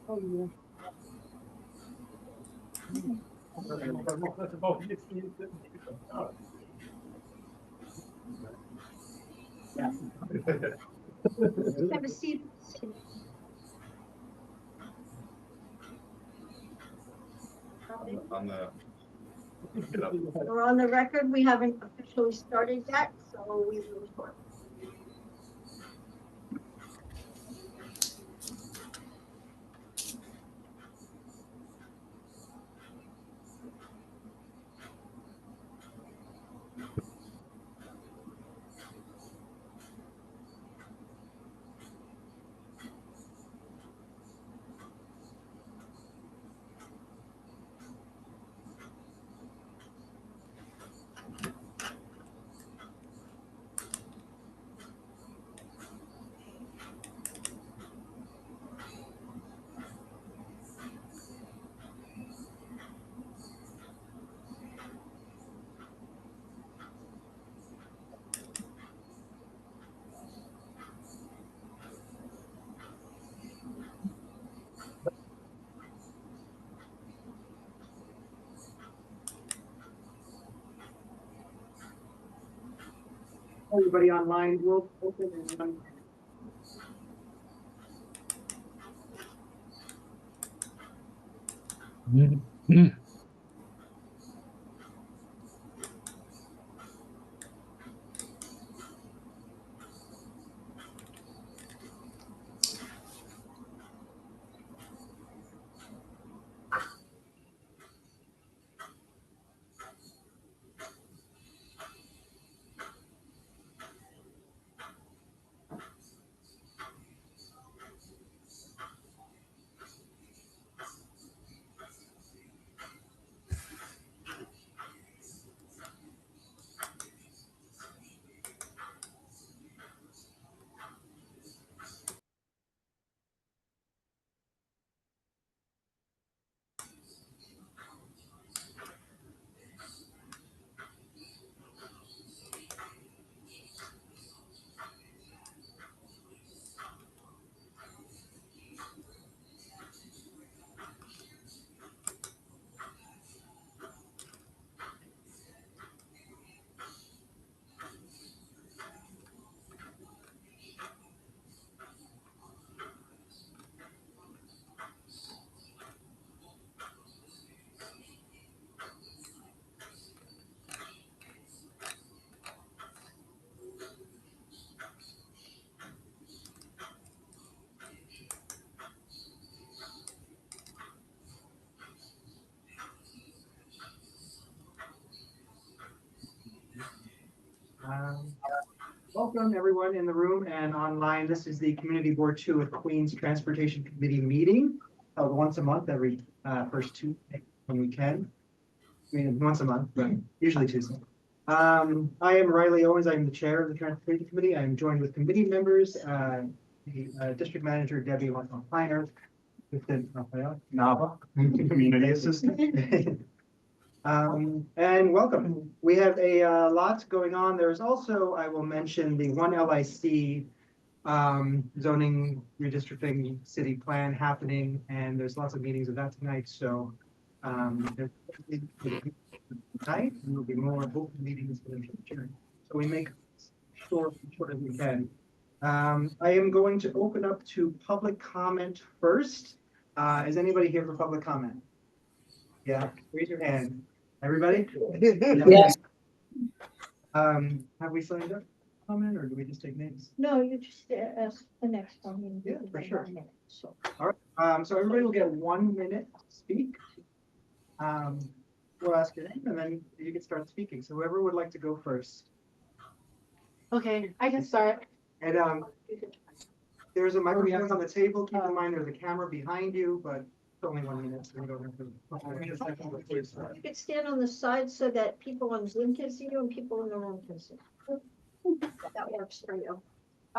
Oh, yeah. Yeah. Have a seat. On the. We're on the record. We haven't officially started yet, so we will start. Everybody online will open in 1 minute. Welcome everyone in the room and online. This is the Community Board 2 with Queens Transportation Committee meeting held once a month, every first Tuesday when we can. I mean, once a month, but usually Tuesday. I am Riley Owens. I'm the chair of the Transportation Committee. I'm joined with committee members, the district manager, Debbie Kleiner, Assistant Rafael Nava, community assistant. And welcome. We have a lot going on. There's also, I will mention, the One LIC zoning redistricting city plan happening, and there's lots of meetings of that tonight. So tonight there will be more open meetings in the future. So we make short as we can. I am going to open up to public comment first. Is anybody here for public comment? Yeah, raise your hand. Everybody? Yes. Have we signed up for comment or do we just take names? No, you just ask the next one. Yeah, for sure. So, So everybody will get 1 minute to speak. We'll ask your name and then you can start speaking. So whoever would like to go first. okay, I can start. And there's a microphone on the table. Keep in mind there's a camera behind you, but it's only 1 minute. So you don't have to. You could stand on the side so that people on Zoom can see you and people in the room can see. That works for you.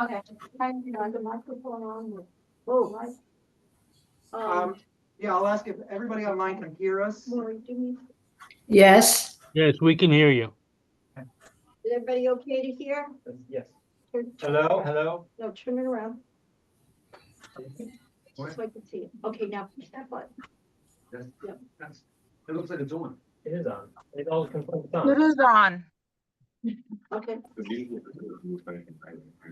Okay, and the microphone on. Oh, right. Yeah, I'll ask if everybody online can hear us. Maureen, do me, Yes, Yes, we can hear you. is everybody okay to hear? Yes. Hello? No, turn it around. So I can see it. Okay, now push that button. It looks like it's on. It is on. It all confirms it's it on. is on. Okay,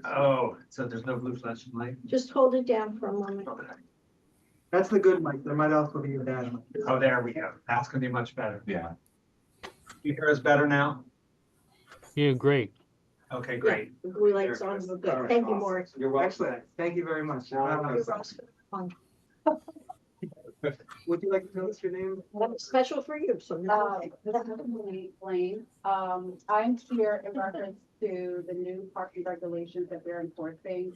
Oh, so there's no blue flashing light? just hold it down for a moment. That's the good mic. There might also be a bad mic. Oh, there we go. That's gonna be much better. Yeah. You hear us better now? Yeah, great. Okay, great. The blue light's on, we're good. Thank you, Maureen. Excellent. Thank you very much. You're welcome. Would you like to tell us your name? That was special for you, so. This is Emily Blaine. I'm here in reference to the new parking regulations that we're enforcing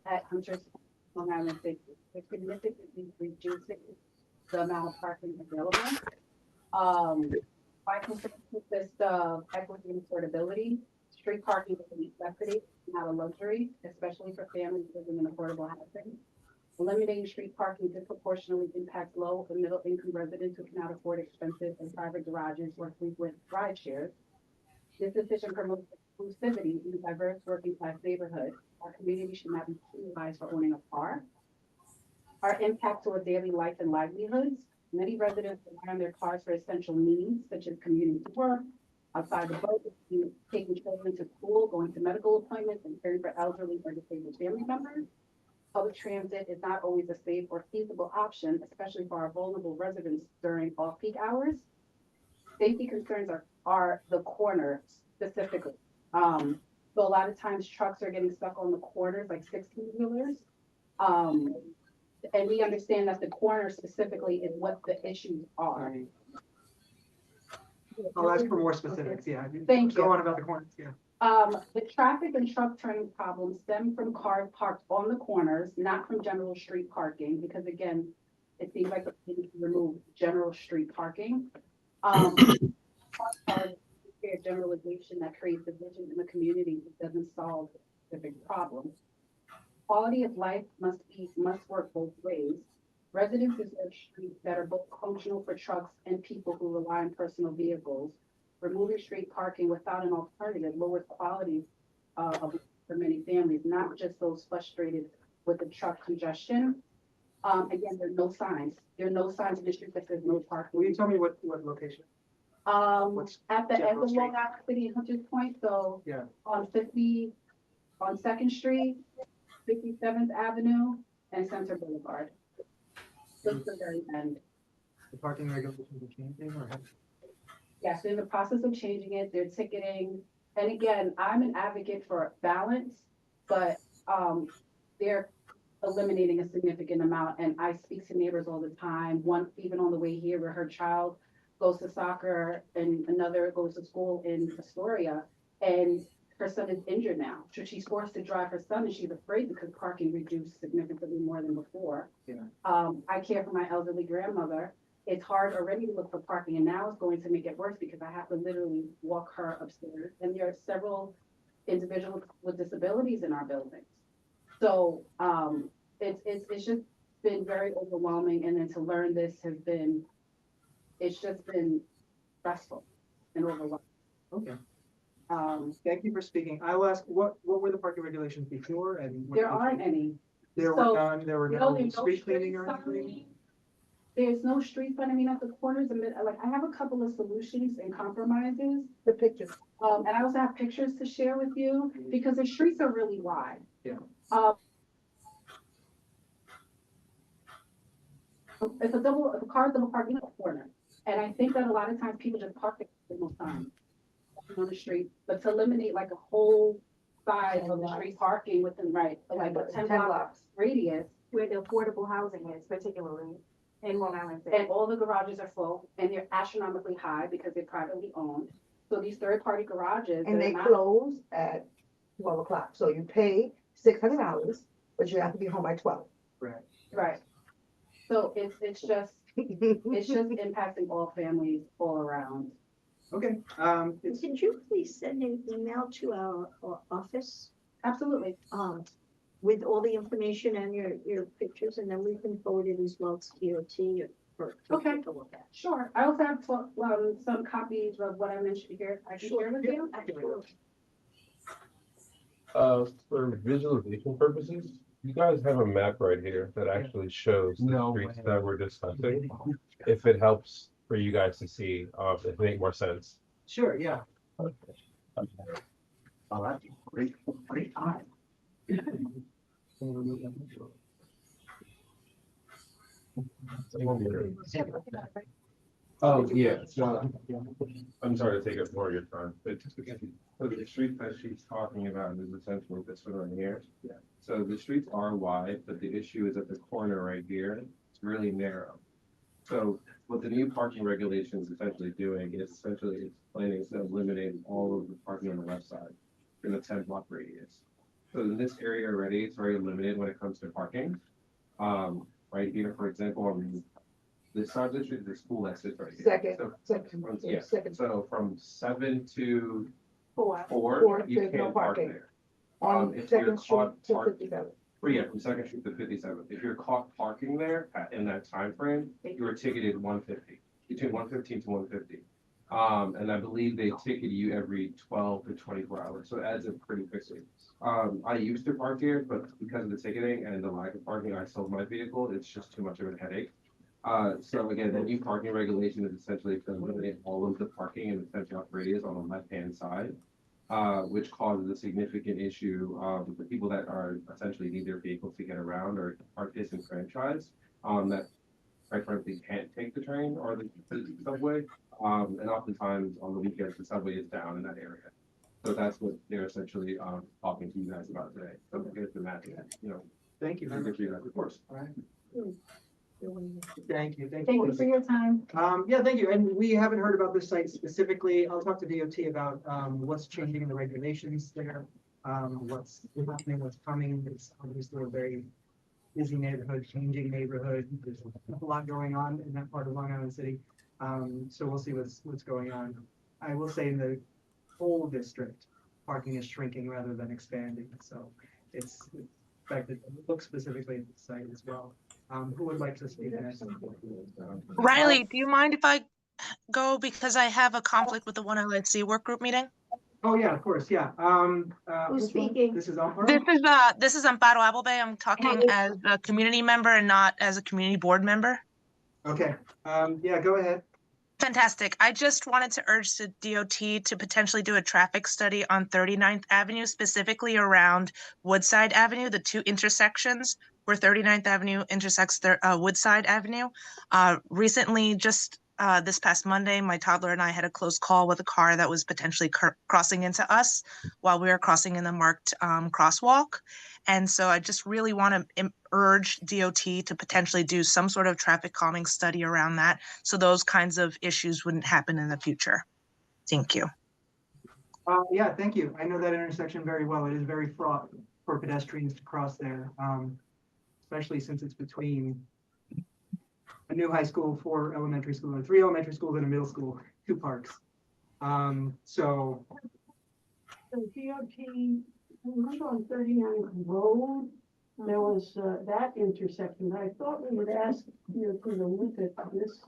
at Hunter's Long Island City. We're significantly reducing the amount of parking available. My concern consists of equity and affordability. Street parking is a necessity, not a luxury, especially for families living in affordable housing. Eliminating street parking disproportionately impacts low and middle income residents who cannot afford expensive and private garages or frequent ride shares. This decision promotes exclusivity in a diverse working class neighborhood. Our community should not be penalized for owning a car. Our impact to our daily life and livelihoods. Many residents rely on their cars for essential needs such as commuting to work, outside the boat, taking children to school, going to medical appointments, and caring for elderly or disabled family members. Public transit is not always a safe or feasible option, especially for our vulnerable residents during off-peak hours. Safety concerns are the corners specifically. So a lot of times trucks are getting stuck on the corners like 16-wheelers. And we understand that the corner specifically is what the issues are. I'll ask for more specifics. Yeah. Thank Go you. on about the corners. Yeah. The traffic and truck turning problems stem from cars parked on the corners, not from general street parking, because again, it seems like we need to remove general street parking. A generalization that creates division in the community that doesn't solve specific problems. Quality of life must work both ways. Residents deserve streets that are both functional for trucks and people who rely on personal vehicles. Removing street parking without an alternative lowers quality for many families, not just those frustrated with the truck congestion. Again, there are no signs. There are no signs in the street that says no parking. Will you tell me what location? What's At the end General of Street? Long Island City and Hunter's Point, so Yeah. on 50, on 2nd Street, 57th Avenue, and Center Boulevard. Just the very end. The parking regulations are changing or have? Yes, they're in the process of changing it, they're ticketing, and again, I'm an advocate for balance, but, they're eliminating a significant amount, and I speak to neighbors all the time, one, even on the way here, where her child goes to soccer, and another goes to school in Astoria, and her son is injured now, so she's forced to drive her son, and she's afraid because parking reduced significantly more than before. Yeah. I care for my elderly grandmother, it's hard already to look for parking, and now it's going to make it worse because I have to literally walk her upstairs. And there are several individuals with disabilities in our buildings. So it's just been very overwhelming. And then to learn this has been, it's just been stressful and overwhelming. Okay. Thank you for speaking. I will ask, what were the parking regulations before and? what There did aren't you- any. There So, were none, there were no street cleaning or anything? There's no street funding at the corners. Like I have a couple of solutions and compromises. The pictures. And I also have pictures to share with you because the streets are really wide. Yeah. It's a car double parking in the corner. And I think that a lot of times people just park there the most time on the street, but to eliminate like a whole side of the street parking within, right, like a 10 block radius. Where the affordable housing is particularly in Long Island And all the garages are full and they're astronomically high because they're privately owned. So these third-party garages. And they're they not- close at 12 o'clock, so you pay $600, but you have to be home by 12. Right. So it's just impacting all families all around. Okay, Could you please send an email to our office, Absolutely. with all the information and your pictures, and then we can forward it as well to DOT for Okay. take a look at. Sure. I also have some copies of what I mentioned here. I can share with you. Absolutely. For visualization purposes, you guys have a map right here that actually shows the No streets way. that we're discussing. If it helps for you guys to see, if it make more sense. sure, yeah. Oh, that's great, great time. Oh, yeah, so, I'm sorry to take up more of your time, but so the street that she's talking about is essentially this one right here. Yeah. So the streets are wide, but the issue is at the corner right here, it's really narrow. So what the new parking regulations essentially doing is essentially it's planning to eliminate all of the parking on the left side in the 10 block radius. So in this area already, it's very limited when it comes to parking. Right here, for example, on this side of the street, the school exit right here. Second, So second, yeah, second. so from 7 to 4, Four, you there's no can't park parking. there. On if you're Second Street caught to park- 57. Yeah, from Second Street to 57th. If you're caught parking there in that time frame, you were ticketed 150, between 115 to 150. And I believe they ticket you every 12 to 24 hours, so it adds up pretty quickly. I used to park here, but because of the ticketing and the lack of parking, I sold my vehicle. It's just too much of a headache. So again, the new parking regulation is essentially to eliminate all of the parking in the 10 block radius on the left-hand side, which causes a significant issue with the people that are essentially need their vehicles to get around or are disenfranchised, that quite frankly can't take the train or the subway. And oftentimes on the weekends, the subway is down in that area. So that's what they're essentially talking to you guys about today. So here's the map, you know, Thank you very much. for you guys, of course. All right. Thank you, thank Thank you you. for your time. Yeah, thank you. And we haven't heard about this site specifically. I'll talk to DOT about, what's changing in the regulations there. What's happening, what's coming. It's obviously a very busy neighborhood, changing neighborhood. There's a lot going on in that part of Long Island City. So we'll see what's going on. I will say in the whole district, parking is shrinking rather than expanding. So it's affected, look specifically at the site as well. Who would like to speak next? Riley, do you mind if I go because I have a conflict with the One LNC work group meeting? Oh, yeah, of course, yeah. Who's which one? speaking? This is Amparo? This is Amparo Applebay. I'm talking as a community member and not as a community board member. Okay, yeah, go ahead. Fantastic. I just wanted to urge the DOT to potentially do a traffic study on 39th Avenue, specifically around Woodside Avenue, the two intersections where 39th Avenue intersects Woodside Avenue. Recently, just this past Monday, my toddler and I had a close call with a car that was potentially crossing into us while we were crossing in the marked crosswalk. And so I just really want to urge DOT to potentially do some sort of traffic calming study around that, so those kinds of issues wouldn't happen in the future. Thank you. Yeah, thank you. I know that intersection very well. It is very fraught for pedestrians to cross there, especially since it's between a new high school, 4 elementary schools, or 3 elementary schools and a middle school, 2 parks. So The DOT, I remember on 39th Road, there was that intersection. I thought we would ask you to look at this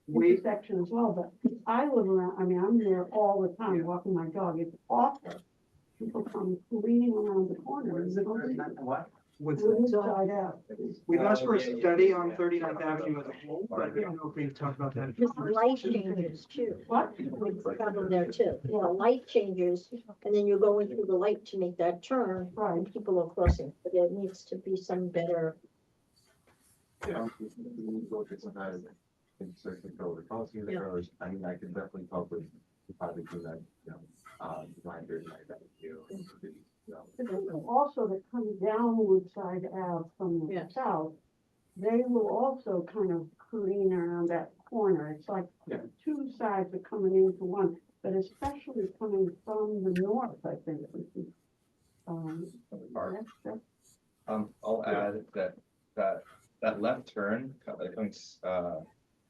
we, intersection as well, but I live around, I mean, I'm there all the time walking my dog. It's awful. People come careening around the corner. What? Inside out. we've asked for a study on 39th Avenue as a whole, but I don't know if we've talked about that. Just light changes too. What? It's a problem there too. The light changes, and then you're going through the light to make that turn, Right. and people are crossing. But there needs to be some better Intersection code, crossing the roads, I mean, I can definitely talk with the project that, Grinder, like that, Also, that come down Woodside Ave from the Yeah. south, they will also kind of careen around that corner. It's like Yeah. two sides are coming into one, but especially coming from the north, I think. That's I'll add that left turn coming,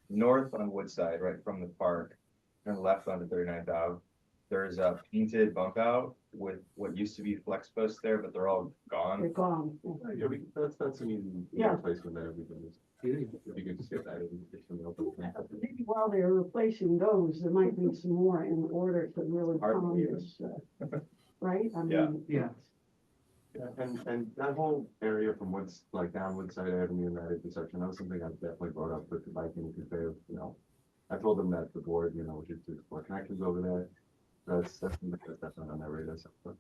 north on Woodside, right from the park, and left onto 39th Ave. There's a painted bump out with what used to be flex posts there, but they're all they're gone. gone. Yeah, that's an easy Yeah. replacement that everything is. It'd be good to get that in. Maybe while they're replacing those, there might be some more in order to really Hard to calm believe. this, right? I Yeah. mean, Yeah. Yeah, and that whole area from what's like down Woodside Avenue and that intersection, that was something I definitely brought up with the biking because they, I told them that the board, we should do explore connections over there. That's not on that radar. All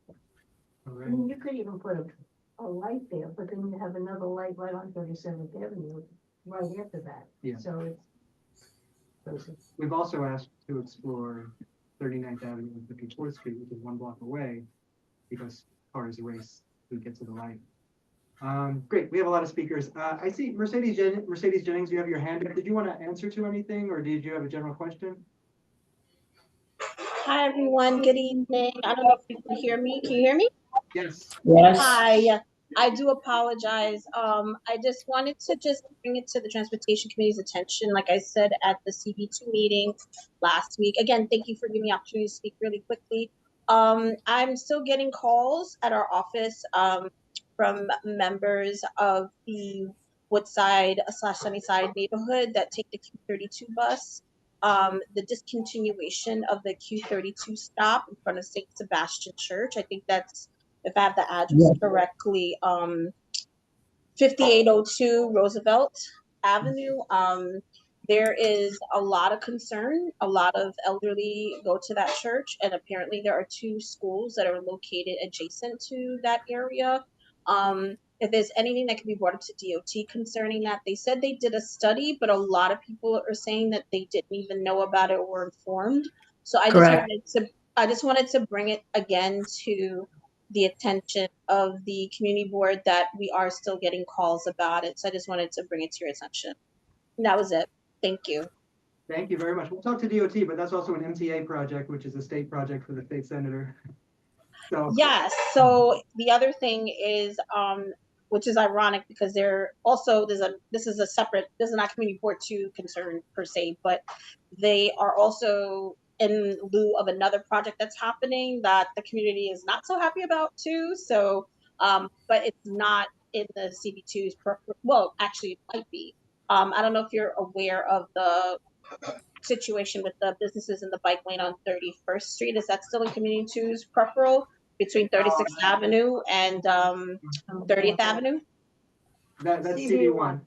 I right. mean, you could even put a light there, but then you have another light right on 37th Avenue, right after that. Yeah. So it's. We've also asked to explore 39th Avenue and 54th Street, which is 1 block away, because cars race to get to the light. Great, we have a lot of speakers. I see Mercedes Jennings, you have your hand up. Did you want to answer to anything, or did you have a general question? Hi, everyone. Good evening. I don't know if you can hear me. Can you hear me? Yes. Hi. I do apologize. I just wanted to bring it to the Transportation Committee's attention. Like I said at the CB2 meeting last week. Again, thank you for giving me the opportunity to speak really quickly. I'm still getting calls at our office from members of the Woodside/Sunnyside neighborhood that take the Q32 bus. The discontinuation of the Q32 stop in front of St. Sebastian Church. I think that's, if I have the address correctly, 5802 Roosevelt Avenue. There is a lot of concern. A lot of elderly go to that church, and apparently there are 2 schools that are located adjacent to that area. If there's anything that can be brought up to DOT concerning that, they said they did a study, but a lot of people are saying that they didn't even know about it or were informed. So I just wanted to bring it again to the attention of the community board that we are still getting calls about it. So I just wanted to bring it to your attention. And that was it. Thank you. Thank you very much. We'll talk to DOT, but that's also an MTA project, which is a state project for the state senator. So Yes. So the other thing is, which is ironic because this is not community board 2 concern per se, but they are also in lieu of another project that's happening that the community is not so happy about too. So, but it's not in the CB2's, well, actually it might be. I don't know if you're aware of the situation with the businesses in the bike lane on 31st Street. Is that still in Community 2's peripheral between 36th Avenue and 30th Avenue? that's CB1.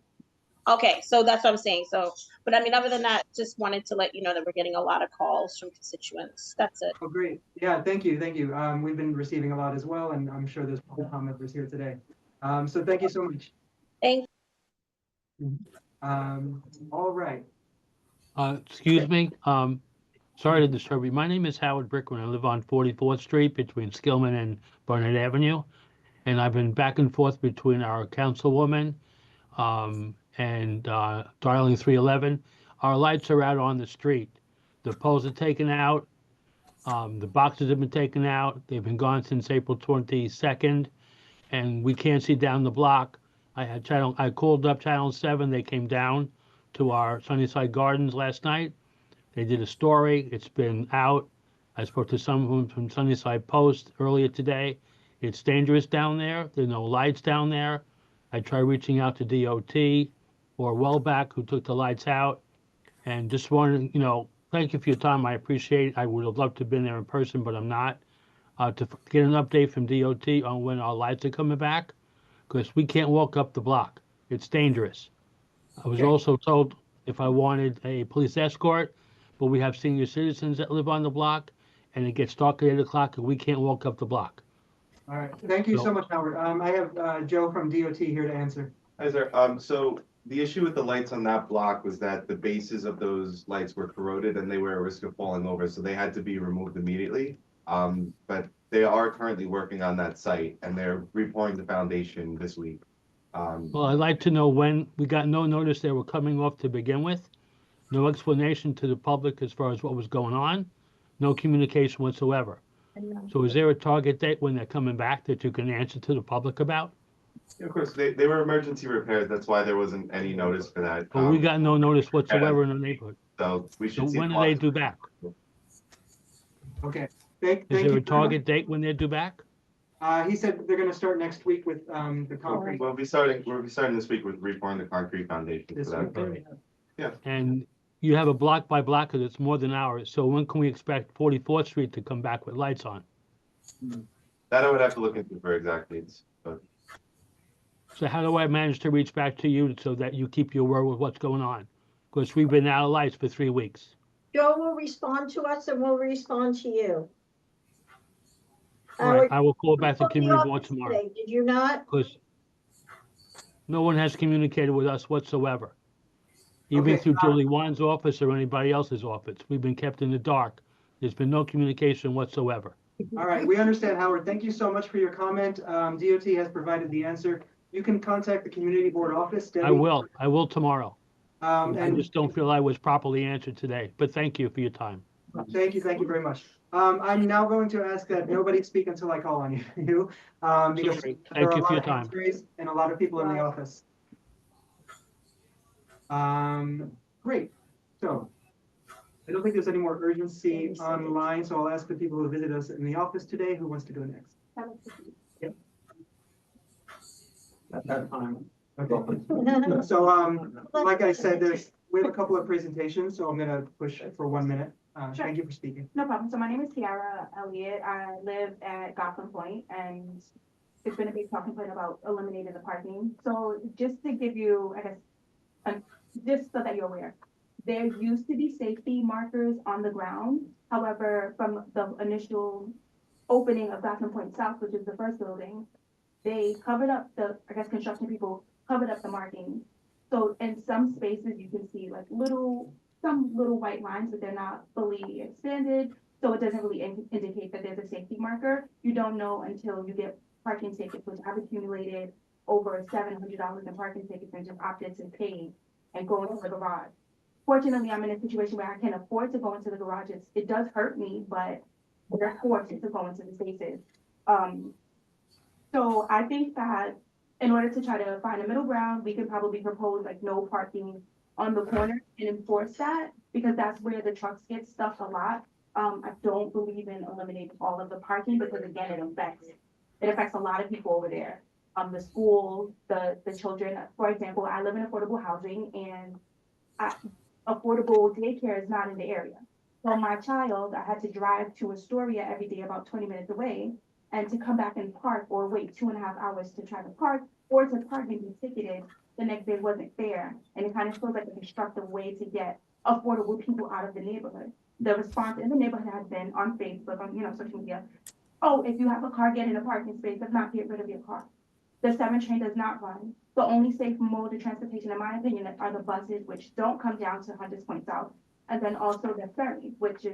Okay, so that's what I'm saying. So, but I mean, other than that, just wanted to let you know that we're getting a lot of calls from constituents. That's it. Oh, great. Yeah, thank you. We've been receiving a lot as well, and I'm sure there's public members here today. So thank you so much. Thank you. All right. Excuse me. Sorry to disturb you. My name is Howard Brickman. I live on 44th Street between Skillman and Barnett Avenue. And I've been back and forth between our councilwoman and Darling 311. Our lights are out on the street. The poles are taken out. The boxes have been taken out. They've been gone since April 22nd. And we can't see down the block. I called up Channel 7. They came down to our Sunnyside Gardens last night. They did a story. It's been out. I spoke to someone from Sunnyside Post earlier today. It's dangerous down there. There are no lights down there. I tried reaching out to DOT or Wellback, who took the lights out. And just wanted, thank you for your time. I appreciate it. I would have loved to have been there in person, but I'm not. To get an update from DOT on when our lights are coming back, because we can't walk up the block. It's dangerous. I was also told if I wanted a police escort, but we have senior citizens that live on the block, and it gets dark at 8 o'clock, and we can't walk up the block. All right. Thank you so much, Howard. I have Joe from DOT here to answer. Hi, sir. So the issue with the lights on that block was that the bases of those lights were corroded and they were at risk of falling over, so they had to be removed immediately. But they are currently working on that site and they're repouring the foundation this week. Well, I'd like to know when, we got no notice they were coming off to begin with. No explanation to the public as far as what was going on, no communication whatsoever. So is there a target date when they're coming back that you can answer to the public about? Of course, they were emergency repairs, that's why there wasn't any notice for that. But we got no notice whatsoever in the neighborhood. So we So should see. when are they due back? Okay. Is Thank there you. a target date when they're due back? He said they're gonna start next week with, the concrete. We'll be starting this week with repouring the concrete foundation This for that. week. And you have a block by block, because it's more than ours. So when can we expect 44th Street to come back with lights on? That I would have to look into for exact dates, but So how do I manage to reach back to you so that you keep your word with what's going on? Because we've been out of lights for 3 weeks. Joe will respond to us and we'll respond to you. All right, Howard, I will call back the you called the community board office tomorrow, today, did you not? because no one has communicated with us whatsoever. Even Okay, through Julie Wan's office or anybody else's office. We've been kept in the dark. There's been no communication whatsoever. All right, we understand, Howard. Thank you so much for your comment. DOT has provided the answer. You can contact the community board office, Debbie. I will tomorrow. I And just don't feel I was properly answered today, but thank you for your time. thank you very much. I'm now going to ask that nobody speak until I call on you. Because Sorry. there are Thank a you lot for your of time. hands raised and a lot of people in the office. Great. So I don't think there's any more urgency online, so I'll ask the people who visit us in the office today, who wants to go next? Yep. At that time. Okay. So, like I said, we have a couple of presentations, so I'm gonna push for 1 minute. Sure. Thank you for speaking. No problem. So my name is Tiara Elliott. I live at Gotham Point, and it's been a big talking point about eliminating the parking. So just to give you, I guess, just so that you're aware, there used to be safety markers on the ground. However, from the initial opening of Gotham Point South, which is the first building, they covered up construction people covered up the markings. So in some spaces, you can see like some little white lines, but they're not fully expanded. So it doesn't really indicate that there's a safety marker. You don't know until you get parking tickets, which I've accumulated over $700 in parking tickets and just opted to pay and go into the garage. Fortunately, I'm in a situation where I can afford to go into the garage. It does hurt me, but we're forced to go into the spaces. So I think that in order to try to find a middle ground, we could probably propose like no parking on the corner and enforce that, because that's where the trucks get stuck a lot. I don't believe in eliminating all of the parking, because again, it affects a lot of people over there. The schools, the children. For example, I live in affordable housing, and affordable daycare is not in the area. So my child, I had to drive to Astoria every day, about 20 minutes away, and to come back and park or wait 2.5 hours to try to park, or to park and be ticketed the next day wasn't fair. And it kind of feels like a constructive way to get affordable people out of the neighborhood. The response in the neighborhood has been on Facebook, on social media. Oh, if you have a car, get in a parking space. Does not get rid of your car. The 7 train does not run. The only safe mode of transportation, in my opinion, are the buses, which don't come down to Hunters Point South, and then also the ferry, which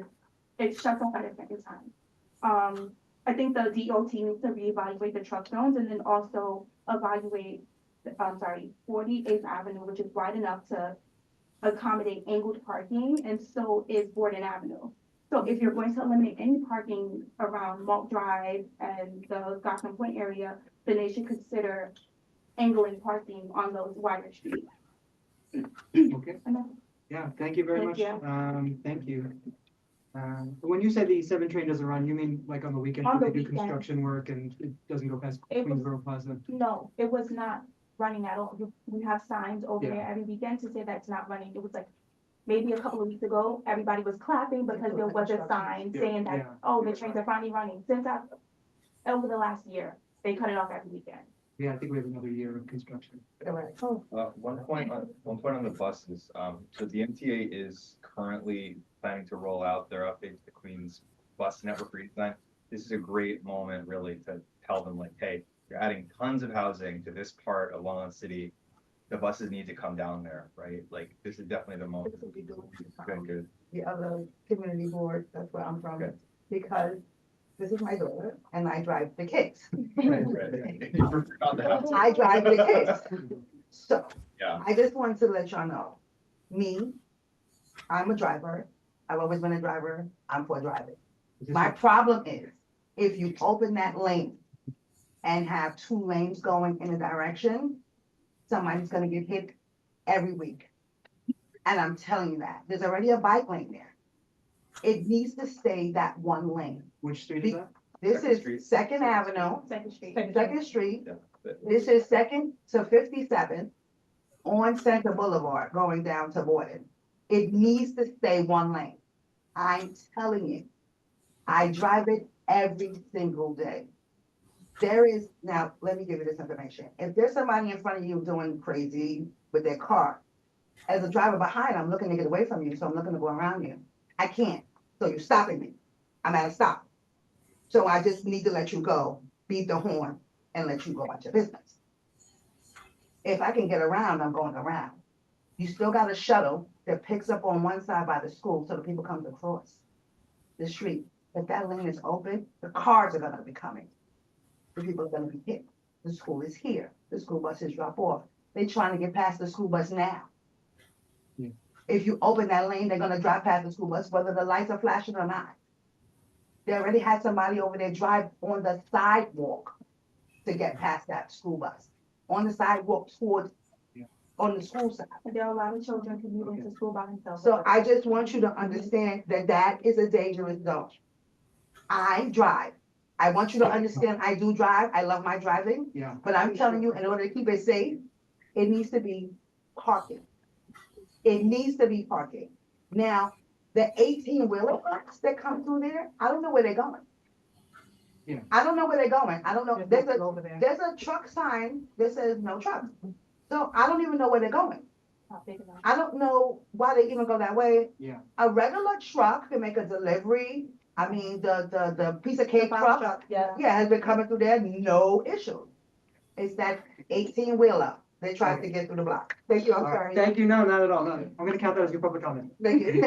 it shuts off at a second time. I think the DOT needs to reevaluate the truck zones and then also evaluate, 48th Avenue, which is wide enough to accommodate angled parking, and so is Borden Avenue. So if you're going to eliminate any parking around Malt Drive and the Gotham Point area, then they should consider angling parking on those wider streets. Okay. Yeah, thank you very Thank much. you. Thank you. When you say the 7 train doesn't run, you mean like on the weekend, On when the they do weekend. construction work and it doesn't go past It was- Queensboro Plaza? No, it was not running at all. We have signs over Yeah. there every weekend to say that it's not running. It was like maybe a couple of weeks ago, everybody was clapping because there was a sign Yeah, saying that, yeah. oh, the trains are finally running. Over the last year, they cut it off every weekend. Yeah, I think we have another year of construction. One point on the buses, so the MTA is currently planning to roll out their update to the Queens bus network redesign. This is a great moment really to tell them like, hey, you're adding tons of housing to this part of Walnut City. the buses need to come down there, right? Like, this is definitely the moment. This will be doing Good, good. the other community board, that's where I'm from, Okay. because this is my daughter and I drive the kids. Right, right. You forgot that. I drive the kids. So Yeah. I just wanted to let y'all know, me, I'm a driver. I've always been a driver. I'm for driving. My problem is if you open that lane and have two lanes going in a direction, somebody's gonna get hit every week. And I'm telling you that. There's already a bike lane there. It needs to stay that one lane. Which street is that? This Second is Street. Second Avenue, Second Street. Second Street. Yeah. This is Second to 57 on Center Boulevard going down to Borden. It needs to stay one lane. I'm telling you, I drive it every single day. There is, now, let me give you this information. If there's somebody in front of you doing crazy with their car, as a driver behind, I'm looking to get away from you, so I'm looking to go around you. I can't, so you're stopping me. I'm at a stop. So I just need to let you go, beat the horn, and let you go about your business. If I can get around, I'm going around. You still got a shuttle that picks up on one side by the school so the people come across the street. If that lane is open, the cars are gonna be coming. The people are gonna be hit. The school is here. The school buses drop off. They're trying to get past the school bus now. Yeah. If you open that lane, they're gonna drive past the school bus, whether the lights are flashing or not. They already had somebody over there drive on the sidewalk to get past that school bus. On the sidewalk towards, on the school side. And there are a lot of children commuting to school by themselves. So I just want you to understand that that is a dangerous zone. I drive. I want you to understand I do drive. I love my driving. Yeah. But I'm telling you, in order to keep it safe, it needs to be parking. It needs to be parking. Now, the 18-wheeler trucks that come through there, I don't know where they're going. Yeah. I don't know where they're going. I don't know. There's nothing over there. There's a truck sign that says no trucks. So I don't even know where they're going. Not big enough. I don't know why they even go that way. Yeah. A regular truck can make a delivery. I mean, the piece of cake truck, Yeah. yeah, has been coming through there, no issue. It's that 18-wheeler they tried to get through the block. Thank you, I'm All right. sorry. Thank you. No, not at all. No, I'm gonna count that as your public comment. Thank you.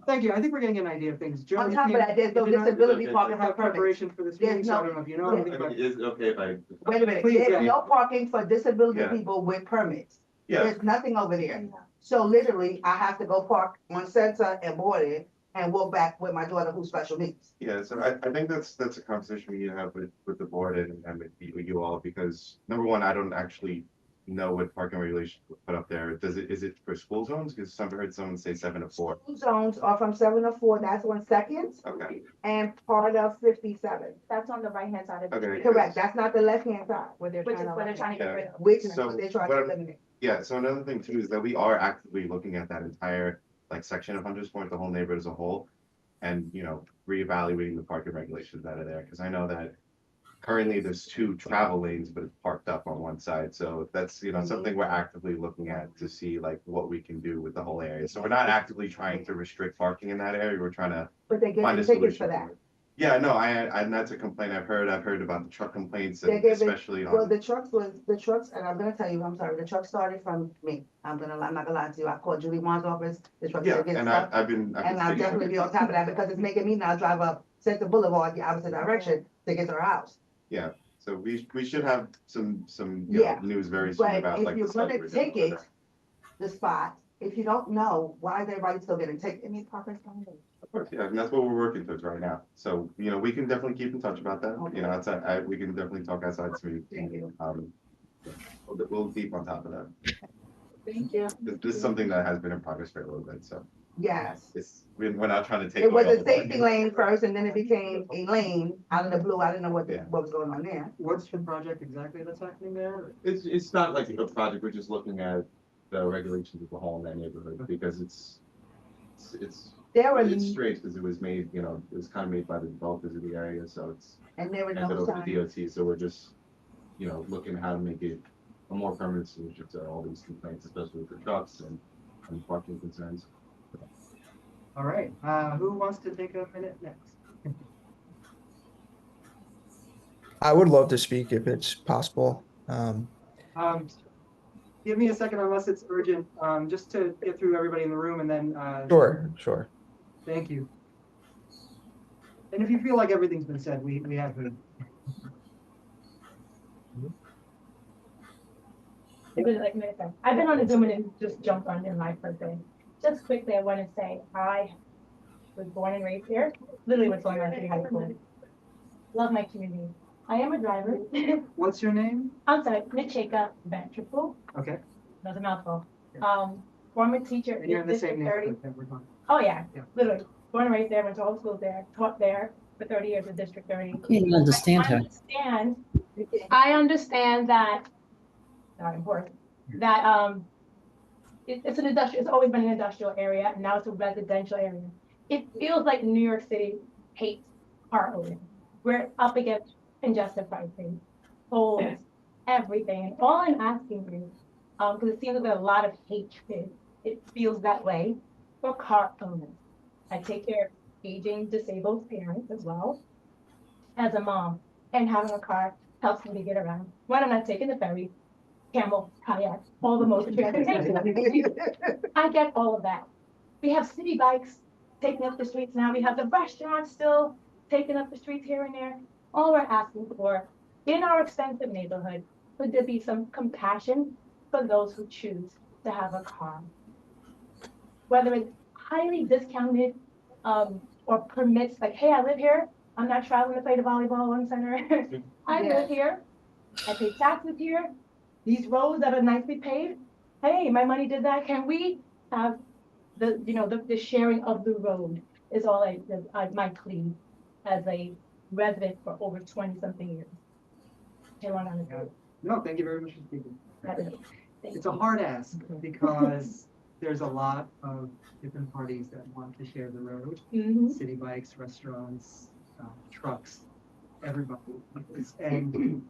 Thank you. I think we're getting an idea of things. Joe, On you top of came- that, there's no you did not- disability Okay. parking have for permits. preparation for this There's meeting, so I no- don't know if you know I anything, mean, but is it okay if I? Wait a minute, Please, there's yeah. no parking for disability Yeah. people with permits. Yeah, There's nothing over there. So literally, I have to go park on Center and Borden and walk back with my daughter who's special needs. yeah, so I think that's a conversation we need to have with the board and with you all, because number one, I don't actually know what parking regulations were put up there. Is it for school zones? Because I heard someone say 7 to 4. School zones are from 7 to 4, that's on Second Okay, and part of 57. That's on the right-hand side of the Okay. street, Correct, that's not the left-hand side, Where they're which is trying to. where they're trying to get Yeah. rid of. which So, they're trying what to I'm- eliminate. yeah, so another thing too is that we are actively looking at that entire like section of Hunters Point, the whole neighborhood as a whole. And, reevaluating the parking regulations that are there, because I know that currently there's 2 travel lanes, but it's parked up on one side. So that's, something we're actively looking at to see like what we can do with the whole area. So we're not actively trying to restrict parking in that area. We're trying to But they find get a tickets solution for that. it. Yeah, no, and that's a complaint I've heard about the truck complaints, They and give it- especially Well, on, the trucks, and I'm gonna tell you, I'm sorry, the truck started from me. I'm not gonna lie to you. I called Julie Wan's office, the truck yeah, said get and stuck. I've been. And I'll definitely be on top of that because it's making me now drive up Center Boulevard, the opposite direction to get to her house. Yeah, so we should have some, Yeah, news very soon But about if like. you're the stuff gonna we're doing take over it, the spot, if you don't know, why is everybody still getting tickets? They need parking signs. Of course, yeah, and that's what we're working towards right now. So, we can definitely keep in touch about that. Okay. Outside, we can definitely talk outside this meeting. Thank you. We'll keep on top of that. Thank you. This is something that has been in progress for a little bit, so Yes. we're not trying to take. It was away a all the safety parking. lane first and then it became a lane out of the blue. I didn't know Yeah. what was going on there. what's the project exactly that's happening there? It's not like a project, we're just looking at the regulations of the whole in that neighborhood, because it's There were, It's strange because it was made, it was kind of made by the developers of the area, so it's and there were handed no over signs. to DOT, so we're just, looking at how to make it a more permanent solution to all these complaints, especially with the trucks and parking concerns. All right, who wants to take a minute next? I would love to speak if it's possible. give me a second unless it's urgent, just to get through everybody in the room and then, Sure. thank you. And if you feel like everything's been said, we have been. I've been on a Zoom and it just jumped on in my birthday. Just quickly, I want to say I was born and raised here, literally what's going on in high school. Love my community. I am a driver. What's your name? I'm sorry, Nicheka Ventricle. Okay. That's a mouthful. Former teacher. And you're in the District same 30. neighborhood that we're on. Oh, yeah, Yeah. literally. Born and raised there, went to all the schools there, taught there for 30 years at District 30. Can't even understand her. I understand that, not important, that it's an industrial, it's always been an industrial area, and now it's a residential area. It feels like New York City hates car owning. We're up against congestion pricing, tolls, everything. And all I'm asking you, because it seems like there's a lot of hatred, it feels that way for car owners. I take care of aging disabled parents as well as a mom, and having a car helps me to get around. When I'm not taking the ferry, camel, kayak, all the modes of transportation. I get all of that. We have city bikes taking up the streets now. We have the restaurants still taking up the streets here and there. All we're asking for in our expensive neighborhood, would there be some compassion for those who choose to have a car? Whether it's highly discounted or permits, like, hey, I live here. I'm not traveling to play the volleyball one center. I live here. I pay taxes here. These roads that are nicely paved. Hey, my money did that. Can we have the sharing of the road is all my plea as a resident for over 20-something years. No, thank you very much for speaking. That is- It's a hard ask because there's a lot of different parties that want to share the road. Mhm. City bikes, restaurants, trucks, everybody. And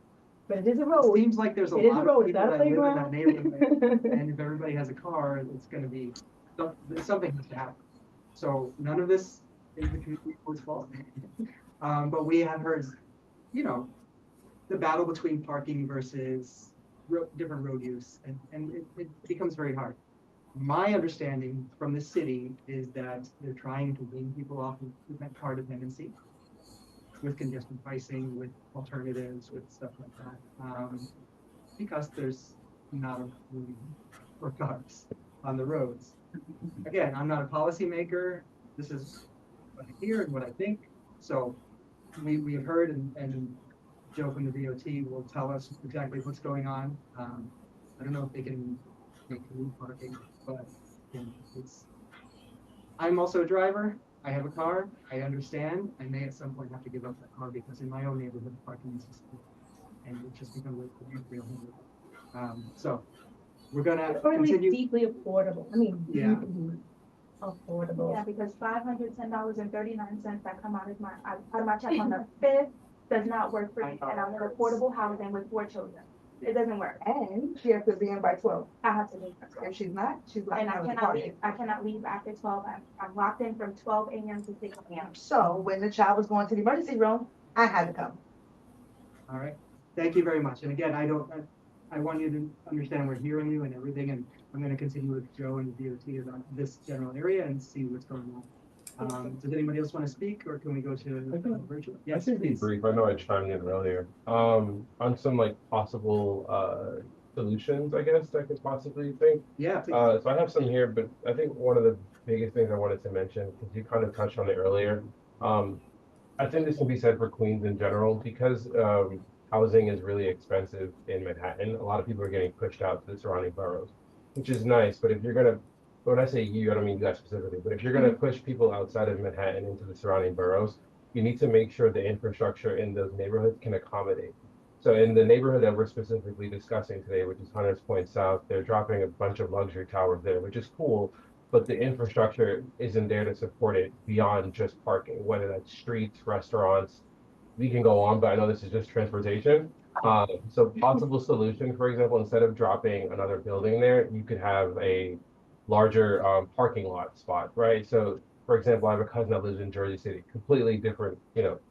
But it is a road. it seems like there's a It is a lot road. of It's people not a that live in that playground. neighborhood. And if everybody has a car, it's gonna be, something has to happen. So none of this is the community board's fault. But we have heard, the battle between parking versus different road use, and it becomes very hard. My understanding from the city is that they're trying to wean people off of that car dependency with congestion pricing, with alternatives, with stuff like that. Because there's not enough room for cars on the roads. Again, I'm not a policymaker. This is what I hear and what I think. So we have heard, and Joe from the DOT will tell us exactly what's going on. I don't know if they can make room parking, but I'm also a driver. I have a car. I understand. I may at some point have to give up that car because in my own neighborhood, the parking is just, and it just becomes a real hindrance. So we're gonna It's going to be continue. deeply affordable. I mean, Yeah. deeply affordable. Yeah, because $510.39 that come out of my check on the 5th does not work for me, and I'm in affordable housing with 4 children. It doesn't work. And she has to be in by 12. I have to leave at 12. If she's not, she's not And I having a cannot party. leave, I cannot leave after 12. I'm locked in from 12 a.m. to 6 p.m. So when the child was going to the emergency room, I had to come. All right. Thank you very much. And again, I want you to understand we're hearing you and everything, and I'm going to continue with Joe and the DOT about this general area and see what's going on. Does anybody else want to speak, or can we go to virtual? I Yes, can be please. brief. I know I chimed in earlier. On some possible solutions, I guess, I could possibly think. Yeah, please. So I have some here, but I think one of the biggest things I wanted to mention, because you kind of touched on it earlier, I think this can be said for Queens in general, because housing is really expensive in Manhattan. A lot of people are getting pushed out to the surrounding boroughs, which is nice. But if you're gonna, when I say you, I don't mean you guys specifically, but if you're gonna push people outside of Manhattan into the surrounding boroughs, you need to make sure the infrastructure in those neighborhoods can accommodate. So in the neighborhood that we're specifically discussing today, which is Hunters Point South, they're dropping a bunch of luxury towers there, which is cool, but the infrastructure isn't there to support it beyond just parking, whether that's streets, restaurants. We can go on, but I know this is just transportation. So possible solution, for example, instead of dropping another building there, you could have a larger parking lot spot, right? So for example, I have a cousin that lives in Jersey City, completely different,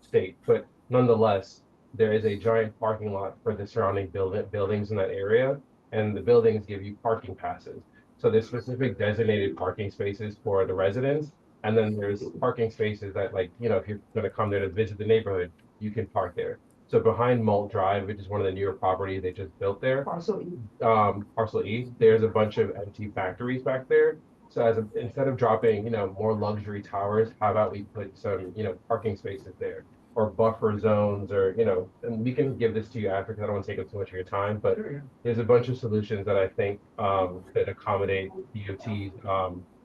state, but nonetheless, there is a giant parking lot for the surrounding buildings in that area. and the buildings give you parking passes. So there's specific designated parking spaces for the residents, and then there's parking spaces that, like, you know, if you're gonna come there to visit the neighborhood, you can park there. So behind Malt Drive, which is one of the newer properties they just built there, Parcel E. Parcel E, there's a bunch of empty factories back there. So instead of dropping, you know, more luxury towers, how about we put some, you know, parking spaces there, or buffer zones, or, you know, and we can give this to you after, because I don't want to take up too much of your time, but there's a bunch of solutions that I think that accommodate DOT's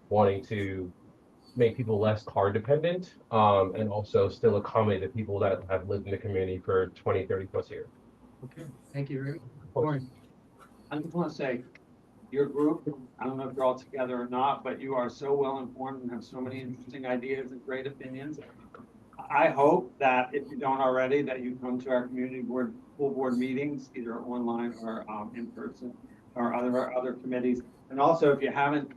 wanting to make people less car dependent, and also still accommodate the people that have lived in the community for 20, 30 plus years. Okay, thank you very much. Lauren. I just want to say, your group, I don't know if you're all together or not, but you are so well informed and have so many interesting ideas and great opinions. I hope that if you don't already, that you come to our community board, full board meetings, either online or in person, or other committees. And also, if you haven't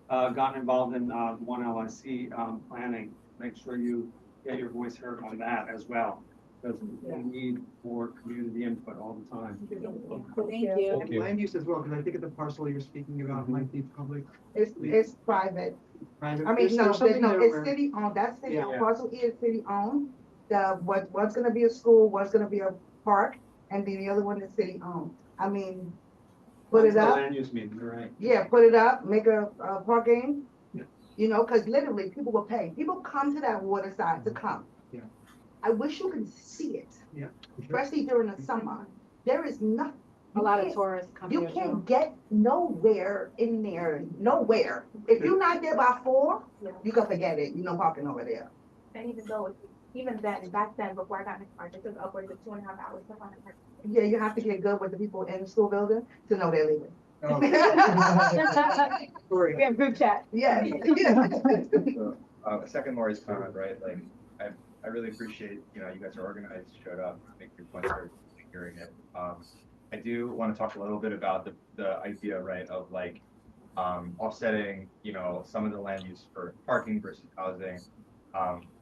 gotten involved in One LIC planning, make sure you get your voice heard on that as well, because we need more community input all the time. Thank you. And land use as well, because I think of the parcel you're speaking about might be public. It's private. Private. I mean, There's no, something there it's where- city owned, that's city owned, Yeah. parcel E is city owned. What's gonna be a school, what's gonna be a park, and then the other one is city owned. I mean, put it That's the up, Land use meeting, you're right. yeah, put it up, make a parking. You know, cause literally people will pay, people come to that water side to come. Yeah. I wish you could see it, Yeah. especially during the summer, there is nothing. A lot of tourists come You here can't too. get nowhere in there, nowhere. If you're not there by 4, you can forget it, you know, parking over there. And even though, even then, back then, before I got in the car, it took upwards of 2.5 hours to find a park. Yeah, you have to get good with the people in the school building to know they're leaving. Oh. We have group chat. Yeah. So, second Maury's comment, right, like, I really appreciate, you know, you guys are organized, showed up, make your points heard, hearing it. I do want to talk a little bit about the idea, right, of like, offsetting, you know, some of the land use for parking versus housing.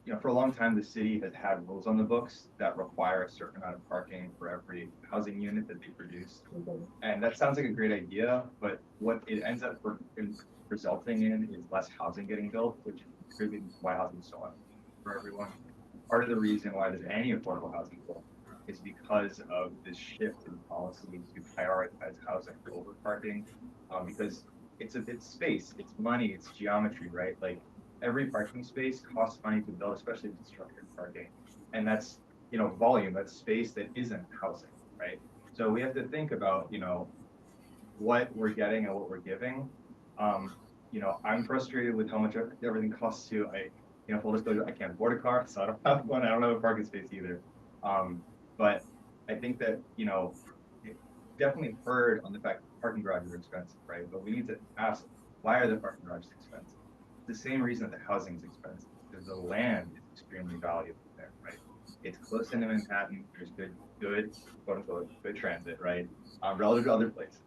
You know, for a long time, the city has had rules on the books that require a certain amount of parking for every housing unit that they produce. And that sounds like a great idea, but what it ends up resulting in is less housing getting built, which contributes why housing is so unfair for everyone. Part of the reason why there's any affordable housing built is because of this shift in policy to prioritize housing over parking, because it's space, it's money, it's geometry, right? Like, every parking space costs money to build, especially construction parking. And that's, you know, volume, that's space that isn't housing, right? So we have to think about, you know, what we're getting and what we're giving. You know, I'm frustrated with how much everything costs too. You know, full disclosure, I can't afford a car, so I don't have one. I don't have a parking space either. But I think that, you know, it definitely heard on the fact that parking garages are expensive, right? But we need to ask, why are the parking garages expensive? The same reason that the housing is expensive, because the land is extremely valuable there, right? It's close into Manhattan. There's good, quote unquote, good transit, right? Relative to other places.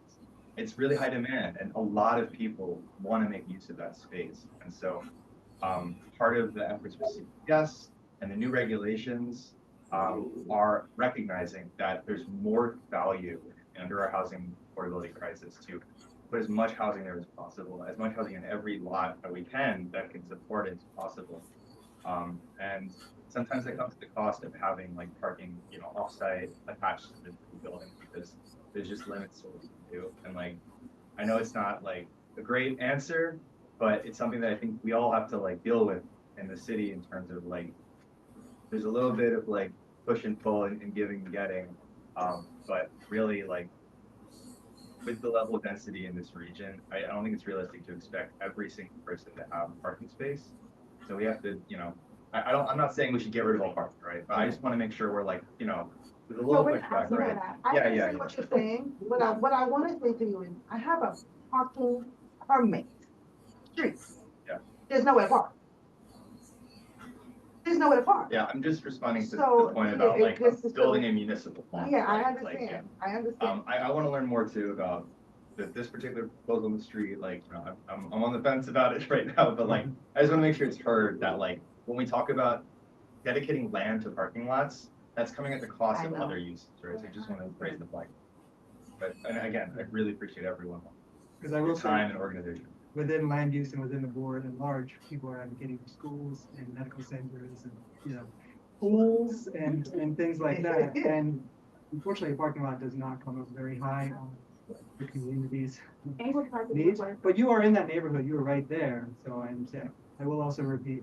It's really high demand, and a lot of people want to make use of that space. And so, part of the efforts with CPS and the new regulations are recognizing that there's more value under our housing affordability crisis to put as much housing there as possible, as much housing in every lot that we can that can support it as possible. And sometimes it comes at the cost of having like parking, you know, offsite attached to the building, because there's just limits to what we can do. And like, I know it's not like a great answer, but it's something that I think we all have to like deal with in the city in terms of like, there's a little bit of like push and pull and giving and getting. But really like, with the level of density in this region, I don't think it's realistic to expect every single person to have a parking space. So we have to, you know, I'm not saying we should get rid of all parking, right? But I just want to make sure we're like, you know, with a little pushback, right? I Yeah. understand what you're saying, but what I want to say to you is, I have a parking permit, streets. Yeah. There's nowhere to park. There's nowhere to park. Yeah, I'm just responding to So, the point yeah, about like this is building so- a municipal park. Yeah, I right? Like, understand, I understand. I want to learn more too about this particular proposal on the street. Like, you know, I'm on the fence about it right now, but like, I just want to make sure it's heard that like, when we talk about dedicating land to parking lots, that's coming at the cost I of know. other uses, right? So I just want to raise the flag. But, and again, I really appreciate everyone, Because I your will say, time and organization. within land use and within the board at large, people are advocating for schools and medical centers and, you know, pools and things like that. And unfortunately, a parking lot does not come up very high on the community's Englewood Park is needs. one. But you are in that neighborhood, you are right there, so I understand. I will also repeat,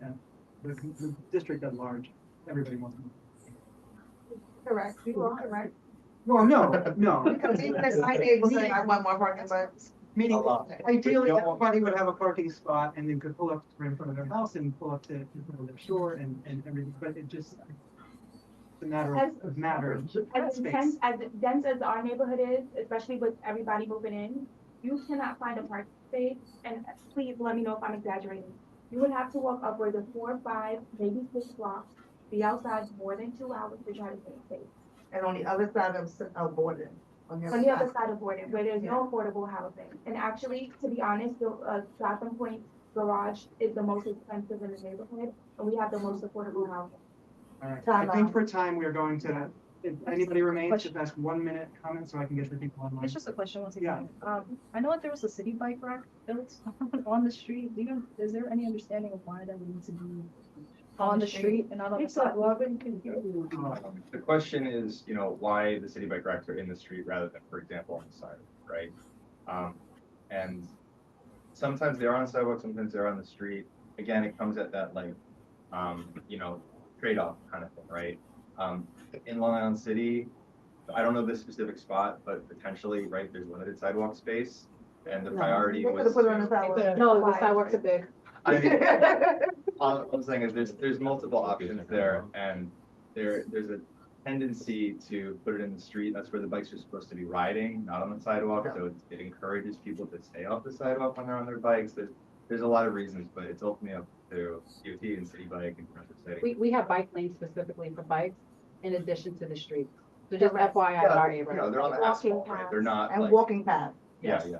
the district at large, everybody wants more. Correct, you are correct. Well, no, no. Because even if my neighbor say I want more parking, but Meaning, A lot. ideally, everybody would have a parking spot and then could pull up in front of their house and pull up to in front of their store and everything, but it just, it's a matter of matter. As Space. dense as our neighborhood is, especially with everybody moving in, you cannot find a parking space, and please let me know if I'm exaggerating. You would have to walk upwards of 4 or 5, maybe 6 blocks, be outside more than 2 hours to try to stay safe. and on the other side of Borden. On the other side of Borden, where there's no affordable housing. And actually, to be honest, the Gotham Point garage is the most expensive in the neighborhood, and we have the most affordable housing. All right, I think for time, we are going to, if anybody remains, just ask 1 minute comment so I can get the people online. It's just a question once Yeah. again. I know that there was a city bike rack built on the street. Is there any understanding of why that would need to be on the street and not on the It's like sidewalk? Robin can hear you. The question is, you know, why the city bike racks are in the street rather than, for example, on the sidewalk, right? And sometimes they're on the sidewalk, sometimes they're on the street. Again, it comes at that like, you know, trade-off kind of thing, right? In Long Island City, I don't know this specific spot, but potentially, right, there's limited sidewalk space. And the priority They was could've put it on the sidewalk. No, the sidewalks are big. I mean, all I'm saying is there's multiple options there, and there's a tendency to put it in the street. That's where the bikes are supposed to be riding, not on the sidewalk. So it encourages people to stay off the sidewalk when they're on their bikes. There's a lot of reasons, but it's ultimately up to DOT and City Bike in terms of setting. We have bike lanes specifically for bikes in addition to the streets. So just FYI, in our You know, neighborhood. they're on the Walking asphalt, right? paths. They're not And like, walking path. yeah, yeah.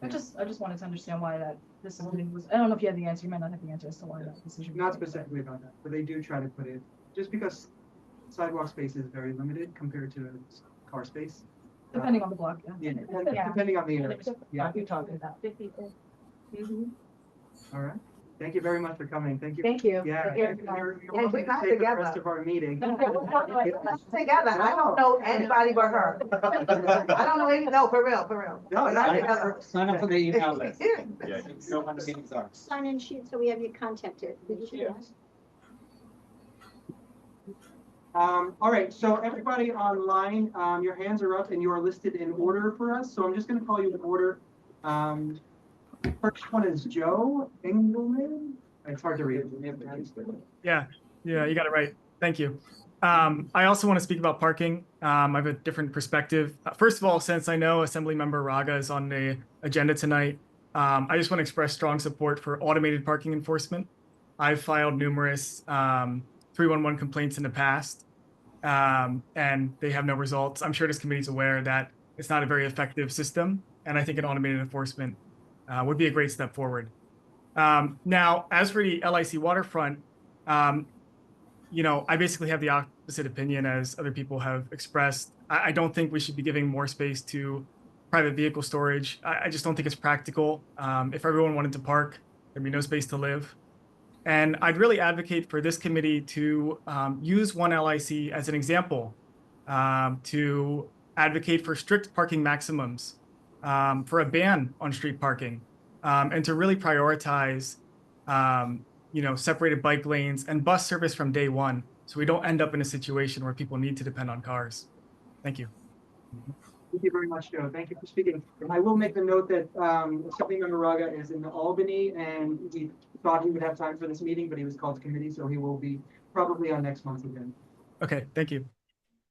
I just wanted to understand why that decision was, I don't know if you have the answer, you might not have the answer as to why that decision. was Not made, but- specifically about that, but they do try to put it, just because sidewalk space is very limited compared to car space. Depending on the block, yeah. Yeah, Yeah. depending on the area. Yeah, You're talking about. 50. all right. Thank you very much for coming. Thank you. Thank you. Yeah, You're- you're Yeah, welcome we're to not take the together. rest of our meeting. Together, I don't know anybody but her. I don't know any, no, for real. No, But not together. Sign up for the email list. Yeah. Know when the meetings are. Sign in sheet, so we have your contact information. All right, so everybody online, your hands are up and you are listed in order for us, so I'm just gonna call you in order. First one is Joe Engelman. It's hard to read. Yeah, you got it right. Thank you. I also want to speak about parking. I have a different perspective. First of all, since I know Assemblymember Raga is on the agenda tonight, I just want to express strong support for automated parking enforcement. I've filed numerous 311 complaints in the past, and they have no results. I'm sure this committee is aware that it's not a very effective system, and I think an automated enforcement would be a great step forward. Now, as for the LIC waterfront, you know, I basically have the opposite opinion as other people have expressed. I don't think we should be giving more space to private vehicle storage. I just don't think it's practical. If everyone wanted to park, there'd be no space to live. And I'd really advocate for this committee to use one LIC as an example to advocate for strict parking maximums, for a ban on street parking, and to really prioritize you know, separated bike lanes and bus service from day one, so we don't end up in a situation where people need to depend on cars. Thank you. Thank you very much, Joe. Thank you for speaking. I will make the note that Assemblymember Raga is in Albany, and we thought he would have time for this meeting, but he was called to committee, so he will be probably on next month's agenda. Okay, thank you.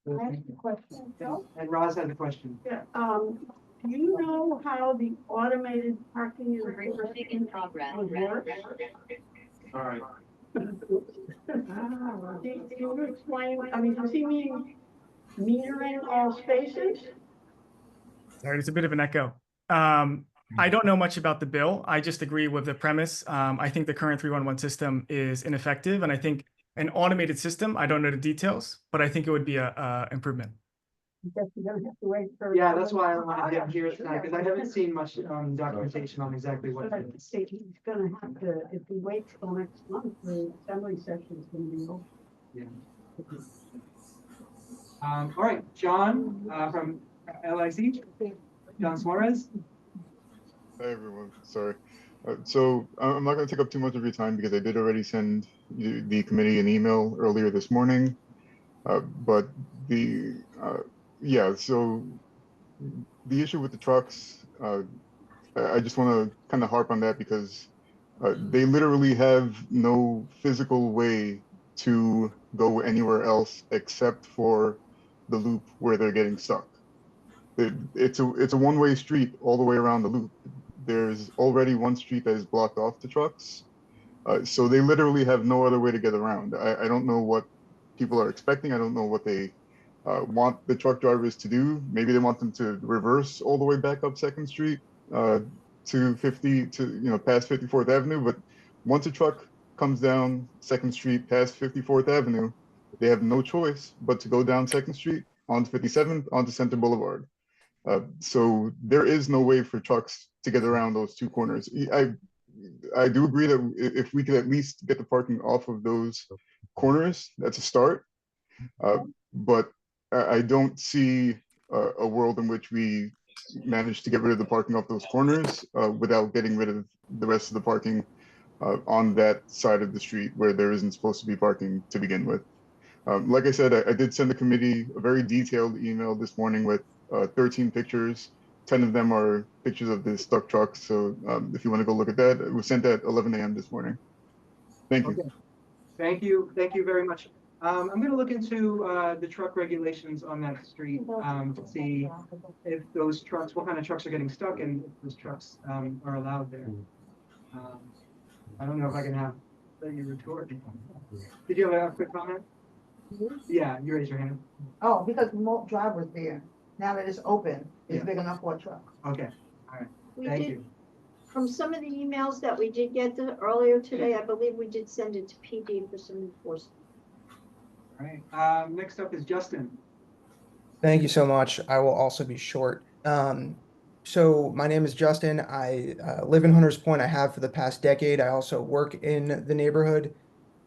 I have a question, Joe. And Roz has a question. Yeah, do you know how the automated parking is? Recording in progress. Works? All right. Can you explain, I mean, does he mean metering all spaces? Sorry, it's a bit of an echo. I don't know much about the bill. I just agree with the premise. I think the current 311 system is ineffective, and I think an automated system, I don't know the details, but I think it would be a improvement. Guess you're gonna have to wait for. Yeah, that's why I wanted him here tonight, because I haven't seen much documentation on exactly what. But the state is gonna have to, if we wait till next month, the assembly session is gonna be over. Yeah. All right, John, from LIC, John Suarez. Hi, everyone. Sorry. So I'm not going to take up too much of your time because I did already send the committee an email earlier this morning. But yeah, so the issue with the trucks, I just want to kind of harp on that because they literally have no physical way to go anywhere else except for the loop where they're getting stuck. It's a one-way street all the way around the loop. There's already one street that is blocked off to trucks. So they literally have no other way to get around. I don't know what people are expecting. I don't know what they want the truck drivers to do. Maybe they want them to reverse all the way back up 2nd Street to 50 to, past 54th Avenue. But once a truck comes down 2nd Street past 54th Avenue, they have no choice but to go down 2nd Street onto 57th onto Center Boulevard. So there is no way for trucks to get around those two corners. I do agree that if we could at least get the parking off of those corners, that's a start. But I don't see a world in which we manage to get rid of the parking off those corners without getting rid of the rest of the parking on that side of the street where there isn't supposed to be parking to begin with. Like I said, I did send the committee a very detailed email this morning with 13 pictures. 10 of them are pictures of the stuck trucks. So if you want to go look at that, it was sent at 11 a.m. this morning. Thank you. Okay. Thank you. Thank you very much. I'm going to look into the truck regulations on that street to see if those trucks, what kind of trucks are getting stuck and if those trucks are allowed there. I don't know if I can have you retort. Did you have a quick comment? Yeah, you raised your hand. Oh, because more drivers there. Now that it's open, it's big enough for a truck. Okay, all right. We Thank did, you. from some of the emails that we did get earlier today, I believe we did send it to PD for some enforcement. All right, next up is Justin. Thank you so much. I will also be short. So my name is Justin. I live in Hunters Point. I have for the past decade. I also work in the neighborhood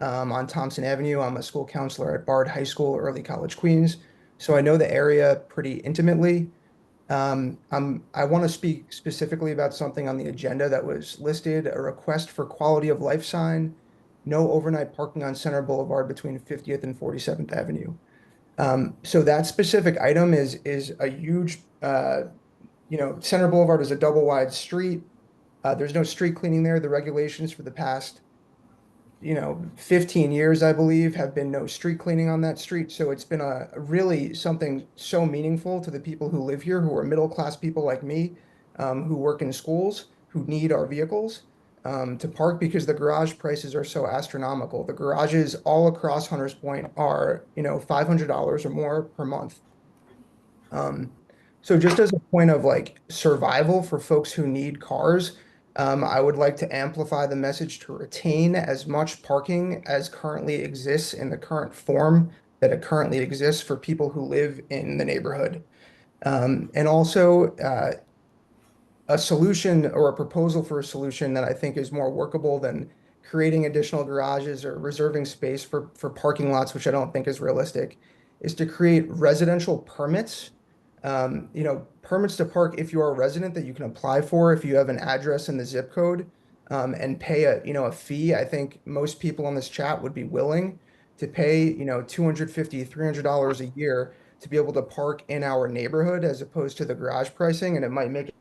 on Thompson Avenue. I'm a school counselor at Bard High School, Early College, Queens. So I know the area pretty intimately. I want to speak specifically about something on the agenda that was listed, a request for quality of life sign, no overnight parking on Center Boulevard between 50th and 47th Avenue. So that specific item is a huge, Center Boulevard is a double wide street. There's no street cleaning there. The regulations for the past 15 years, I believe, have been no street cleaning on that street. So it's been a really something so meaningful to the people who live here, who are middle-class people like me, who work in schools, who need our vehicles to park because the garage prices are so astronomical. The garages all across Hunters Point are, $500 or more per month. So just as a point of like survival for folks who need cars, I would like to amplify the message to retain as much parking as currently exists in the current form that it currently exists for people who live in the neighborhood. And also a solution or a proposal for a solution that I think is more workable than creating additional garages or reserving space for parking lots, which I don't think is realistic, is to create residential permits. Permits to park if you are a resident that you can apply for if you have an address in the zip code and pay a fee. I think most people on this chat would be willing to pay, $250, $300 a year to be able to park in our neighborhood as opposed to the garage pricing. And it might make it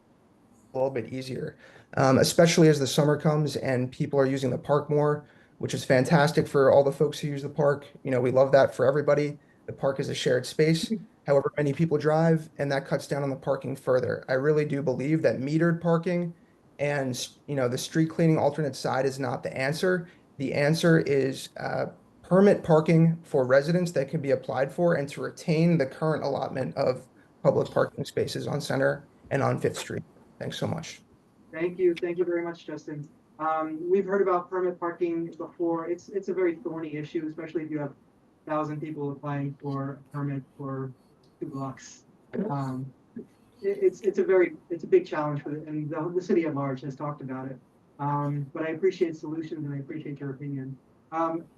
a little bit easier, especially as the summer comes and people are using the park more, which is fantastic for all the folks who use the park. We love that for everybody. The park is a shared space. However, many people drive, and that cuts down on the parking further. I really do believe that metered parking and, the street cleaning alternate side is not the answer. The answer is permit parking for residents that can be applied for and to retain the current allotment of public parking spaces on Center and on 5th Street. Thanks so much. Thank you. Thank you very much, Justin. We've heard about permit parking before. It's a very thorny issue, especially if you have 1,000 people applying for a permit for 2 blocks. It's a big challenge for and the city at large has talked about it. But I appreciate solutions and I appreciate your opinion.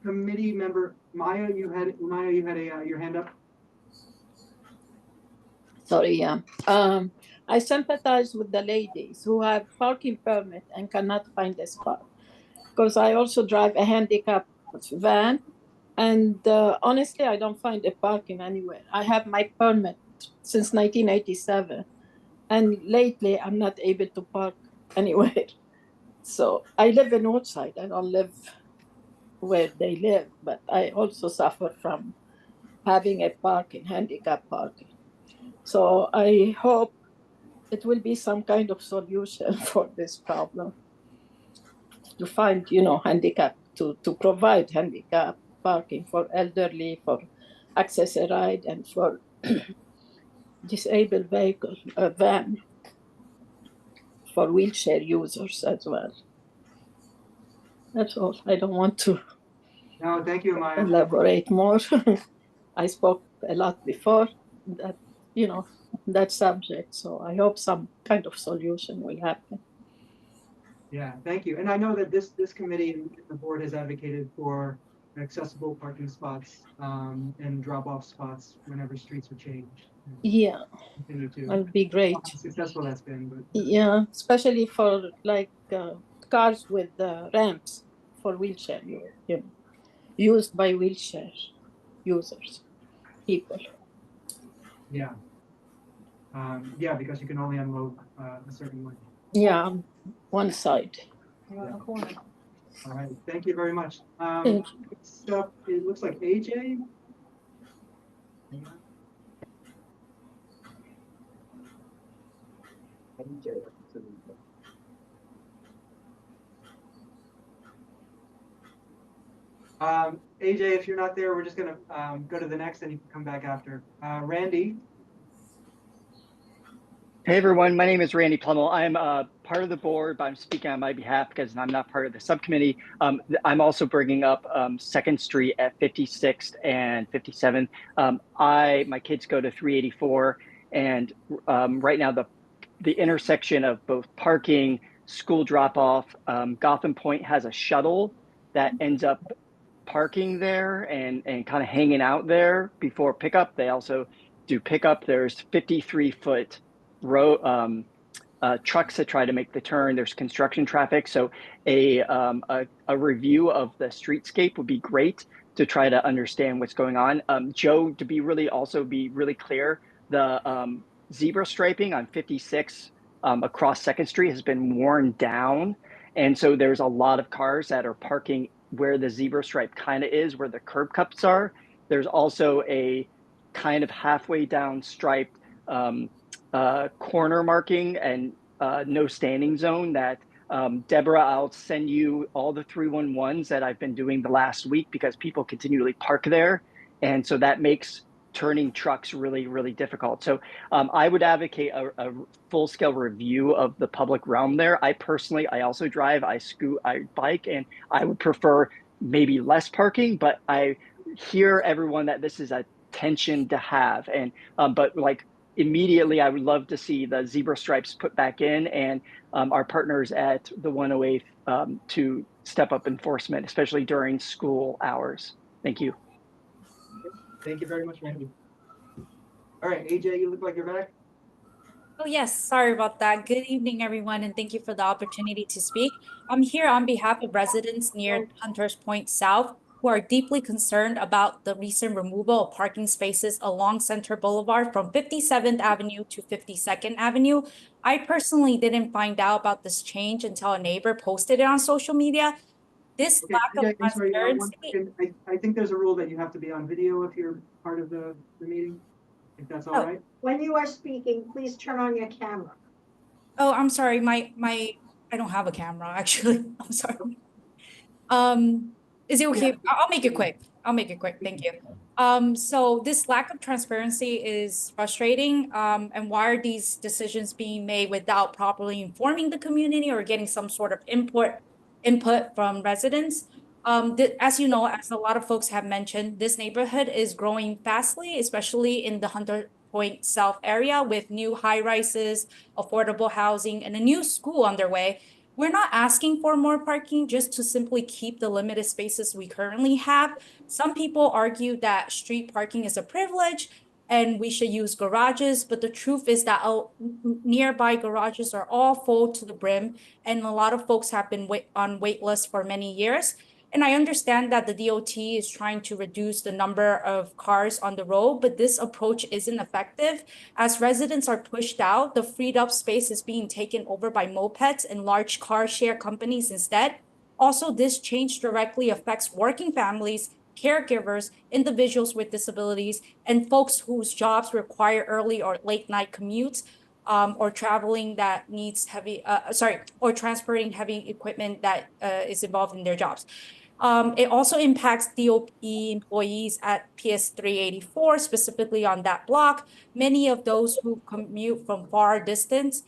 Committee member Maya, you had your hand up. Sorry, yeah. I sympathize with the ladies who have parking permit and cannot find a spot. Because I also drive a handicapped van, and honestly, I don't find a parking anywhere. I have my permit since 1987, and lately I'm not able to park anywhere. So I live in Woodside. I don't live where they live, but I also suffer from having a handicap parking. So I hope it will be some kind of solution for this problem to find, handicap, to provide handicap parking for elderly, for accessory, and for disabled vehicle, van, for wheelchair users as well. That's all. I don't want to No, thank you, Maya. elaborate more. I spoke a lot before that, that subject. So I hope some kind of solution will happen. Yeah, thank you. And I know that this committee and the board has advocated for accessible parking spots and drop-off spots whenever streets are changed. Yeah, that'd be great. How successful that's been, but yeah, especially for cars with ramps for wheelchair, used by wheelchair users, people. Yeah. Yeah, because you can only unload a certain way. Yeah, one side. Yeah. All right, thank you very much. Thank Next up, it looks like AJ. AJ, if you're not there, we're just gonna go to the next and you can come back after. Randy. Hey everyone, my name is Randy Plummel. I'm part of the board, but I'm speaking on my behalf because I'm not part of the subcommittee. I'm also bringing up 2nd Street at 56th and 57th. My kids go to 384, and right now the intersection of both parking, school drop-off, Gotham Point has a shuttle that ends up parking there and kind of hanging out there before pickup. They also do pickup. There's 53-foot row trucks that try to make the turn. There's construction traffic. So a review of the streetscape would be great to try to understand what's going on. Joe, to be really clear, the zebra striping on 56 across 2nd Street has been worn down. And so there's a lot of cars that are parking where the zebra stripe kind of is, where the curb cuts are. There's also a kind of halfway down striped corner marking and no standing zone that Deborah, I'll send you all the 311s that I've been doing the last week because people continually park there. And so that makes turning trucks really, really difficult. So I would advocate a full-scale review of the public realm there. I also drive, I bike, and I would prefer maybe less parking, but I hear everyone that this is a tension to have. And but like immediately, I would love to see the zebra stripes put back in and our partners at the 108 to step up enforcement, especially during school hours. Thank you. Thank you very much, Randy. All right, AJ, you look like you're back. Oh, yes, sorry about that. Good evening, everyone, and thank you for the opportunity to speak. I'm here on behalf of residents near Hunters Point South who are deeply concerned about the recent removal of parking spaces along Center Boulevard from 57th Avenue to 52nd Avenue. I personally didn't find out about this change until a neighbor posted it on social media. This lack of transparency. I think there's a rule that you have to be on video if you're part of the meeting, if that's all right. When you are speaking, please turn on your camera. Oh, I'm sorry. I don't have a camera, actually. I'm sorry. Is it okay? Yeah. I'll make it quick. Thank you. So this lack of transparency is frustrating. And why are these decisions being made without properly informing the community or getting some sort of input from residents? As you know, as a lot of folks have mentioned, this neighborhood is growing fastly, especially in the Point South area with new high rises, affordable housing, and a new school underway. We're not asking for more parking just to simply keep the limited spaces we currently have. Some people argue that street parking is a privilege and we should use garages, but the truth is that nearby garages are all full to the brim, and a lot of folks have been on wait lists for many years. And I understand that the DOT is trying to reduce the number of cars on the road, but this approach isn't effective. As residents are pushed out, the freed up space is being taken over by mopeds and large car share companies instead. Also, this change directly affects working families, caregivers, individuals with disabilities, and folks whose jobs require early or late night commutes, or traveling that needs or transporting heavy equipment that is involved in their jobs. It also impacts DOE employees at PS 384, specifically on that block. Many of those who commute from far distance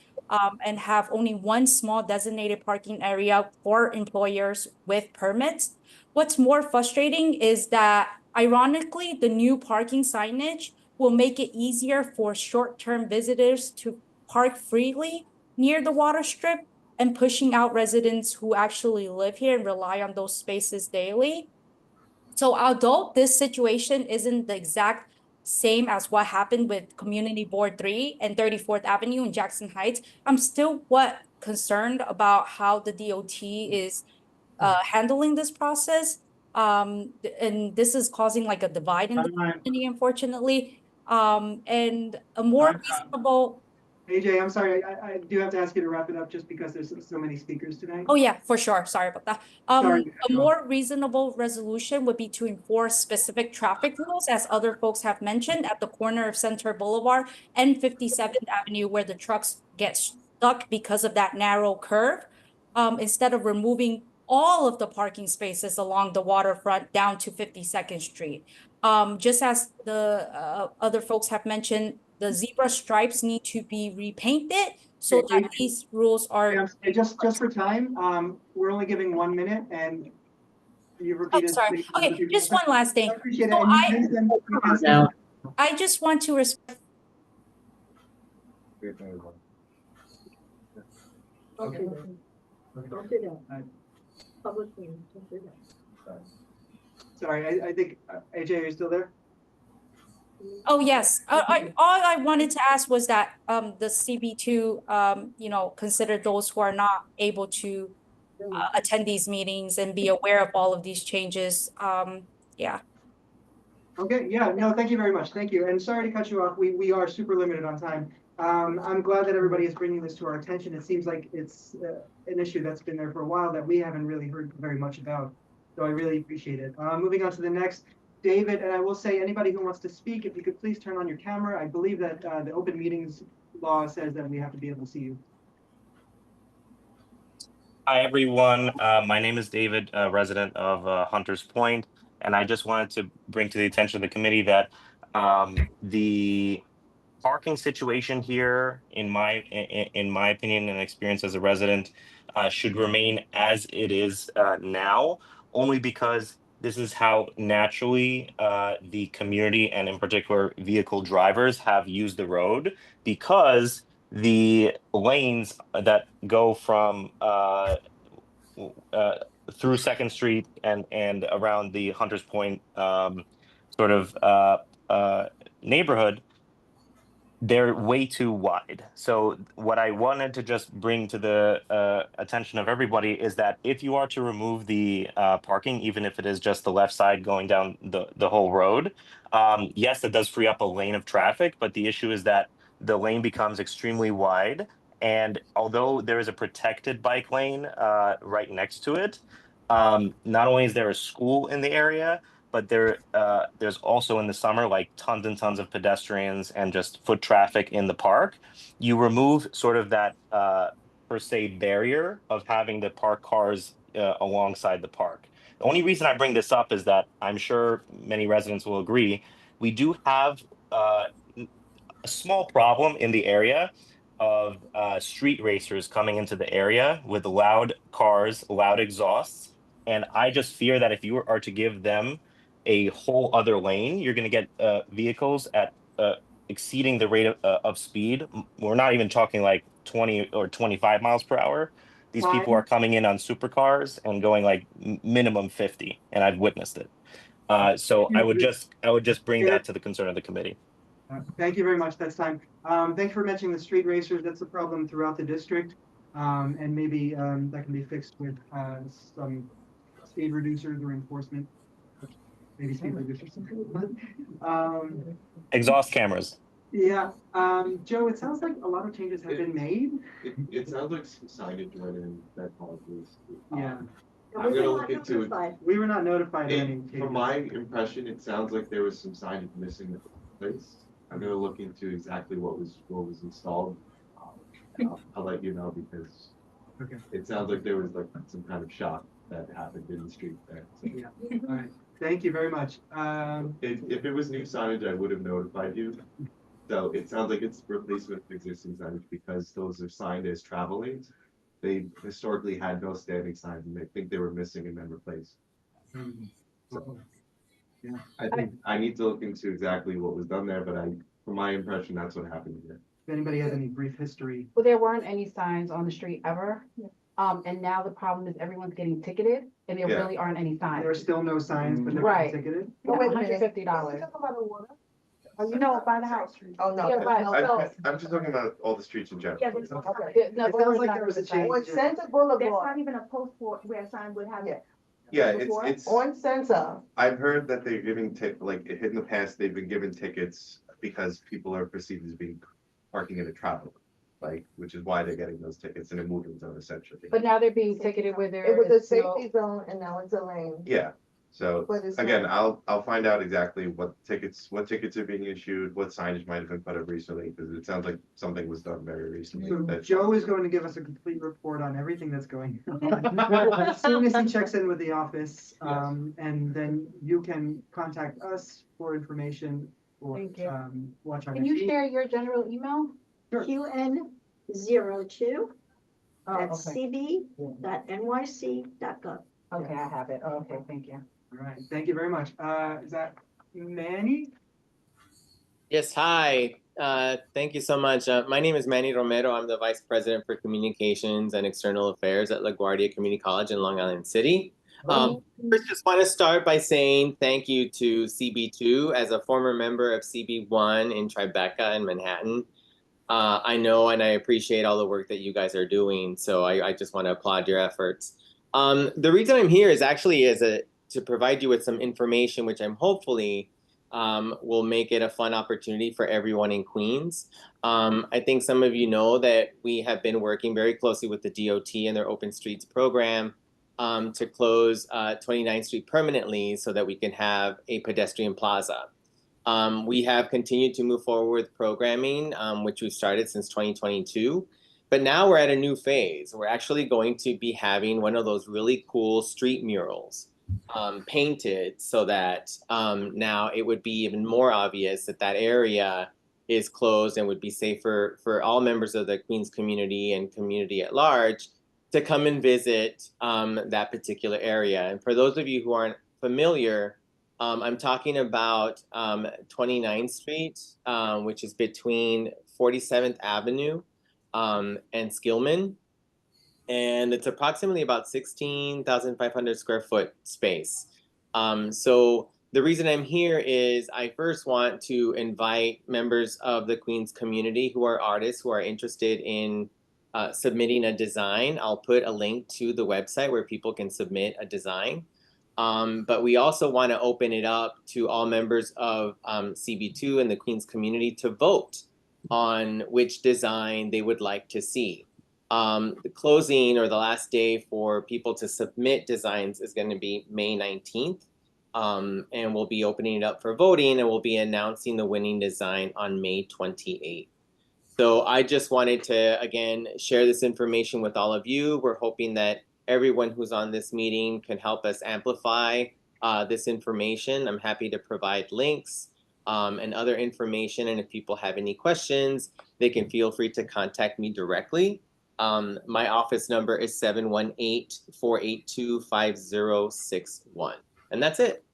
and have only one small designated parking area for employers with permits. What's more frustrating is that, ironically, the new parking signage will make it easier for short-term visitors to park freely near the water strip, and pushing out residents who actually live here and rely on those spaces daily. So although this situation isn't the exact same as what happened with Community Board 3 and 34th Avenue in Jackson Heights, I'm still concerned about how the DOT is handling this process. And this is causing like a divide in the community, unfortunately. And a more reasonable. AJ, I'm sorry, I do have to ask you to wrap it up just because there's so many speakers tonight. Oh, yeah, for sure. Sorry about that. Sorry. A more reasonable resolution would be to enforce specific traffic rules, as other folks have mentioned, at the corner of Center Boulevard and 57th Avenue, where the trucks get stuck because of that narrow curve, instead of removing all of the parking spaces along the waterfront down to 52nd Street. Just as the other folks have mentioned, the zebra stripes need to be repainted so that these rules are. Just for time, we're only giving 1 minute and you've repeated. Oh, sorry. Okay, just one last thing. I appreciate So it. I just want to respect. Okay. Don't do that. Public meeting, don't do that. Sorry, I think, AJ, are you still there? Oh, yes. All I wanted to ask was that the CB2, consider those who are not able to attend these meetings and be aware of all of these changes. Yeah. Okay, yeah, no, thank you very much. Thank you. And sorry to cut you off. We are super limited on time. I'm glad that everybody is bringing this to our attention. It seems like it's an issue that's been there for a while that we haven't really heard very much about. So I really appreciate it. Moving on to the next. David, and I will say anybody who wants to speak, if you could please turn on your camera. I believe that the open meetings law says that we have to be able to see you. Hi, everyone. My name is David, a resident of Hunters Point, and I just wanted to bring to the attention of the committee that the parking situation here, in my opinion and experience as a resident, should remain as it is now, only because this is how naturally the community, and in particular second drivers, have used the road, because the lanes that go from through 2nd Street and around the Hunters Point neighborhood, they're way too wide. So what I wanted to just bring to the attention of everybody is that if you are to remove the parking, even if it is just the left side going down the whole road, yes, that does free up a lane of traffic, but the issue is that the lane becomes extremely wide. And although there is a protected bike lane right next to it, not only is there a school in the area, but there's also in the summer like tons and tons of pedestrians and just foot traffic in the park. You remove sort of that per se barrier of having to park cars alongside the park. The only reason I bring this up is that I'm sure many residents will agree, we do have a small problem in the area of street racers coming into the area with loud cars, loud exhausts. And I just fear that if you are to give them a whole other lane, you're going to get vehicles at exceeding the rate of speed. We're not even talking like 20 or 25 miles per hour. These people are coming in on supercars and going like minimum 50, and I've witnessed it. So I would just bring that to the concern of the committee. Thank you very much. That's time. Thanks for mentioning the street racers. That's a problem throughout the district. And maybe that can be fixed with some speed reducers or enforcement. Maybe speed reducers. Exhaust cameras. Yeah. Joe, it sounds like a lot of changes have been made. It sounds like some signage went in that caused this. Yeah. I'm gonna look into it. We were not notified of any changes. From my impression, it sounds like there was some signage missing in the place. I'm gonna look into exactly what was installed. I'll let you know because it sounds like there was like some kind of shock that happened in the street there. So. Yeah. All right. Thank you very much. If it was new signage, I would have notified you. So it sounds like it's replacement of existing signage because those are signed as travel lanes. They historically had no standing signs and they think they were missing and then replaced. So, yeah. I think I need to look into exactly what was done there, but from my impression, that's what happened here. If anybody has any brief history. Well, there weren't any signs on the street ever. And now the problem is everyone's getting ticketed and there really aren't any signs. There are still no signs, but they're Right. ticketed. Oh, wait, $150. Oh, you know, by the house. Oh, no. Yeah, by itself. I'm just talking about all the streets in general. Yeah, there's no, no, It sounds like there was a change. On Center There's Boulevard, not even a post for where a sign would have it. Yeah, Before? it's. on Center, I've heard that they're giving in the past, they've been given tickets because people are perceived as being parking in a travel, which is why they're getting those tickets in a moving zone essentially. But now they're being ticketed where there it was a is no. safety zone and now it's a lane. Yeah, so But it's again, not- I'll find out exactly what tickets are being issued, what signage might have been put up recently, because it sounds like something was done very recently. So that- Joe is going to give us a complete report on everything that's going on. As soon as he checks in with the office, and then you can contact us for information or Thank you. watch our Can next you meeting. share your general email? QN02 Oh, at okay. cb.nyc.gov. Okay, I have it. Okay, thank you. All right, thank you very much. Is that Manny? Yes, hi. Thank you so much. My name is Manny Romero. I'm the Vice President for Communications and External Affairs at LaGuardia Community College in Long Island City. First, just want to start by saying thank you to CB2 as a former member of CB1 in Tribeca and Manhattan. I know and I appreciate all the work that you guys are doing, so I just want to applaud your efforts. The reason I'm here is actually to provide you with some information, which I'm hopefully will make it a fun opportunity for everyone in Queens. I think some of you know that we have been working very closely with the DOT and their Open Streets program to close 29th Street permanently so that we can have a pedestrian plaza. We have continued to move forward with programming, which we've started since 2022. But now we're at a new phase. We're actually going to be having one of those really cool street murals painted so that now it would be even more obvious that that area is closed and would be safer for all members of the Queens community and community at large to come and visit that particular area. And for those of you who aren't familiar, I'm talking about 29th Street, which is between 47th Avenue and Skillman. And it's approximately about 16,500 square foot space. So the reason I'm here is I first want to invite members of the Queens community who are artists who are interested in submitting a design. I'll put a link to the website where people can submit a design. But we also want to open it up to all members of CB2 and the Queens community to vote on which design they would like to see. The closing or the last day for people to submit designs is going to be May 19th. And we'll be opening it up for voting and we'll be announcing the winning design on May 28th. So I just wanted to, again, share this information with all of you. We're hoping that everyone who's on this meeting can help us amplify this information. I'm happy to provide links and other information. And if people have any questions, they can feel free to contact me directly. My office number is 718-482-5061. And that's it.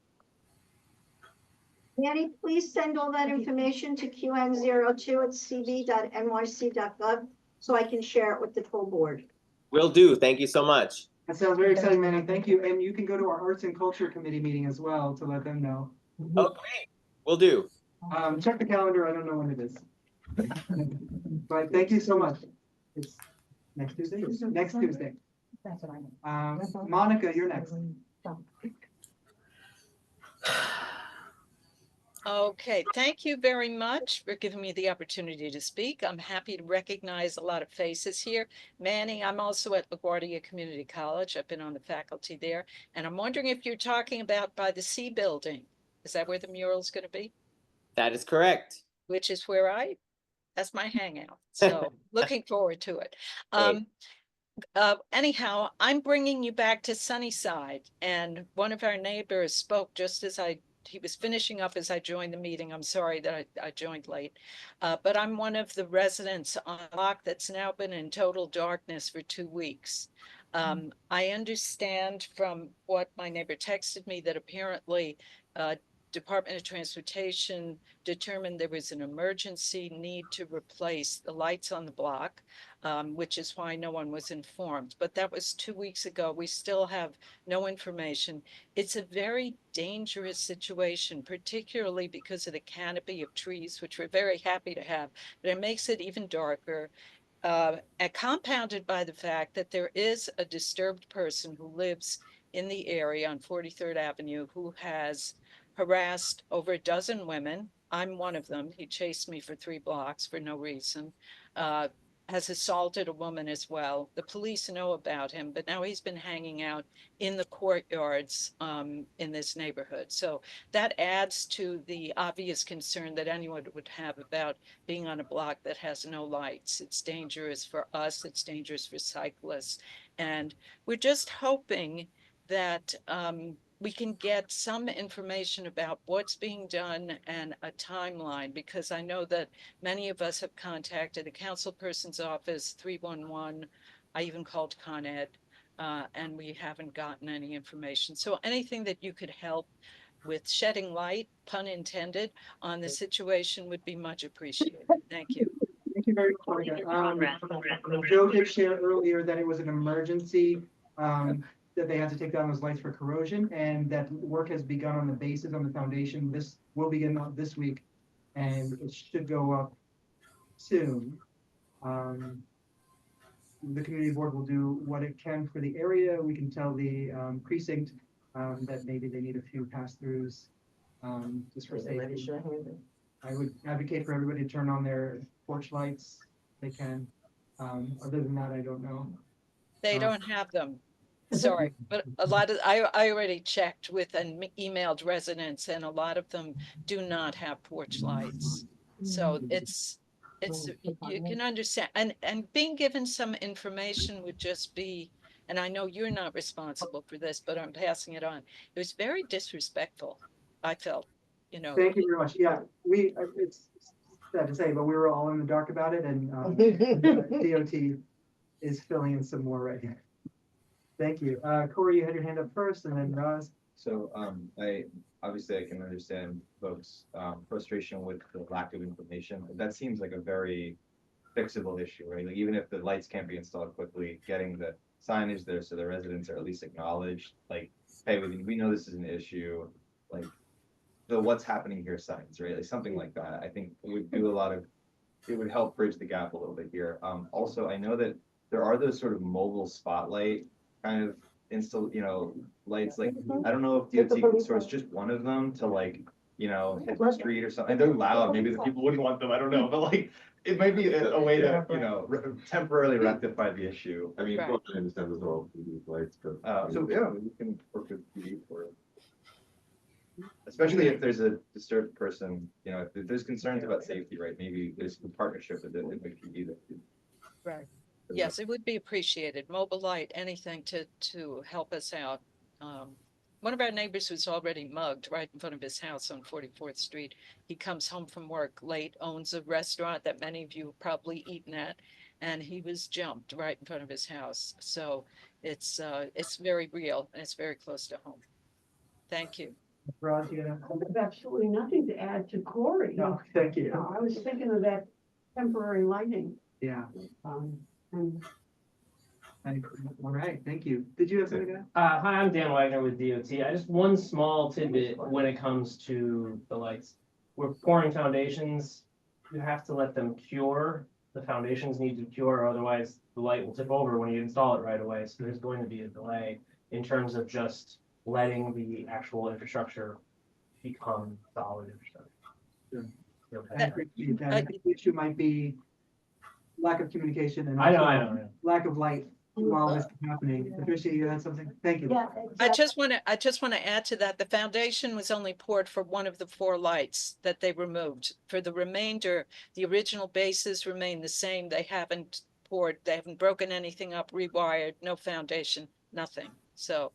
Manny, please send all that information to qn02@cb.nyc.gov so I can share it with the full board. Will do. Thank you so much. That sounds very exciting, Manny. Thank you. And you can go to our Arts and Culture Committee meeting as well to let them know. Oh, great. Will do. Check the calendar. I don't know when it is. But thank you so much. It's next Tuesday? Next Tuesday. That's what I meant. Monica, you're next. Okay, thank you very much for giving me the opportunity to speak. I'm happy to recognize a lot of faces here. Manny, I'm also at LaGuardia Community College. I've been on the faculty there. And I'm wondering if you're talking about by the C building. Is that where the mural's going to be? That is correct. Which is where that's my hangout. So looking forward to it. Anyhow, I'm bringing you back to Sunnyside, and one of our neighbors spoke just as he was finishing up as I joined the meeting. I'm sorry that I joined late, but I'm one of the residents on a block that's now been in total darkness for 2 weeks. I understand from what my neighbor texted me that apparently Department of Transportation determined there was an emergency need to replace the lights on the block, which is why no one was informed. But that was 2 weeks ago. We still have no information. It's a very dangerous situation, particularly because of the canopy of trees, which we're very happy to have, but it makes it even darker. And compounded by the fact that there is a disturbed person who lives in the area on 43rd Avenue who has harassed over a dozen women. I'm one of them. He chased me for 3 blocks for no reason. Has assaulted a woman as well. The police know about him, but now he's been hanging out in the courtyards in this neighborhood. So that adds to the obvious concern that anyone would have about being on a block that has no lights. It's dangerous for us. It's dangerous for cyclists. And we're just hoping that we can get some information about what's being done and a timeline, because I know that many of us have contacted the council person's office, 311. I even called Con Ed, and we haven't gotten any information. So anything that you could help with shedding light, pun intended, on the situation would be much appreciated. Thank you. Thank you very much, Monica. Joe did share earlier that it was an emergency, that they had to take down those lights for corrosion, and that work has begun on the bases, on the foundation. This will begin this week, and it should go up soon. The community board will do what it can for the area. We can tell the precinct that maybe they need a few pass-throughs just for safety. I would advocate for everybody to turn on their porch lights if they can. Other than that, I don't know. They don't have them. Sorry, but a lot of, I already checked with and emailed residents, and a lot of them do not have porch lights. So it's, you can understand, and being given some information would just be, and I know you're not responsible for this, but I'm passing it on. It was very disrespectful, I felt, you know. Thank you very much. Yeah, it's sad to say, but we were all in the dark about it, and DOT is filling in some more right here. Thank you. Corey, you had your hand up first, and then Roz. So I can understand folks' frustration with the lack of information. That seems like a very fixable issue, right? Like, even if the lights can't be installed quickly, getting the signage there so the residents are at least acknowledged, like, hey, we know this is an issue, like the what's happening here signs, right? Like something like that. I think it would do it would help bridge the gap a little bit here. Also, I know that there are those sort of mobile spotlight kind of lights. Like, I don't know if DOT can source just one of them to, like, hit the street or something. And they're loud. Maybe the people wouldn't want them. I don't know. But like, it might be a way to, temporarily rectify the issue. I mean, I understand those are all PD lights, but. So yeah, we can work with PD for it. Especially if there's a disturbed person, if there's concerns about safety, right? Maybe there's a partnership with the PD that could. Right. Yes, it would be appreciated. Mobile light, anything to help us out. One of our neighbors was already mugged right in front of his house on 44th Street. He comes home from work late, owns a restaurant that many of you have probably eaten at, and he was jumped right in front of his house. So it's very real, and it's very close to home. Thank you. Roz, you gonna? I have absolutely nothing to add to Corey. No, thank you. I was thinking of that temporary lighting, Yeah, and all right, thank you. Did you have something to add? Hi, I'm Dan Wagner with DOT. I just one small tidbit when it comes to the lights. We're pouring foundations. You have to let them cure. The foundations need to cure, otherwise the light will tip over when you install it right away. So there's going to be a delay in terms of just letting the actual infrastructure become solid infrastructure. I appreciate that. I think the issue might be lack of communication and I know, also lack of light while this is happening. Patricia, you had something? Thank you. Yeah, I just want to add to that. The foundation was only poured for one of the 4 lights that they removed. For the remainder, the original bases remain the same. They haven't broken anything up, rewired, no foundation, nothing. So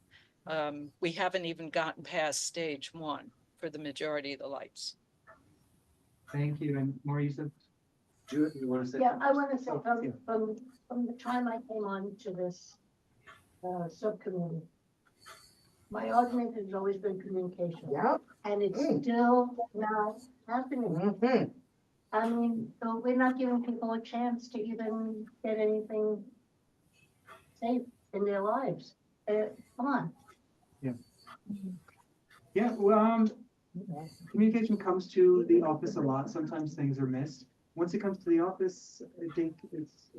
we haven't even gotten past stage 1 for the majority of the lights. Thank you. And Maura, you said, Judith, you want to say? Yeah, I want to say Oh, yeah. from the time I came on to this subcommittee, my argument has always been communication. Yep. And it's still not happening. I mean, so we're not giving people a chance to even get anything safe in their lives. Come on. Yeah. Yeah, well, communication comes to the office a lot. Sometimes things are missed. Once it comes to the office, I think it's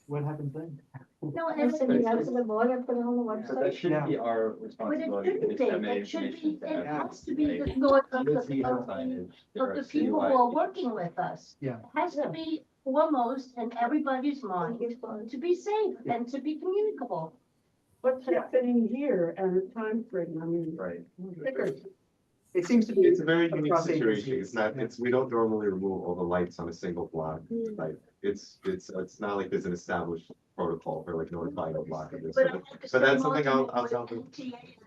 what happens then. No, and it's in the board, I put it on the So website. that shouldn't be our But it responsibility to shouldn't be, disseminate it should be, information to it everyone. has to be the thought of DOT has signage, there the are people who citywide- are working with us. Yeah. It has to be foremost in everybody's mind to be safe and to be communicable. what's happening here and the time frame, I mean. Right. It seems to be. It's a very unique across situation. agencies. It's not, we don't normally remove all the lights on a single block. Like, it's not like there's an established protocol for like notifying a block of this. But that's something I'll tell them.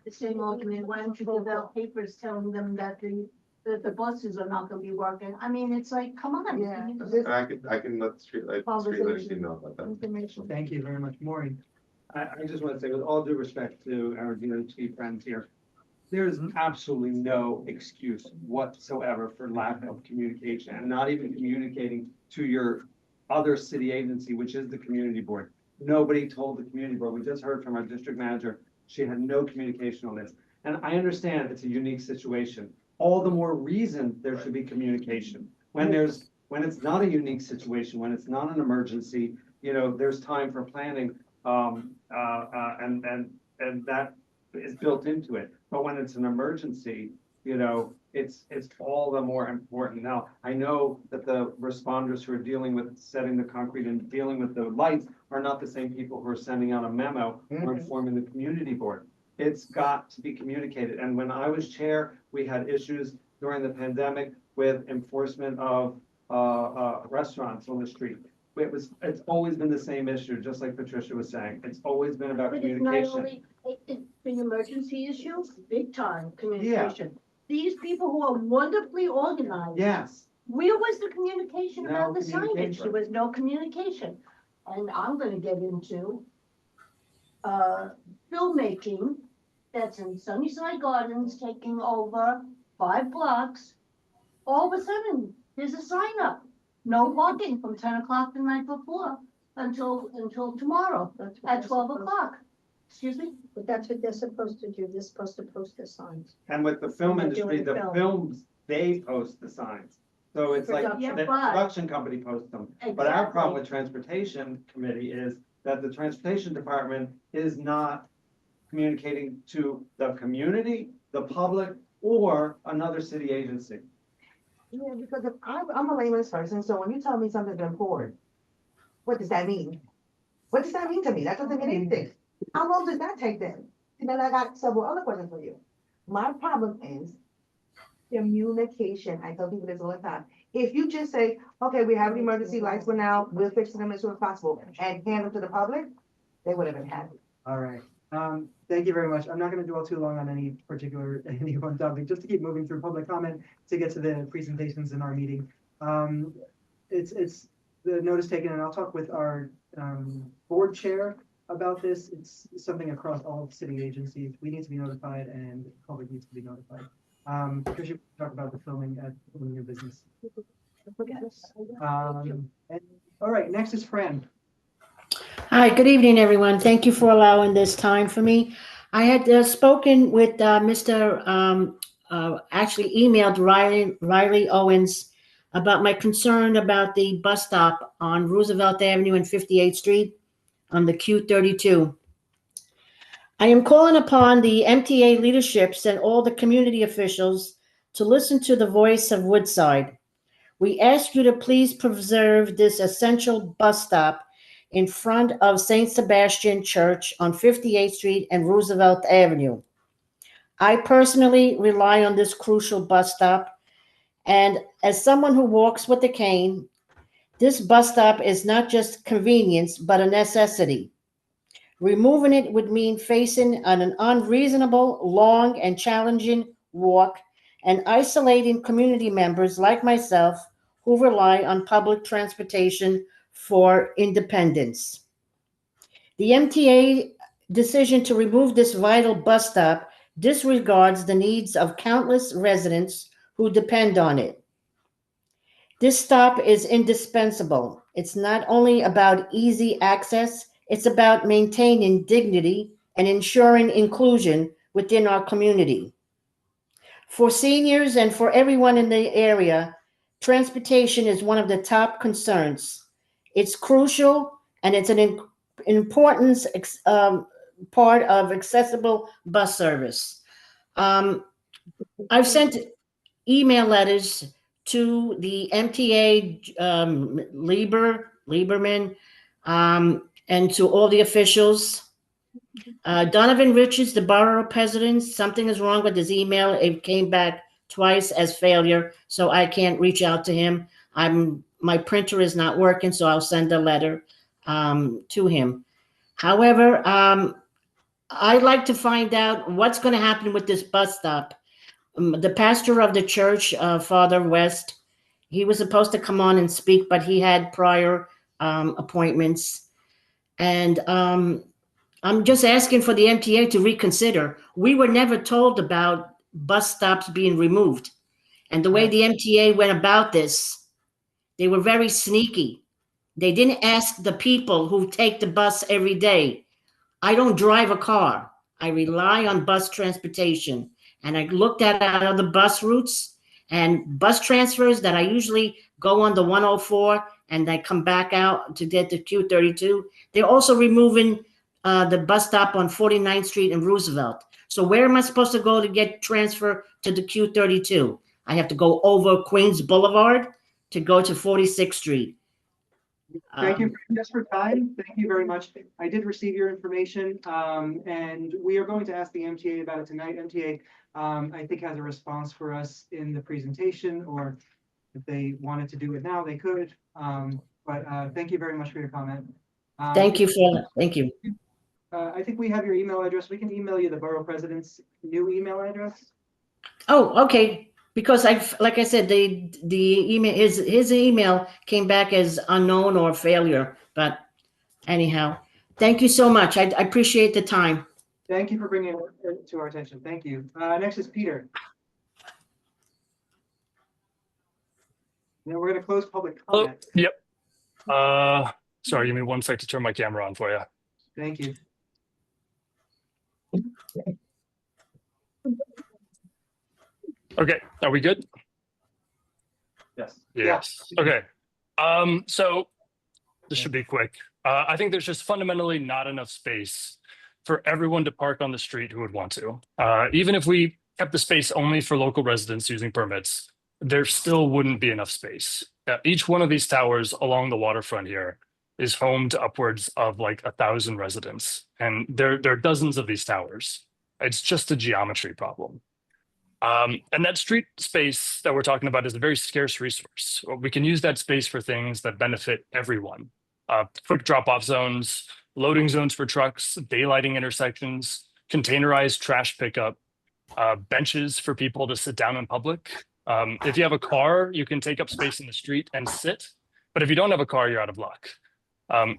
The same argument, why don't you give out papers telling them that the buses are not gonna be working? I mean, it's like, come on. Yeah. I can let streetlights know about that. Information. Thank you very much, Maureen. I just want to say, with all due respect to our DOT friends here, there is absolutely no excuse whatsoever for lack of communication, and not even communicating to your other city agency, which is the community board. Nobody told the community board. We just heard from our district manager. She had no communication on this. And I understand it's a unique situation. All the more reason there should be communication. When it's not a unique situation, when it's not an emergency, there's time for planning. And that is built into it. But when it's an emergency, it's all the more important. Now, I know that the responders who are dealing with setting the concrete and dealing with the lights are not the same people who are sending out a memo or informing the community board. It's got to be communicated. And when I was chair, we had issues during the pandemic with enforcement of restaurants on the street. It's always been the same issue, just like Patricia was saying. It's always been about But it's not communication. only, it's an emergency issue, big time communication. These people who are wonderfully organized. Yes. Where was the communication No about the signage? communication. There was no communication. And I'm gonna get into filmmaking that's in Sunnyside Gardens taking over 5 blocks. All of a sudden, there's a sign up, no parking from 10 o'clock the night before until tomorrow at 12 o'clock. Excuse me? But that's what they're supposed to do. They're supposed to post the signs. And with the film They're industry, doing the film. films, they post the signs. So it's like Production. the Yeah, but- production company posts them. But our Exactly. problem with transportation committee is that the transportation department is not communicating to the community, the public, or another city agency. Yeah, because if I'm a layman's person, so when you tell me something's been poured, what does that mean? What does that mean to me? That doesn't mean anything. How long does that take then? And then I got several other questions for you. My problem is communication. I tell people this all the time. If you just say, okay, we have emergency lights for now, we'll fix them as soon as possible, and hand them to the public, they would have been happy. All right. Thank you very much. I'm not going to dwell too long on any one topic, just to keep moving through public comment to get to the presentations in our meeting. It's the notice taken, and I'll talk with our board chair about this. It's something across all city agencies. We need to be notified, and the public needs to be notified. Because you talk about the filming at your business. All right, next is Fran. Hi, good evening, everyone. Thank you for allowing this time for me. I had spoken with actually emailed Riley Owens about my concern about the bus stop on Roosevelt Avenue and 58th Street on the Q32. I am calling upon the MTA leaderships and all the community officials to listen to the voice of Woodside. We ask you to please preserve this essential bus stop in front of St. Sebastian Church on 58th Street and Roosevelt Avenue. I personally rely on this crucial bus stop, and as someone who walks with a cane, this bus stop is not just convenience, but a necessity. Removing it would mean facing an unreasonable, long, and challenging walk and isolating community members like myself who rely on public transportation for independence. The MTA decision to remove this vital bus stop disregards the needs of countless residents who depend on it. This stop is indispensable. It's not only about easy access, it's about maintaining dignity and ensuring inclusion within our community. For seniors and for everyone in the area, transportation is one of the top concerns. It's crucial, and it's an important part of accessible bus service. I've sent email letters to the MTA Lieberman and to all the officials. Donovan Richards, the borough president, something is wrong with his email. It came back twice as failure, so I can't reach out to him. My printer is not working, so I'll send a letter to him. However, I'd like to find out what's going to happen with this bus stop. The pastor of the church, Father West, he was supposed to come on and speak, but he had prior appointments. And I'm just asking for the MTA to reconsider. We were never told about bus stops being removed. And the way the MTA went about this, they were very sneaky. They didn't ask the people who take the bus every day. I don't drive a car. I rely on bus transportation. And I looked at other bus routes and bus transfers that I usually go on the 104 and I come back out to get the Q32. They're also removing the bus stop on 49th Street and Roosevelt. So where am I supposed to go to get transfer to the Q32? I have to go over Queens Boulevard to go to 46th Street. Thank you just for time. Thank you very much. I did receive your information, and we are going to ask the MTA about it tonight. MTA, I think, has a response for us in the presentation, or if they wanted to do it now, they could. But thank you very much for your comment. Thank you for that. Thank you. I think we have your email address. We can email you the borough president's new email address. Oh, okay. Because like I said, the email, his email came back as unknown or failure. But anyhow, thank you so much. I appreciate the time. Thank you for bringing it to our attention. Thank you. Next is Peter. Now we're going to close public comment. Yep. Sorry, give me 1 sec to turn my camera on for you. Thank you. Okay, are we good? Yes. Yes. Okay. So this should be quick. I think there's just fundamentally not enough space for everyone to park on the street who would want to. Even if we kept the space only for local residents using permits, there still wouldn't be enough space. Each one of these towers along the waterfront here is home to upwards of like 1,000 residents. And there are dozens of these towers. It's just a geometry problem. And that street space that we're talking about is a very scarce resource. We can use that space for things that benefit everyone. Quick drop-off zones, loading zones for trucks, daylighting intersections, containerized trash pickup, benches for people to sit down in public. If you have a car, you can take up space in the street and sit. But if you don't have a car, you're out of luck.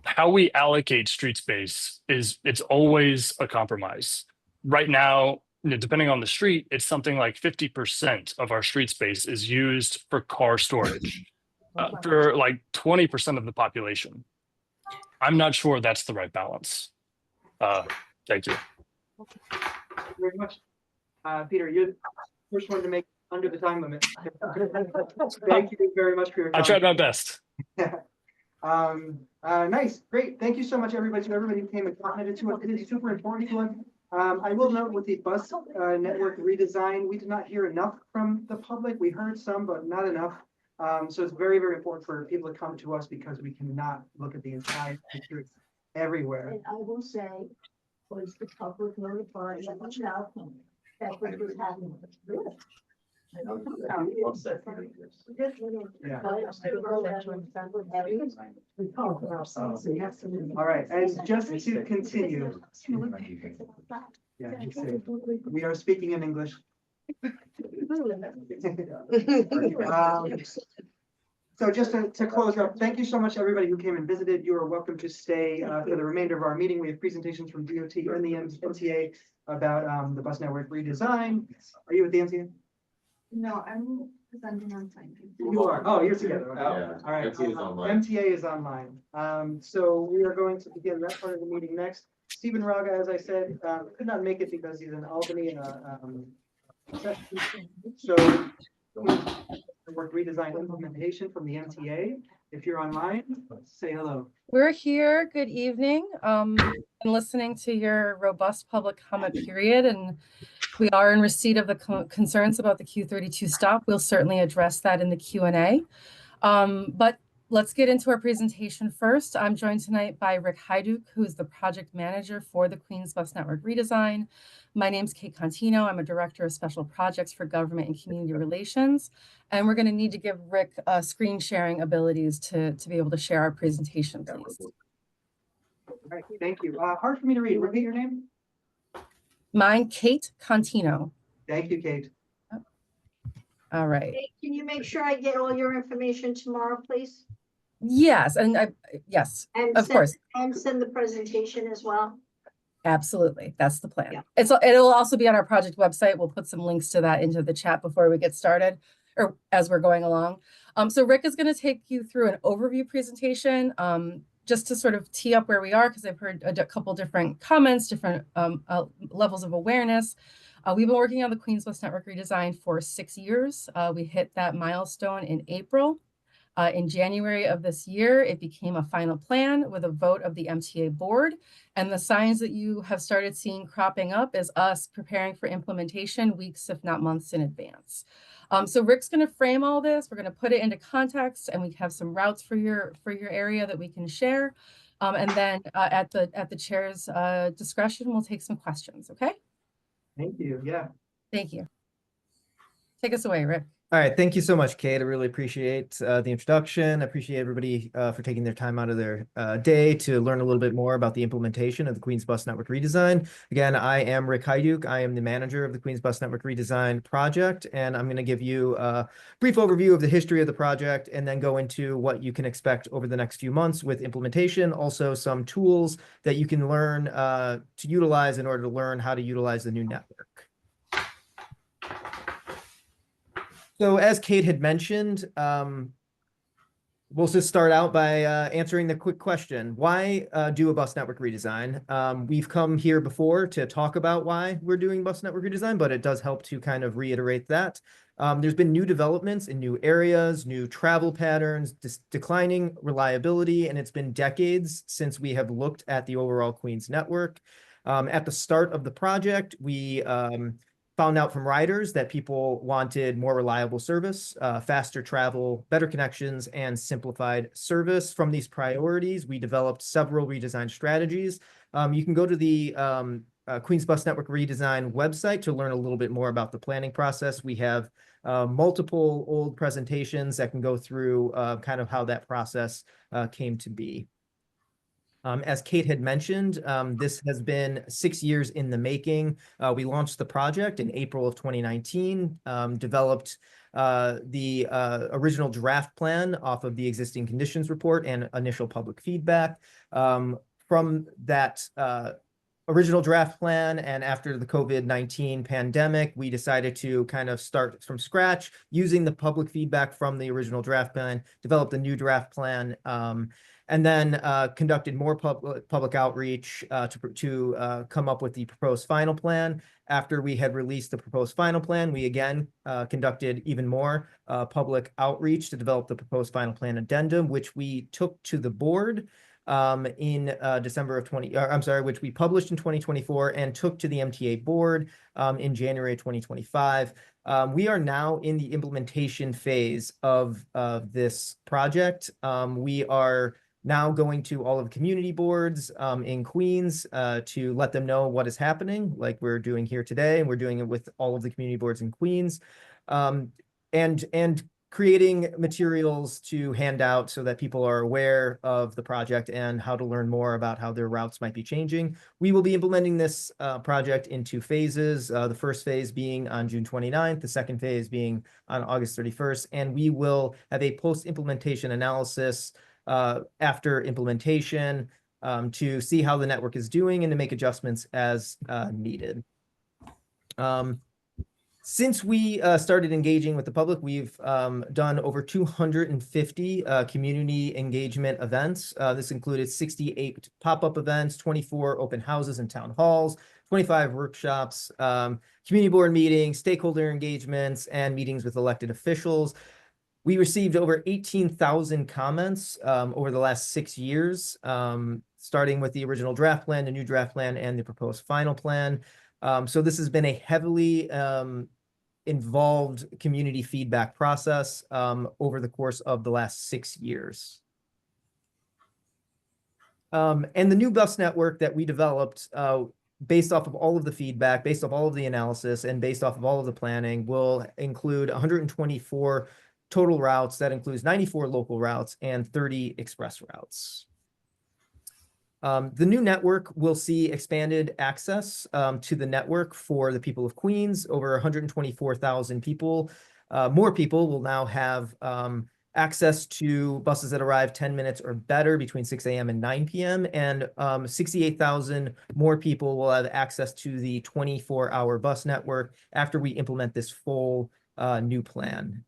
How we allocate street space it's always a compromise. Right now, depending on the street, it's something like 50% of our street space is used for car storage for like 20% of the population. I'm not sure that's the right balance. Thank you. Thank you very much. Peter, you're the first one to make under the time limit. Thank you very much for your I time. tried my best. Nice, great. Thank you so much, everybody. So everybody who came and commented to us. It is super important to us. I will note with the bus network redesign, we did not hear enough from the public. We heard some, but not enough. So it's very, very important for people to come to us because we cannot look at the entire picture everywhere. And I will say, was the public notified that much outcome that was happening? All right, and just to continue. Yeah, we are speaking in English. So just to close up, thank you so much, everybody who came and visited. You are welcome to stay for the remainder of our meeting. We have presentations from DOT and the MTA about the bus network redesign. Are you with the MTA? No, I'm presenting on time. You are. Oh, you're together. Yeah. All right. MTA is online. MTA is online. So we are going to begin that part of the meeting next. Stephen Raga, as I said, could not make it because he's in Albany in a session. So work redesign implementation from the MTA. If you're online, say hello. We're here. Good evening. And listening to your robust public comment period, and we are in receipt of the concerns about the Q32 stop. We'll certainly address that in the Q&A. But let's get into our presentation first. I'm joined tonight by Rick Hyduk, who is the project manager for the Queens Bus Network redesign. My name's Kate Contino. I'm a director of special projects for government and community relations. And we're going to need to give Rick screen sharing abilities to be able to share our presentation, please. All right, thank you. Hard for me to read. Repeat your name. Mine, Kate Contino. Thank you, Kate. All right. Hey, can you make sure I get all your information tomorrow, please? Yes, and yes, And of course. And send the presentation as well. Absolutely. That's the plan. It'll also be on our project website. We'll put some links to that into the chat before we get started or as we're going along. So Rick is going to take you through an overview presentation just to sort of tee up where we are, because I've heard a couple different comments, different levels of awareness. We've been working on the Queens Bus Network redesign for 6 years. We hit that milestone in April. In January of this year, it became a final plan with a vote of the MTA board. And the signs that you have started seeing cropping up is us preparing for implementation weeks, if not months in advance. So Rick's going to frame all this. We're going to put it into context, and we have some routes for your area that we can share. And then at the chair's discretion, we'll take some questions. Okay. Thank you. Yeah. Thank you. Take us away, Rick. All right, thank you so much, Kate. I really appreciate the introduction. I appreciate everybody for taking their time out of their day to learn a little bit more about the implementation of the Queens Bus Network redesign. Again, I am Rick Hyduk. I am the manager of the Queens Bus Network redesign project, and I'm going to give you a brief overview of the history of the project and then go into what you can expect over the next few months with implementation, also some tools that you can learn to utilize in order to learn how to utilize the new network. So as Kate had mentioned, we'll just start out by answering the quick question. Why do a bus network redesign? We've come here before to talk about why we're doing bus network redesign, but it does help to kind of reiterate that. There's been new developments in new areas, new travel patterns, declining reliability, and it's been decades since we have looked at the overall Queens network. At the start of the project, we found out from riders that people wanted more reliable service, faster travel, better connections, and simplified service. From these priorities, we developed several redesign strategies. You can go to the Queens Bus Network redesign website to learn a little bit more about the planning process. We have multiple old presentations that can go through kind of how that process came to be. As Kate had mentioned, this has been 6 years in the making. We launched the project in April of 2019, developed the original draft plan off of the existing conditions report and initial public feedback. From that original draft plan, and after the COVID-19 pandemic, we decided to kind of start from scratch using the public feedback from the original draft plan, developed a new draft plan, and then conducted more public outreach to come up with the proposed final plan. After we had released the proposed final plan, we again conducted even more public outreach to develop the proposed final plan addendum, which we took to the board in December of which we published in 2024 and took to the MTA board in January 2025. We are now in the implementation phase of this project. We are now going to all of the community boards in Queens to let them know what is happening, like we're doing here today, and we're doing it with all of the community boards in Queens, and creating materials to hand out so that people are aware of the project and how to learn more about how their routes might be changing. We will be implementing this project in 2 phases, the first phase being on June 29th, the second phase being on August 31st, and we will have a post-implementation analysis after implementation to see how the network is doing and to make adjustments as needed. Since we started engaging with the public, we've done over 250 community engagement events. This included 68 pop-up events, 24 open houses and town halls, 25 workshops, community board meetings, stakeholder engagements, and meetings with elected officials. We received over 18,000 comments over the last 6 years, starting with the original draft plan, the new draft plan, and the proposed final plan. So this has been a heavily involved community feedback process over the course of the last 6 years. And the new bus network that we developed based off of all of the feedback, based off all of the analysis, and based off of all of the planning will include 124 total routes. That includes 94 local routes and 30 express routes. The new network will see expanded access to the network for the people of Queens. Over 124,000 people, more people will now have access to buses that arrive 10 minutes or better between 6 a.m. and 9 p.m. And 68,000 more people will have access to the 24-hour bus network after we implement this full new plan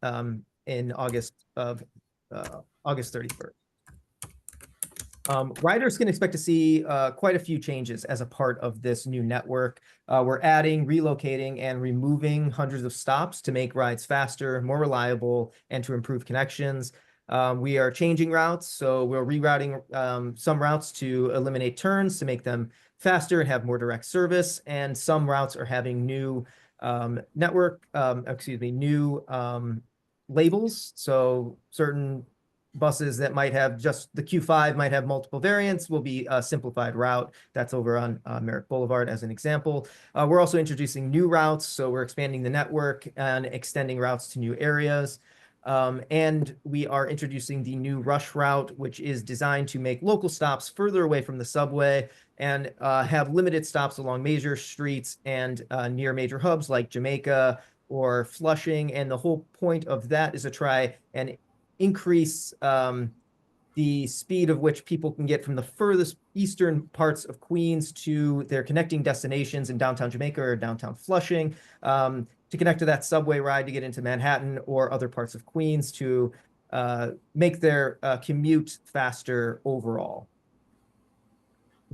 in August 31st. Riders can expect to see quite a few changes as a part of this new network. We're adding, relocating, and removing hundreds of stops to make rides faster, more reliable, and to improve connections. We are changing routes, so we're rerouting some routes to eliminate turns to make them faster and have more direct service, and some routes are having new labels. So certain buses that might have just the Q5 might have multiple variants will be a simplified route. That's over on Merrick Boulevard as an example. We're also introducing new routes, so we're expanding the network and extending routes to new areas. And we are introducing the new Rush route, which is designed to make local stops further away from the subway and have limited stops along major streets and near major hubs like Jamaica or Flushing. And the whole point of that is to try and increase the speed of which people can get from the furthest eastern parts of Queens to their connecting destinations in downtown Jamaica or downtown Flushing, to connect to that subway ride to get into Manhattan or other parts of Queens to make their commute faster overall.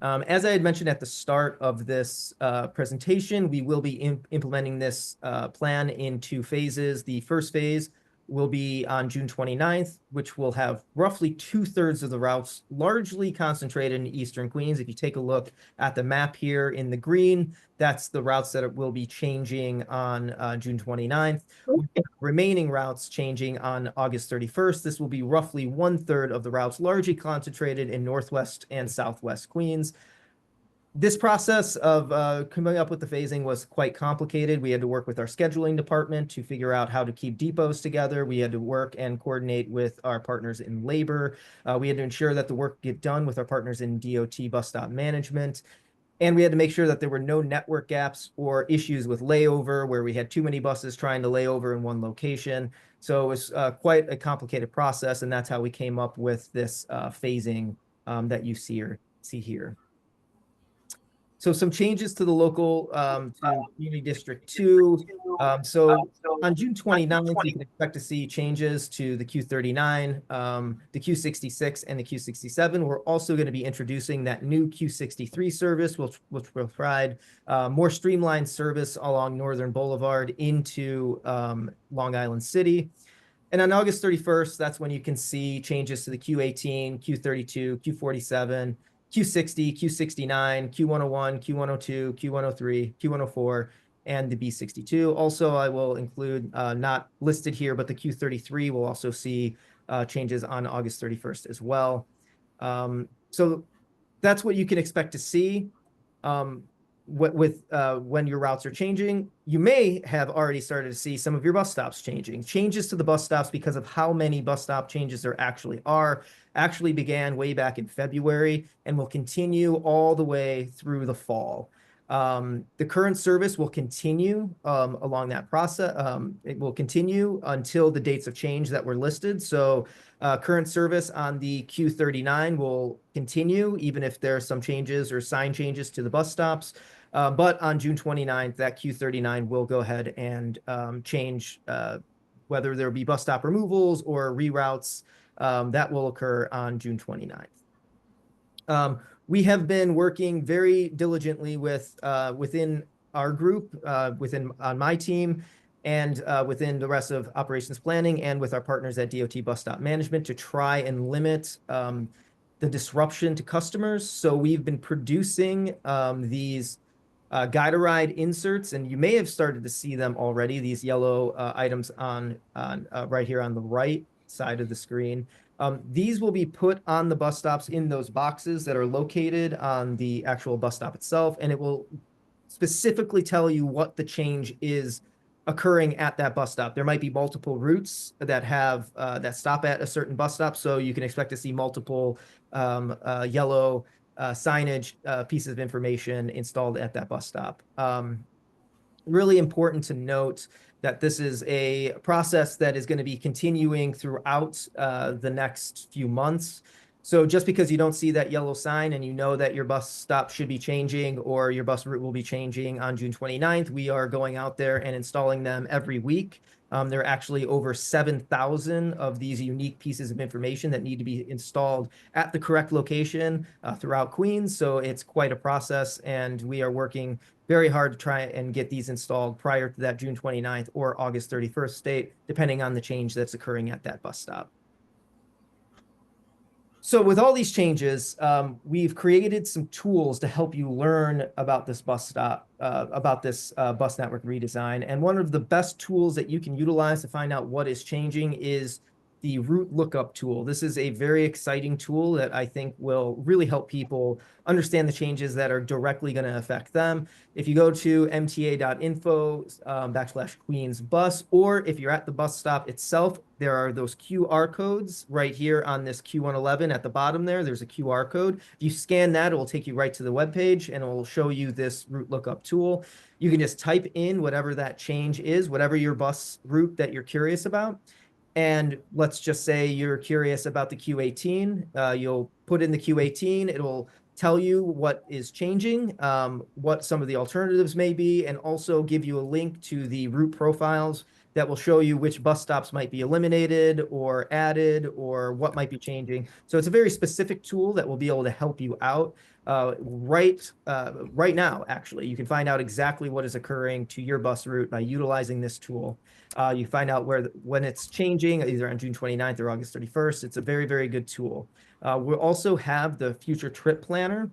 As I had mentioned at the start of this presentation, we will be implementing this plan in 2 phases. The first phase will be on June 29th, which will have roughly 2/3 of the routes largely concentrated in Eastern Queens. If you take a look at the map here in the green, that's the routes that will be changing on June 29th. Remaining routes changing on August 31st. This will be roughly 1/3 of the routes largely concentrated in Northwest and Southwest Queens. This process of coming up with the phasing was quite complicated. We had to work with our scheduling department to figure out how to keep depots together. We had to work and coordinate with our partners in labor. We had to ensure that the work get done with our partners in DOT bus stop management. And we had to make sure that there were no network gaps or issues with layover where we had too many buses trying to lay over in one location. So it was quite a complicated process, and that's how we came up with this phasing that you see here. So some changes to the local, to Community District 2. So on June 29th, you can expect to see changes to the Q39, the Q66, and the Q67. We're also going to be introducing that new Q63 service, which will provide more streamlined service along Northern Boulevard into Long Island City. And on August 31st, that's when you can see changes to the Q18, Q32, Q47, Q60, Q69, Q101, Q102, Q103, Q104, and the B62. Also, I will include, not listed here, but the Q33 will also see changes on August 31st as well. So that's what you can expect to see. When your routes are changing, you may have already started to see some of your bus stops changing. Changes to the bus stops, because of how many bus stop changes there actually began way back in February and will continue all the way through the fall. The current service will continue along that process. It will continue until the dates of change that were listed. So current service on the Q39 will continue, even if there are some changes or sign changes to the bus stops. But on June 29th, that Q39 will go ahead and change, whether there be bus stop removals or reroutes. That will occur on June 29th. We have been working very diligently within our group, on my team, and within the rest of operations planning and with our partners at DOT Bus Stop Management to try and limit the disruption to customers. So we've been producing these guide-a-ride inserts, and you may have started to see them already, these yellow items on right here on the right side of the screen. These will be put on the bus stops in those boxes that are located on the actual bus stop itself, and it will specifically tell you what the change is occurring at that bus stop. There might be multiple routes that have that stop at a certain bus stop, so you can expect to see multiple yellow signage pieces of information installed at that bus stop. Really important to note that this is a process that is going to be continuing throughout the next few months. So just because you don't see that yellow sign and you know that your bus stop should be changing or your bus route will be changing on June 29th, we are going out there and installing them every week. There are actually over 7,000 of these unique pieces of information that need to be installed at the correct location throughout Queens. So it's quite a process, and we are working very hard to try and get these installed prior to that June 29th or August 31st date, depending on the change that's occurring at that bus stop. So with all these changes, we've created some tools to help you learn about this bus stop, about this bus network redesign. And one of the best tools that you can utilize to find out what is changing is the route lookup tool. This is a very exciting tool that I think will really help people understand the changes that are directly going to affect them. If you go to mta.info /QueensBus, or if you're at the bus stop itself, there are those QR codes right here on this Q111 at the bottom there. There's a QR code. If you scan that, it will take you right to the webpage and it will show you this route lookup tool. You can just type in whatever that change is, whatever your bus route that you're curious about. And let's just say you're curious about the Q18. You'll put in the Q18. It'll tell you what is changing, what some of the alternatives may be, and also give you a link to the route profiles that will show you which bus stops might be eliminated or added or what might be changing. So it's a very specific tool that will be able to help you out right now, actually. You can find out exactly what is occurring to your bus route by utilizing this tool. You find out when it's changing, either on June 29th or August 31st. It's a very, very good tool. We'll also have the future trip planner,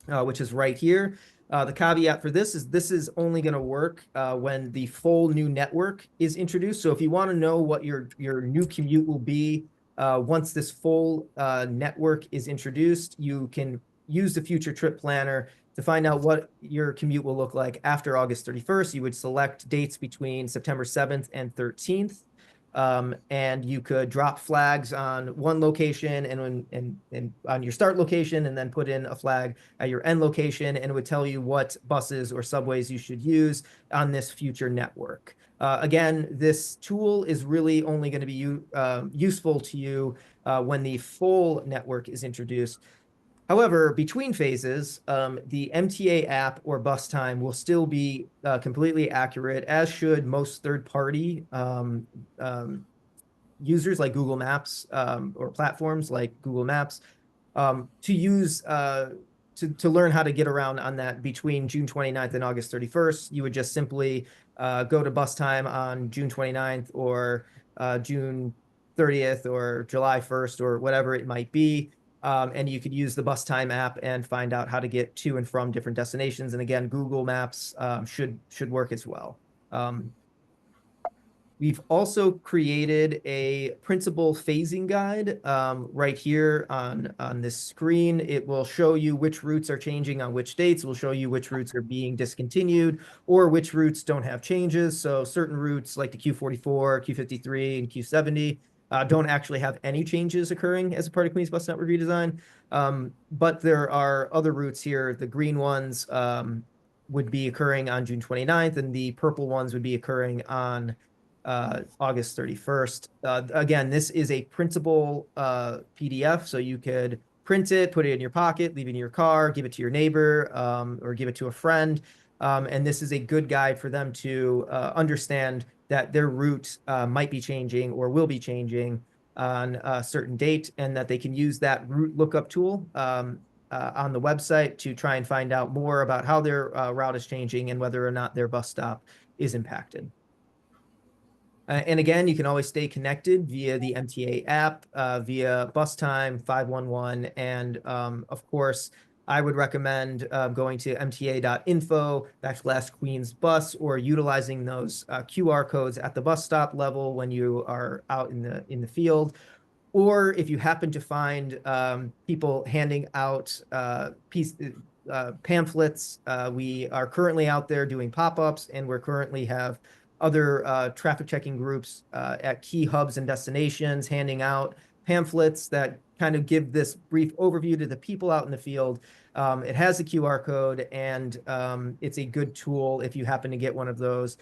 which is right here. The caveat for this is only going to work when the full new network is introduced. So if you want to know what your new commute will be once this full network is introduced, you can use the future trip planner to find out what your commute will look like after August 31st. You would select dates between September 7th and 13th. And you could drop flags on one location and on your start location, and then put in a flag at your end location, and it would tell you what buses or subways you should use on this future network. Again, this tool is really only going to be useful to you when the full network is introduced. However, between phases, the MTA app or bus time will still be completely accurate, as should most third-party users like Google Maps or platforms like Google Maps to use to learn how to get around on that between June 29th and August 31st. You would just simply go to bus time on June 29th or June 30th or July 1st or whatever it might be. And you could use the bus time app and find out how to get to and from different destinations. And again, Google Maps should work as well. We've also created a principal phasing guide right here on this screen. It will show you which routes are changing on which dates. It will show you which routes are being discontinued or which routes don't have changes. So certain routes like the Q44, Q53, and Q70 don't actually have any changes occurring as a part of Queens Bus Network redesign. But there are other routes here. The green ones would be occurring on June 29th, and the purple ones would be occurring on August 31st. Again, this is a printable PDF, so you could print it, put it in your pocket, leave it in your car, give it to your neighbor, or give it to a friend. And this is a good guide for them to understand that their route might be changing or will be changing on a certain date, and that they can use that route lookup tool on the website to try and find out more about how their route is changing and whether or not their bus stop is impacted. And again, you can always stay connected via the MTA app, via Bus Time 511. And of course, I would recommend going to mta.info/QueensBus or utilizing those QR codes at the bus stop level when you are out in the field. Or if you happen to find people handing out pamphlets, we are currently out there doing pop-ups, and we're currently have other traffic checking groups at key hubs and destinations handing out pamphlets that kind of give this brief overview to the people out in the field. It has a QR code, and it's a good tool if you happen to get one of those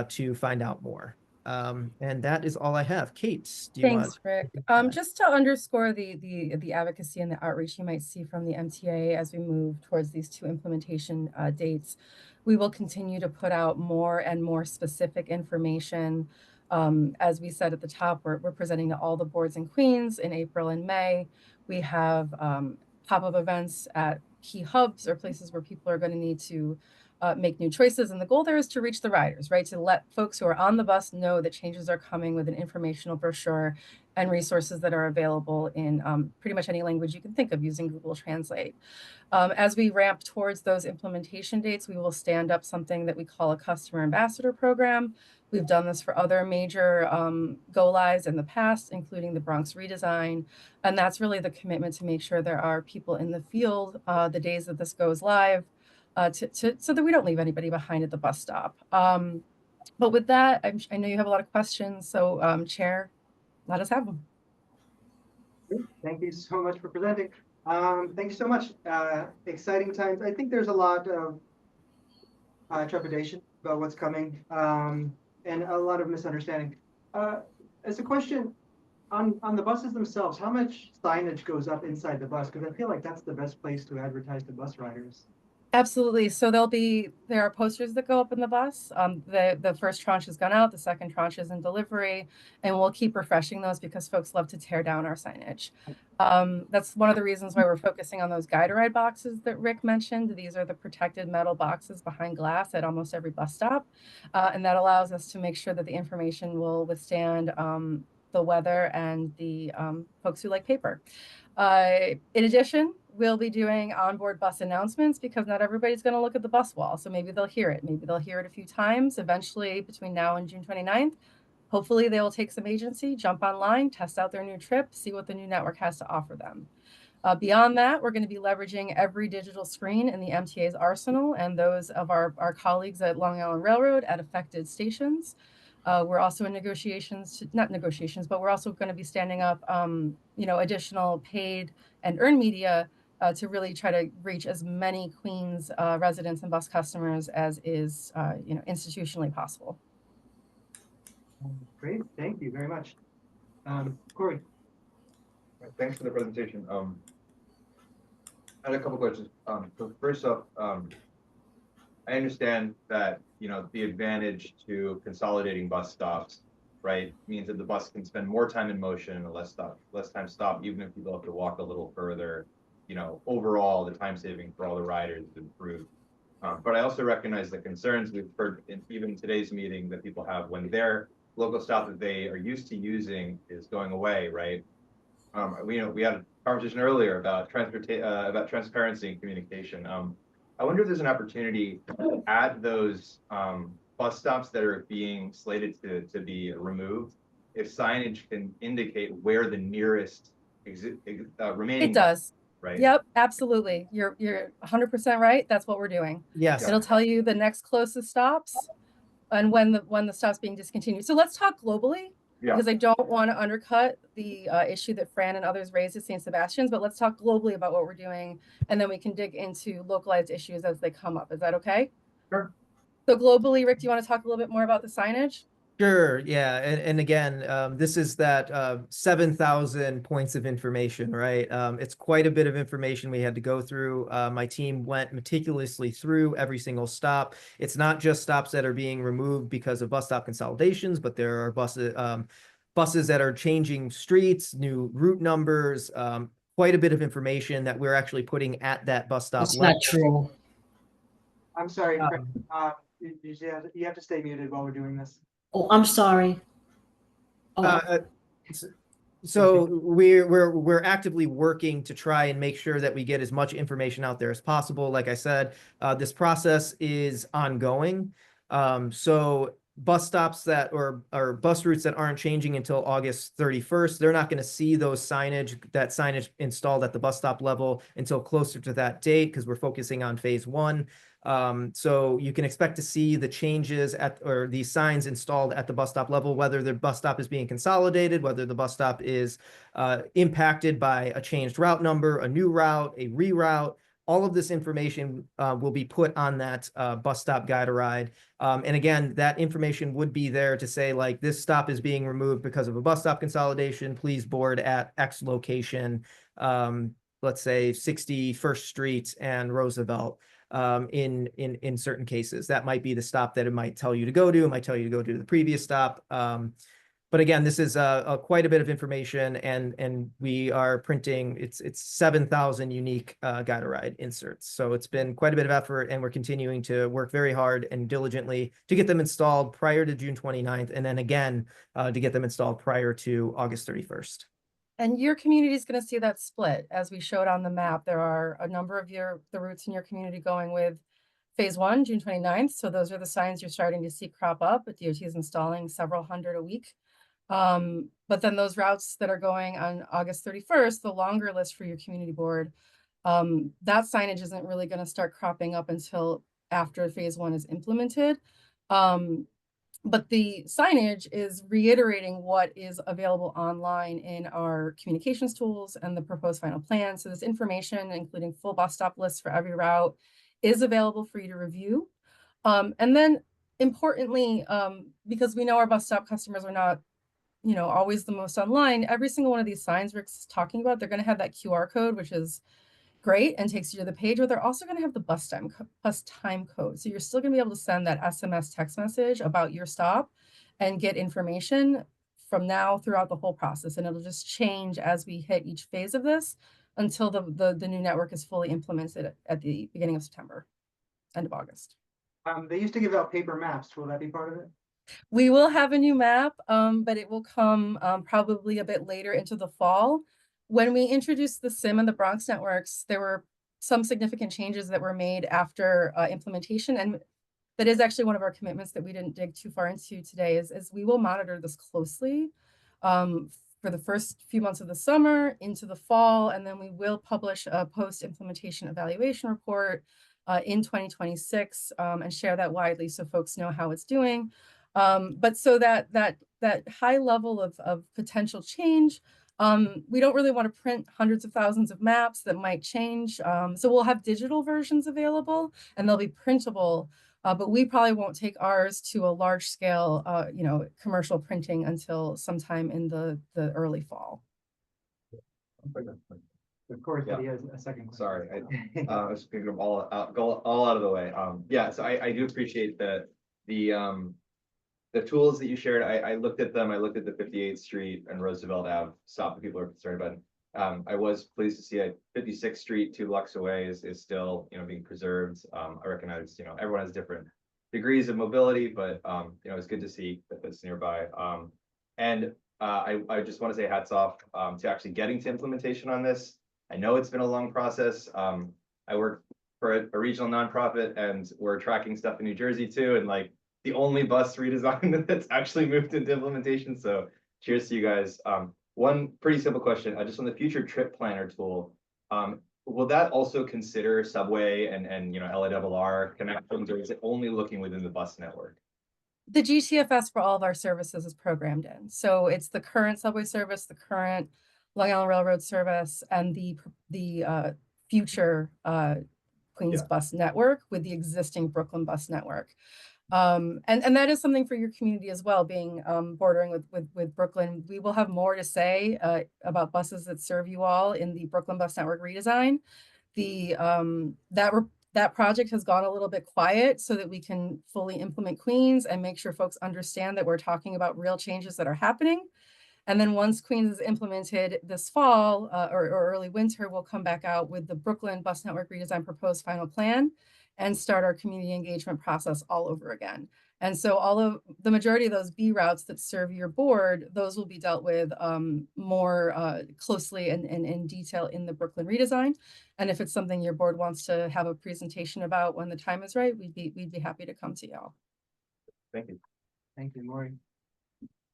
to find out more. And that is all I have. Kate, do you Thanks, Rick. Just to underscore the advocacy and the outreach you might see from the MTA as we move towards these two implementation dates, we will continue to put out more and more specific information. As we said at the top, we're presenting to all the boards in Queens in April and May. We have pop-up events at key hubs or places where people are going to need to make new choices. And the goal there is to reach the riders, right? To let folks who are on the bus know that changes are coming with an informational brochure and resources that are available in pretty much any language you can think of using Google Translate. As we ramp towards those implementation dates, we will stand up something that we call a customer ambassador program. We've done this for other major go-lives in the past, including the Bronx redesign. And that's really the commitment to make sure there are people in the field the days that this goes live, so that we don't leave anybody behind at the bus stop. But with that, I know you have a lot of questions, so Chair, let us have them. Thank you so much for presenting. Thank you so much. Exciting times. I think there's a lot of trepidation about what's coming and a lot of misunderstanding. As a question, on the buses themselves, how much signage goes up inside the bus? Because I feel like that's the best place to advertise to bus riders. Absolutely. So there are posters that go up in the bus. The first tranche has gone out, the second tranche is in delivery, and we'll keep refreshing those because folks love to tear down our signage. That's one of the reasons why we're focusing on those guide ride boxes that Rick mentioned. These are the protected metal boxes behind glass at almost every bus stop. And that allows us to make sure that the information will withstand the weather and the folks who like paper. In addition, we'll be doing onboard bus announcements because not everybody's going to look at the bus wall. So maybe they'll hear it. Maybe they'll hear it a few times. Eventually, between now and June 29th, hopefully they will take some agency, jump online, test out their new trip, see what the new network has to offer them. Beyond that, we're going to be leveraging every digital screen in the MTA's arsenal and those of our colleagues at Long Island Railroad at affected stations. We're also in negotiations, not negotiations, but we're also going to be standing up, additional paid and earned media to really try to reach as many Queens residents and bus customers as is, institutionally possible. Great, thank you very much. Corey. Thanks for the presentation. I had a couple questions. So first off, I understand that, the advantage to consolidating bus stops, right, means that the bus can spend more time in motion and less time stopped, even if people have to walk a little further. Overall, the time saving for all the riders is improved. But I also recognize the concerns we've heard in even today's meeting that people have when their local stop that they are used to using is going away, right? We had a conversation earlier about transparency and communication. I wonder if there's an opportunity to add those bus stops that are being slated to be removed, if signage can indicate where the nearest remaining. It does. Right. Yep, absolutely. You're 100% right. That's what we're doing. Yes. It'll tell you the next closest stops and when the stop's being discontinued. So let's talk globally. Yeah. Because I don't want to undercut the issue that Fran and others raised at St. Sebastian's, but let's talk globally about what we're doing, and then we can dig into localized issues as they come up. Is that okay? Sure. So globally, Rick, do you want to talk a little bit more about the signage? Sure, yeah, and again, this is that 7,000 points of information, right? It's quite a bit of information we had to go through. My team went meticulously through every single stop. It's not just stops that are being removed because of bus stop consolidations, but there are buses that are changing streets, new route numbers, quite a bit of information that we're actually putting at that bus stop That's level. not true. I'm sorry, you have to stay muted while we're doing this. Oh, I'm sorry. Oh, So we're actively working to try and make sure that we get as much information out there as possible. Like I said, this process is ongoing. So bus stops that or bus routes that aren't changing until August 31st, they're not going to see that signage installed at the bus stop level until closer to that date, because we're focusing on phase 1. So you can expect to see the changes or these signs installed at the bus stop level, whether the bus stop is being consolidated, whether the bus stop is impacted by a changed route number, a new route, a reroute. All of this information will be put on that bus stop guide a ride. And again, that information would be there to say, like, this stop is being removed because of a bus stop consolidation. Please board at X location, let's say 61st Street and Roosevelt. In certain cases, that might be the stop that it might tell you to go to. It might tell you to go to the previous stop. But again, this is quite a bit of information, and we are printing. It's 7,000 unique guide a ride inserts. So it's been quite a bit of effort, and we're continuing to work very hard and diligently to get them installed prior to June 29th, and then again to get them installed prior to August 31st. And your community is going to see that split. As we showed on the map, there are a number of the routes in your community going with phase 1, June 29th. So those are the signs you're starting to see crop up, but DOT is installing several hundred a week. But then those routes that are going on August 31st, the longer list for your community board, that signage isn't really going to start cropping up until after phase 1 is implemented. But the signage is reiterating what is available online in our communications tools and the proposed final plan. So this information, including full bus stop lists for every route, is available for you to review. And then importantly, because we know our bus stop customers are not, always the most online, every single one of these signs Rick's talking about, they're going to have that QR code, which is great and takes you to the page, but they're also going to have the bus time code. So you're still going to be able to send that SMS text message about your stop and get information from now throughout the whole process. And it'll just change as we hit each phase of this until the new network is fully implemented at the beginning of September, end of August. They used to give out paper maps. Will that be part of it? We will have a new map, but it will come probably a bit later into the fall. When we introduced the SIM and the Bronx networks, there were some significant changes that were made after implementation. And that is actually one of our commitments that we didn't dig too far into today is we will monitor this closely for the first few months of the summer into the fall. And then we will publish a post-implementation evaluation report in 2026 and share that widely so folks know how it's doing. But so that high level of potential change, we don't really want to print hundreds of thousands of maps that might change. So we'll have digital versions available and they'll be printable, but we probably won't take ours to a large scale, commercial printing until sometime in the early fall. Of course, Yeah. he has a second. question. Sorry, I was gonna go all out of the way. Yeah, so I do appreciate the tools that you shared. I looked at them. I looked at the 58th Street and Roosevelt Ave stop that people are concerned about. I was pleased to see that 56th Street, 2 blocks away, is still, you know, being preserved. I recognize, you know, everyone has different degrees of mobility, but you know, it's good to see that it's nearby. And I just want to say hats off to actually getting to implementation on this. I know it's been a long process. I work for a regional nonprofit, and we're tracking stuff in New Jersey too, and like the only bus redesign that's actually moved into implementation. So cheers to you guys. One pretty simple question, just on the future trip planner tool, will that also consider subway and you know, LARR connections, or is it only looking within the bus network? The GTFS for all of our services is programmed in. So it's the current subway service, the current Long Island Railroad service, and the future Queens bus network with the existing Brooklyn bus network. And that is something for your community as well, being bordering with Brooklyn. We will have more to say about buses that serve you all in the Brooklyn bus network redesign. That project has gone a little bit quiet so that we can fully implement Queens and make sure folks understand that we're talking about real changes that are happening. And then once Queens is implemented this fall or early winter, we'll come back out with the Brooklyn bus network redesign proposed final plan and start our community engagement process all over again. And so all of the majority of those B routes that serve your board, those will be dealt with more closely and in detail in the Brooklyn redesign. And if it's something your board wants to have a presentation about when the time is right, we'd be happy to come to y'all. Thank you. Thank you, Maureen.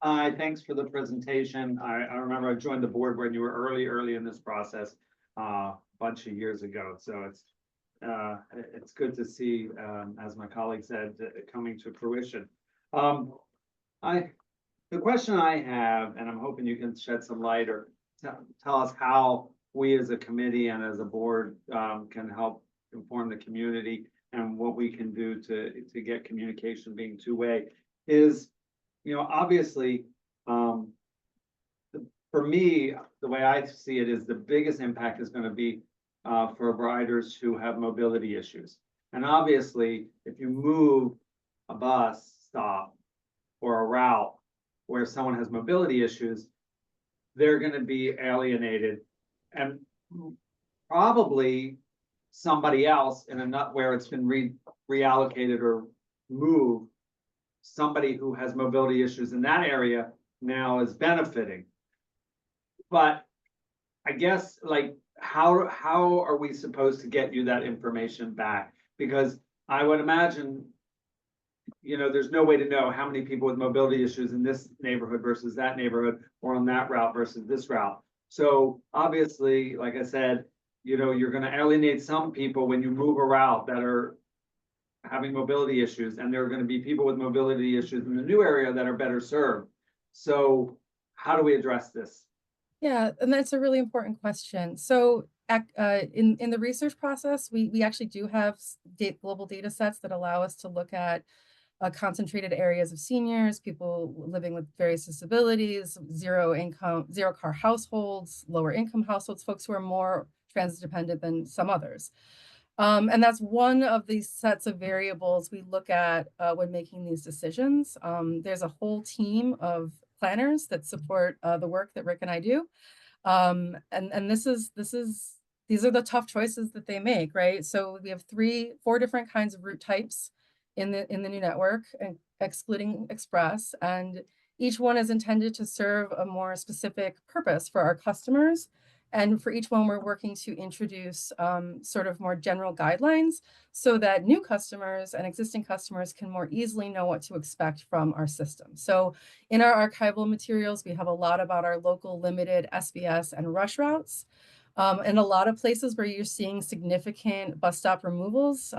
Hi, thanks for the presentation. I remember I joined the board when you were early in this process, a bunch of years ago. So it's good to see, as my colleague said, coming to fruition. The question I have, and I'm hoping you can shed some light or tell us how we as a committee and as a board can help inform the community and what we can do to get communication being two-way is, you know, obviously, for me, the way I see it is the biggest impact is going to be for riders who have mobility issues. And obviously, if you move a bus stop or a route where someone has mobility issues, they're going to be alienated, and probably somebody else in a nut where it's been reallocated or moved, somebody who has mobility issues in that area now is benefiting. But I guess, like, how are we supposed to get you that information back? Because I would imagine, you know, there's no way to know how many people with mobility issues in this neighborhood versus that neighborhood, or on that route versus this route. So obviously, like I said, you know, you're going to alienate some people when you move a route that are having mobility issues, and there are going to be people with mobility issues in the new area that are better served. So how do we address this? Yeah, and that's a really important question. So in the research process, we actually do have global data sets that allow us to look at concentrated areas of seniors, people living with various disabilities, zero car households, lower income households, folks who are more transit dependent than some others. And that's one of the sets of variables we look at when making these decisions. There's a whole team of planners that support the work that Rick and I do. And these are the tough choices that they make, right? So we have 4 different kinds of route types in the new network, excluding express, and each one is intended to serve a more specific purpose for our customers. And for each one, we're working to introduce sort of more general guidelines so that new customers and existing customers can more easily know what to expect from our system. So in our archival materials, we have a lot about our local limited SBS and rush routes. In a lot of places where you're seeing significant bus stop removals,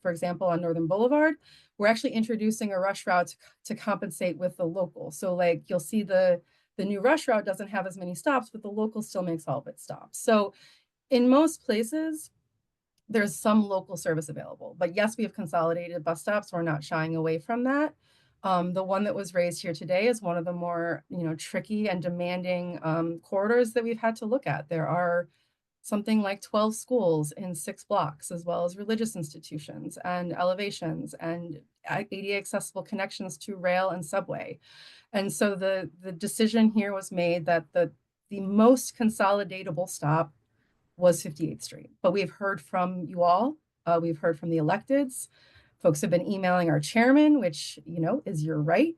for example, on Northern Boulevard, we're actually introducing a rush route to compensate with the local. So like you'll see the new rush route doesn't have as many stops, but the local still makes all of its stops. So in most places, there's some local service available. But yes, we have consolidated bus stops. We're not shying away from that. The one that was raised here today is one of the more, tricky and demanding corridors that we've had to look at. There are something like 12 schools in 6 blocks, as well as religious institutions and elevations and ADA accessible connections to rail and subway. And so the decision here was made that the most consolidatable stop was 58th Street. But we've heard from you all, we've heard from the electeds. Folks have been emailing our chairman, which, you know, is your right,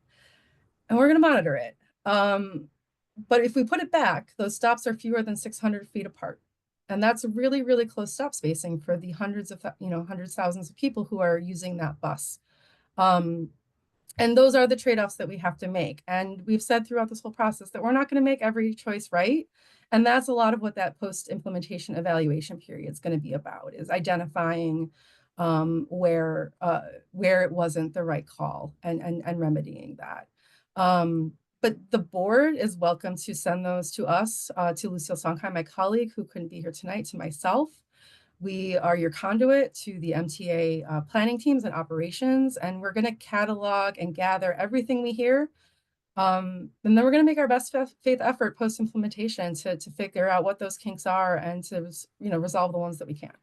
and we're going to monitor it. But if we put it back, those stops are fewer than 600 feet apart. And that's really, really close stop spacing for the hundreds of thousands of people who are using that bus. And those are the trade-offs that we have to make. And we've said throughout this whole process that we're not going to make every choice right. And that's a lot of what that post-implementation evaluation period is going to be about, is identifying where it wasn't the right call and remedying that. But the board is welcome to send those to us, to Lucille Songhai, my colleague, who couldn't be here tonight, to myself. We are your conduit to the MTA planning teams and operations, and we're going to catalog and gather everything we hear. And then we're going to make our best faith effort post-implementation to figure out what those kinks are and to, you know, resolve the ones that we can.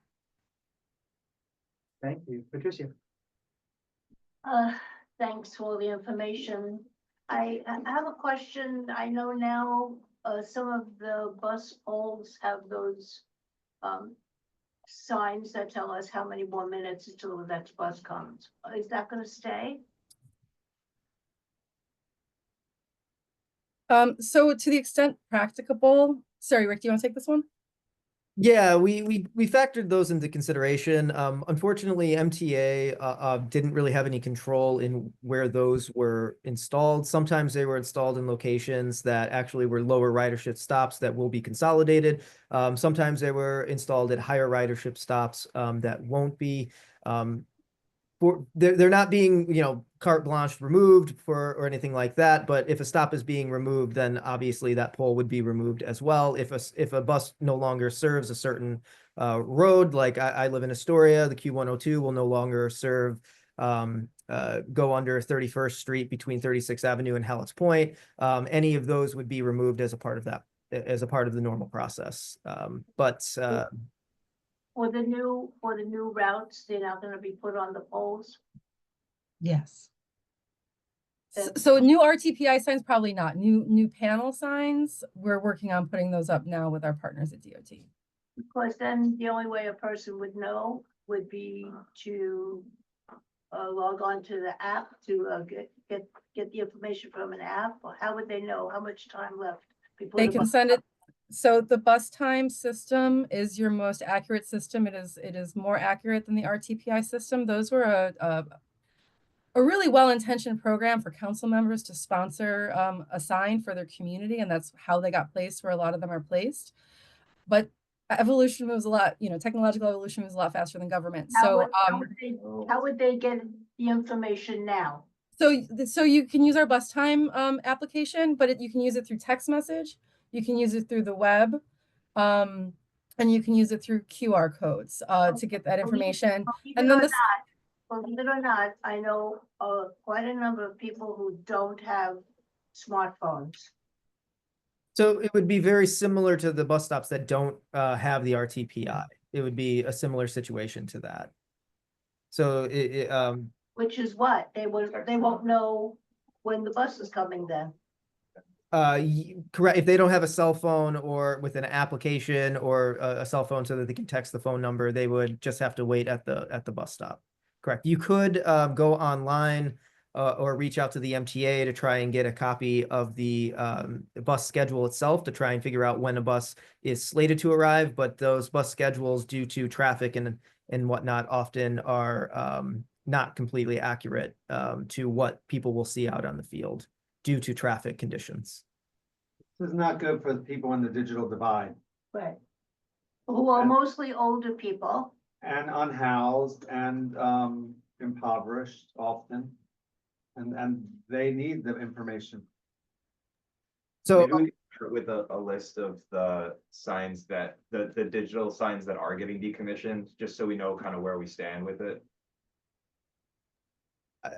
Thank you. Patricia. Thanks for all the information. I have a question. I know now some of the bus poles have those signs that tell us how many more minutes until the next bus comes. Is that going to stay? So to the extent practicable, sorry, Rick, do you want to take this one? Yeah, we factored those into consideration. Unfortunately, MTA didn't really have any control in where those were installed. Sometimes they were installed in locations that actually were lower ridership stops that will be consolidated. Sometimes they were installed at higher ridership stops that won't be. They're not being, you know, carte blanche removed or anything like that. But if a stop is being removed, then obviously that pole would be removed as well. If a bus no longer serves a certain road, like I live in Astoria, the Q102 will no longer serve go under 31st Street between 36th Avenue and Hallett's Point. Any of those would be removed as a part of that, as a part of the normal process. For the new routes, they're not going to be put on the poles? Yes. So new RTPI signs, probably not. New panel signs, we're working on putting those up now with our partners at DOT. Because then the only way a person would know would be to log on to the app to get the information from an app. Or how would they know how much time left before They can send it. So the bus time system is your most accurate system. It is more accurate than the RTPI system. Those were a really well-intentioned program for council members to sponsor a sign for their community, and that's how they got placed where a lot of them are placed. But evolution moves a lot, you know, technological evolution moves a lot faster than government. How would they get the information now? So you can use our bus time application, but you can use it through text message. You can use it through the web, and you can use it through QR codes to get that information. And then Believe it or not, I know quite a number of people who don't have smartphones. So it would be very similar to the bus stops that don't have the RTPI. It would be a similar situation to that. So Which is what they won't know when the bus is coming then. Correct. If they don't have a cell phone or with an application or a cell phone so that they can text the phone number, they would just have to wait at the bus stop. Correct. You could go online or reach out to the MTA to try and get a copy of the bus schedule itself to try and figure out when a bus is slated to arrive. But those bus schedules, due to traffic and whatnot, often are not completely accurate to what people will see out on the field due to traffic conditions. This is not good for the people in the digital divide. Right. Who are mostly older people. And unhoused and impoverished often. And they need the information. So maybe with a list of the signs that the digital signs that are getting decommissioned, just so we know kind of where we stand with it.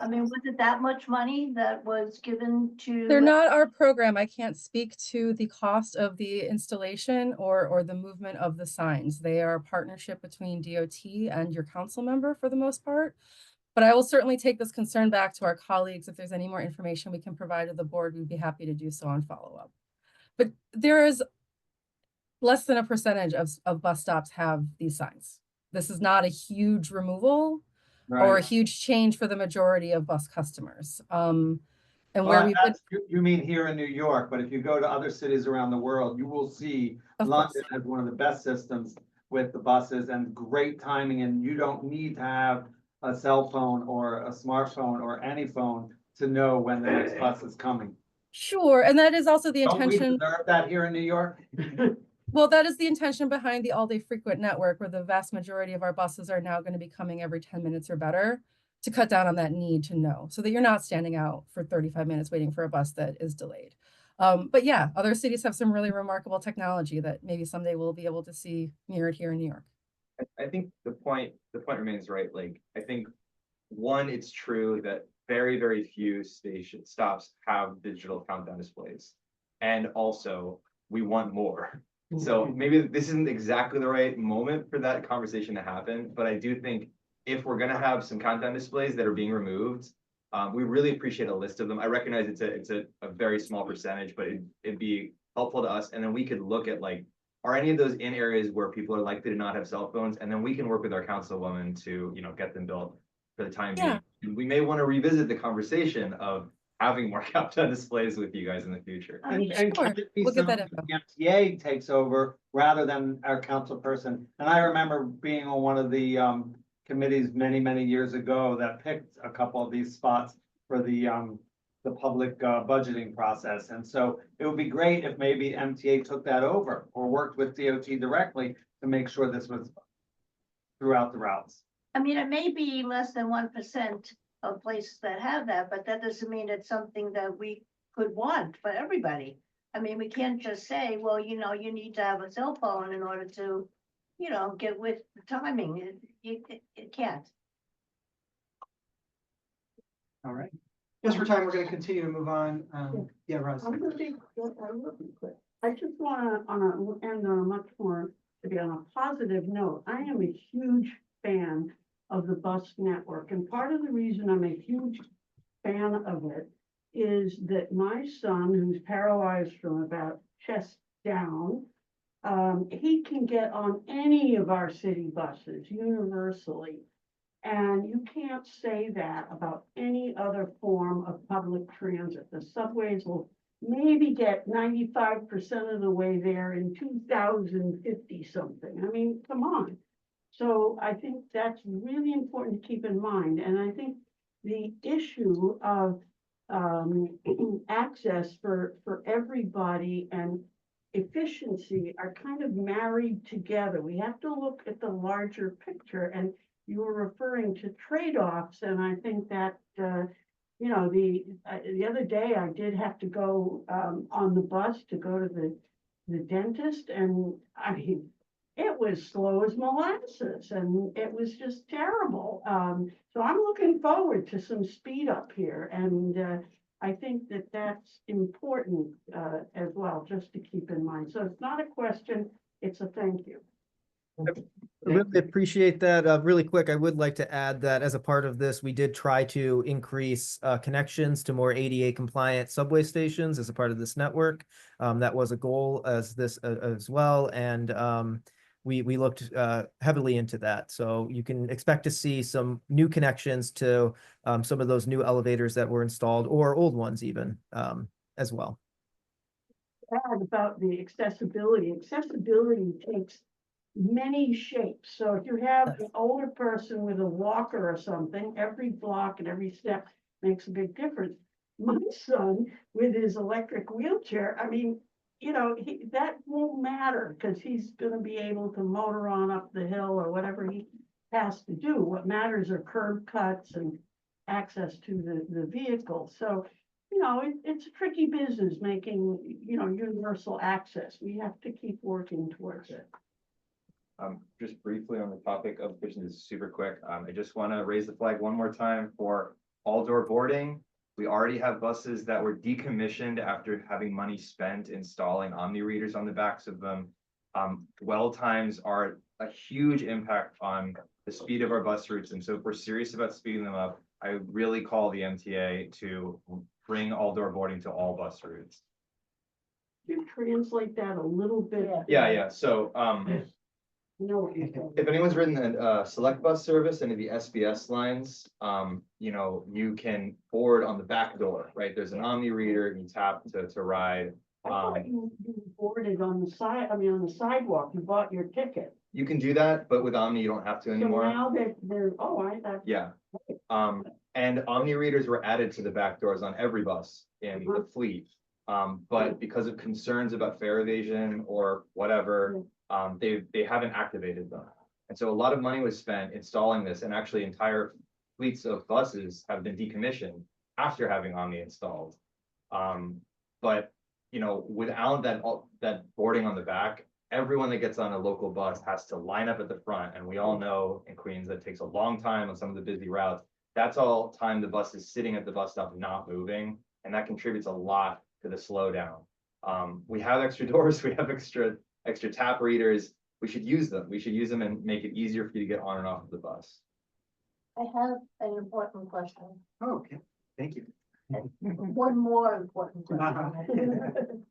I mean, was it that much money that was given to? They're not our program. I can't speak to the cost of the installation or the movement of the signs. They are a partnership between DOT and your council member for the most part. But I will certainly take this concern back to our colleagues. If there's any more information we can provide to the board, we'd be happy to do so on follow-up. But there is less than a percentage of bus stops have these signs. This is not a huge removal or a huge change for the majority of bus customers. And where we've been, You mean here in New York, but if you go to other cities around the world, you will see London has one of the best systems with the buses and great timing, and you don't need to have a cell phone or a smartphone or any phone to know when the next bus is coming. sure, and that is also the Don't we intention. deserve that here in New York? Well, that is the intention behind the all-day frequent network, where the vast majority of our buses are now going to be coming every 10 minutes or better, to cut down on that need to know, so that you're not standing out for 35 minutes waiting for a bus that is delayed. But yeah, other cities have some really remarkable technology that maybe someday we'll be able to see mirrored here in New York. I think the point remains right. Like, I think, one, it's true that very, very few station stops have digital countdown displays. And also, we want more. So maybe this isn't exactly the right moment for that conversation to happen, but I do think if we're gonna have some countdown displays that are being removed, we really appreciate a list of them. I recognize it's a very small percentage, but it'd be helpful to us. And then we could look at, like, are any of those in areas where people are likely to not have cell phones? And then we can work with our councilwoman to, get them built for the time being. And we may want to revisit the conversation of having more countdown displays with you guys in the future. And Sure, we'll get that info. the MTA takes over rather than our council person. And I remember being on one of the committees many, many years ago that picked a couple of these spots for the public budgeting process. And so it would be great if maybe MTA took that over or worked with DOT directly to make sure this was throughout the routes. I mean, it may be less than 1% of places that have that, but that doesn't mean it's something that we could want for everybody. I mean, we can't just say, well, you need to have a cell phone in order to, get with the timing. It can't. All right. Just for time, we're gonna continue to move on. Yeah, Roz. I'm gonna be quick. I just wanna, end on a much more, to be on a positive note. I am a huge fan of the bus network, and part of the reason I'm a huge fan of it is that my son, who's paralyzed from about chest down, he can get on any of our city buses universally. And you can't say that about any other form of public transit. The subways will maybe get 95% of the way there in 2050 something. I mean, come on. So I think that's really important to keep in mind. And I think the issue of access for everybody and efficiency are kind of married together. We have to look at the larger picture, and you were referring to trade-offs, and I think that the other day I did have to go on the bus to go to the dentist, and I mean, it was slow as molasses, and it was just terrible. So I'm looking forward to some speed up here, and I think that that's important as well, just to keep in mind. So it's not a question, it's a thank you. I really appreciate that. Really quick, I would like to add that as a part of this, we did try to increase connections to more ADA compliant subway stations as a part of this network. That was a goal as well. And we looked heavily into that. So you can expect to see some new connections to some of those new elevators that were installed, or old ones even, as well. Add about the accessibility. Accessibility takes many shapes. So if you have an older person with a walker or something, every block and every step makes a big difference. My son with his electric wheelchair, I mean, that won't matter because he's going to be able to motor on up the hill or whatever he has to do. What matters are curb cuts and access to the vehicle. So, it's a tricky business making, universal access. We have to keep working towards it. Just briefly on the topic of efficiency, super quick. I just want to raise the flag one more time for all-door boarding. We already have buses that were decommissioned after having money spent installing Omni readers on the backs of them. Dwell times are a huge impact on the speed of our bus routes. And so if we're serious about speeding them up, I really call the MTA to bring all-door boarding to all bus routes. You translate that a little bit. Yeah. So, No. if anyone's ridden a select bus service, any of the SBS lines, you know, you can board on the back door, right? There's an Omni reader, you tap to ride. I thought you boarded on the side, on the sidewalk, you bought your ticket. You can do that, but with Omni, you don't have to So anymore. now that they're, Yeah. And Omni readers were added to the back doors on every bus in the fleet. But because of concerns about fare evasion or whatever, they haven't activated them. And so a lot of money was spent installing this, and actually entire fleets of buses have been decommissioned after having Omni installed. But you know, without that boarding on the back, everyone that gets on a local bus has to line up at the front. And we all know in Queens that takes a long time on some of the busy routes. That's all time the bus is sitting at the bus stop, not moving. And that contributes a lot to the slowdown. We have extra doors, we have extra tap readers. We should use them. We should use them and make it easier for you to get on and off of the bus. I have an important question. Okay, thank you. One more important question.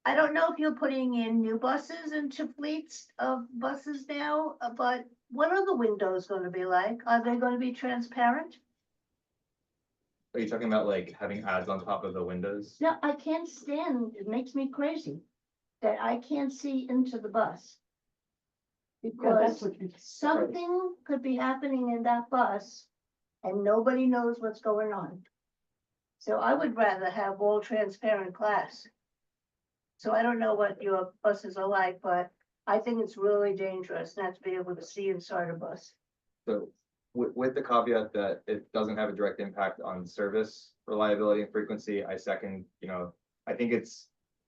I don't know if you're putting in new buses into fleets of buses now, but what are the windows going to be like? Are they going to be transparent? Are you talking about like having ads on top of the windows? No, I can't stand, it makes me crazy that I can't see into the bus. Because something could be happening in that bus and nobody knows what's going on. So I would rather have all transparent glass. So I don't know what your buses are like, but I think it's really dangerous not to be able to see inside a bus. So with the caveat that it doesn't have a direct impact on service reliability and frequency, I second, you know, I think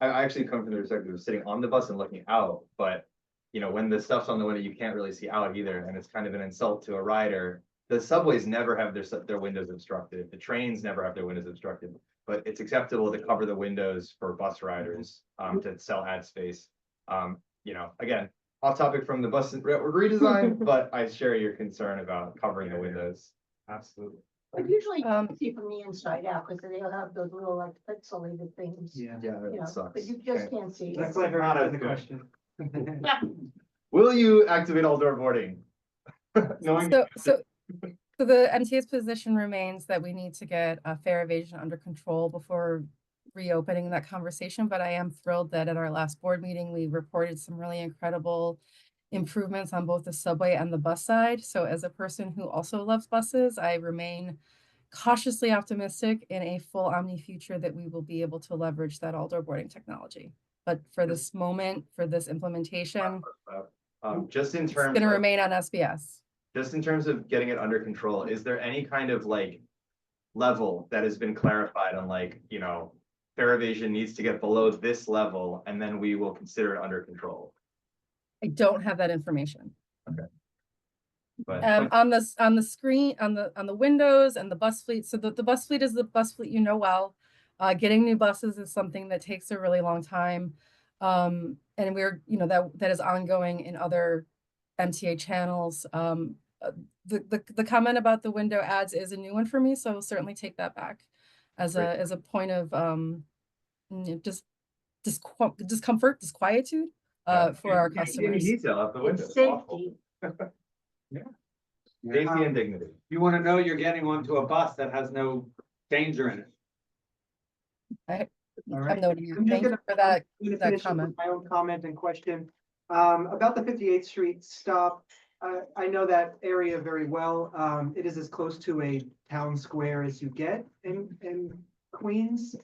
I actually come from the perspective of sitting on the bus and looking out, but you know, when the stuff's on the window, you can't really see out either. And it's kind of an insult to a rider. The subways never have their windows obstructed. The trains never have their windows obstructed, but it's acceptable to cover the windows for bus riders to sell ad space. You know, again, off topic from the bus redesign, but I share your concern about covering the windows. Absolutely. But usually you can see from the inside out because they'll have those little like pixelated things. Yeah, you that know, sucks. but you just Okay. can't see. That's like the question. Will you activate all door boarding? Knowing So the MTA's position remains that we need to get fare evasion under control before reopening that conversation, but I am thrilled that at our last board meeting, we reported some really incredible improvements on both the subway and the bus side. So as a person who also loves buses, I remain cautiously optimistic in a full Omni future that we will be able to leverage that all-door boarding technology. But for this moment, for this implementation, just in it's terms going to of, remain on SBS. just in terms of getting it under control, is there any kind of like level that has been clarified on like, you know, fare evasion needs to get below this level and then we will consider it under control? I don't have that information. Okay. But On the screen, on the windows and the bus fleet. So the bus fleet is the bus fleet you know well. Getting new buses is something that takes a really long time. And we're, you know, that is ongoing in other MTA channels. The comment about the window ads is a new one for me, so I'll certainly take that back as a point of just discomfort, disquietude for our customers. Detail out the window. Safety. Yeah. Safety and dignity. You want to know you're getting onto a bus that has no danger in it. All I'm right. noting it. I'm just Thank you gonna- for that I'm gonna finish up with comment. my own comment and question. About the 58th Street stop, I know that area very well. It is as close to a town square as you get in Queens.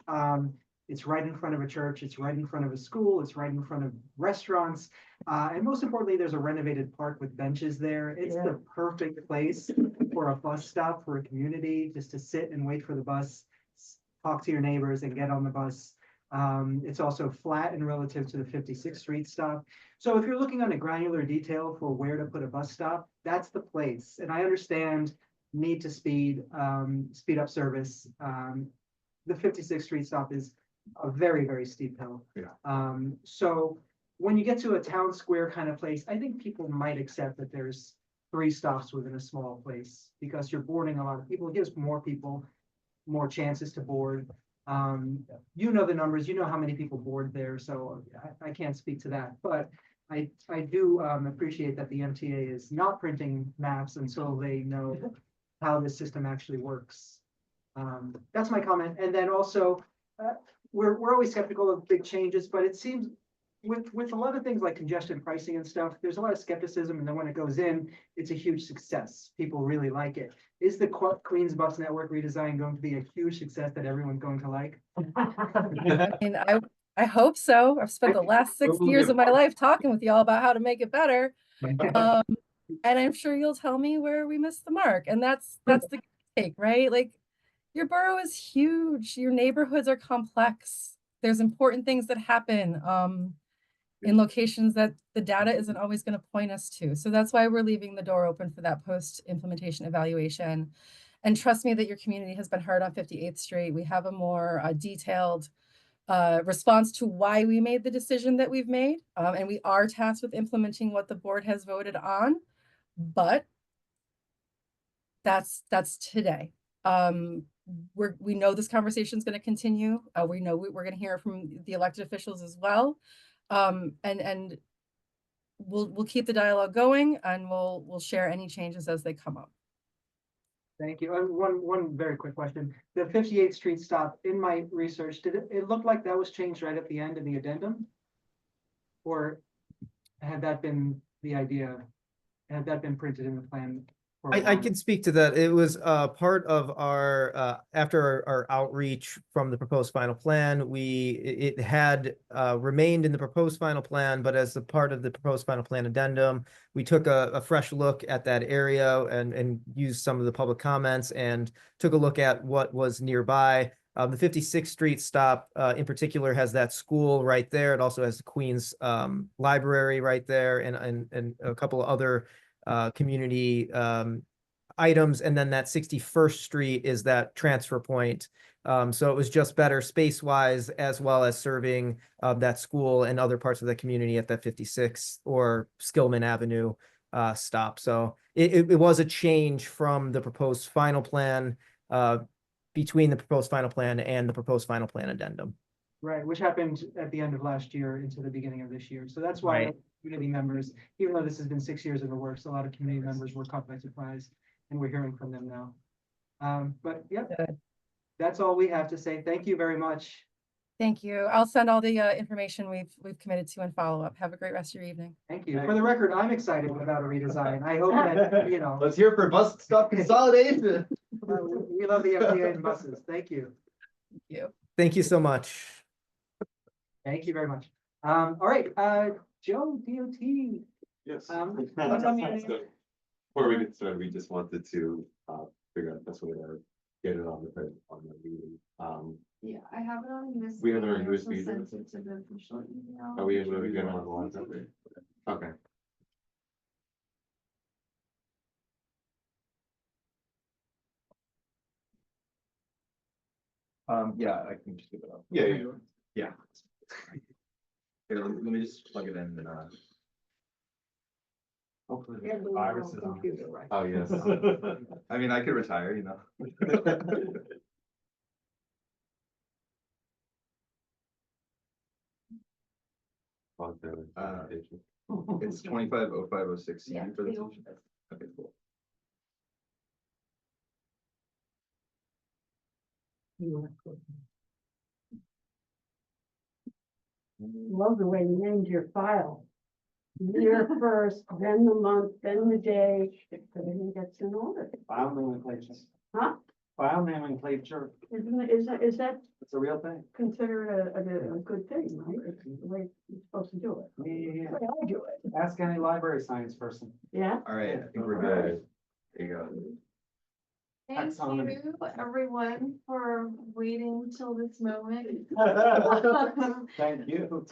It's right in front of a church, it's right in front of a school, it's right in front of restaurants. And most importantly, there's a renovated park with benches there. It's the perfect place for a bus stop, for a community, just to sit and wait for the bus, talk to your neighbors and get on the bus. It's also flat and relative to the 56th Street stop. So if you're looking on a granular detail for where to put a bus stop, that's the place. And I understand need to speed up service. The 56th Street stop is a very, very steep hill. So when you get to a town square kind of place, I think people might accept that there's 3 stops within a small place because you're boarding a lot of people. It gives more people more chances to board. You know the numbers, you know how many people board there, so I can't speak to that, but I do appreciate that the MTA is not printing maps until they know how the system actually works. That's my comment. And then also, we're always skeptical of big changes, but it seems with a lot of things like congestion pricing and stuff, there's a lot of skepticism, and then when it goes in, it's a huge success. People really like it. Is the Queens Bus Network redesign going to be a huge success that everyone's going to like? I mean, I hope so. I've spent the last 6 years of my life talking with y'all about how to make it better. And I'm sure you'll tell me where we missed the mark. And that's the take, right? Like, your borough is huge. Your neighborhoods are complex. There's important things that happen in locations that the data isn't always going to point us to. So that's why we're leaving the door open for that post-implementation evaluation. And trust me that your community has been hard on 58th Street. We have a more detailed response to why we made the decision that we've made. And we are tasked with implementing what the board has voted on, but that's today. We know this conversation is going to continue. We know we're going to hear from the elected officials as well. And we'll keep the dialogue going, and we'll share any changes as they come up. Thank you. And one very quick question. The 58th Street stop, in my research, did it look like that was changed right at the end in the addendum? Or had that been the idea? Had that been printed in the plan? I can speak to that. It was part of our after our outreach from the proposed final plan. It had remained in the proposed final plan, but as a part of the proposed final plan addendum, we took a fresh look at that area and used some of the public comments and took a look at what was nearby. The 56th Street stop in particular has that school right there. It also has the Queens Library right there and a couple of other community items, and then that 61st Street is that transfer point. So it was just better space-wise, as well as serving that school and other parts of the community at that 56th or Skillman Avenue stop. So it was a change from the proposed final plan, between the proposed final plan and the proposed final plan addendum. Right, which happened at the end of last year into the beginning of this year. So that's why community members, even though this has been 6 years in the works, a lot of community members were caught by surprise, and we're hearing from them now. But yeah, that's all we have to say. Thank you very much. Thank you. I'll send all the information we've committed to and follow up. Have a great rest of your evening. Thank you. For the record, I'm excited about a redesign. I hope that, you know. Let's hear for bus stop consolidation. We love the MTA and buses. Thank you. Thank you. Thank you so much. Thank you very much. All right, Joe, DOT. Yes. Before we get started, we just wanted to figure out this way to get it on the meeting. Yeah, I have it on USB. We have it on I also USB. sent it to the official email. Are we able to get it on the WhatsApp? Okay. Yeah, I can just give it up. Yeah. Here, let me just plug it in and hopefully the virus is on. Oh, yes. I mean, I could retire, you know. It's 250506 Yeah, for the the old- teacher. Okay, cool. Love the way you named your file. Year first, then the month, then the day, everything gets in order. File nomenclature. Huh? File nomenclature. Is that It's a real thing. considered a good thing, right? It's the way you're supposed to do it. Yeah. The way I do it. Ask any library science person. Yeah? All right, I think we're good. There you go. Thank Taxonomy. you, everyone, for waiting till this moment. Thank you.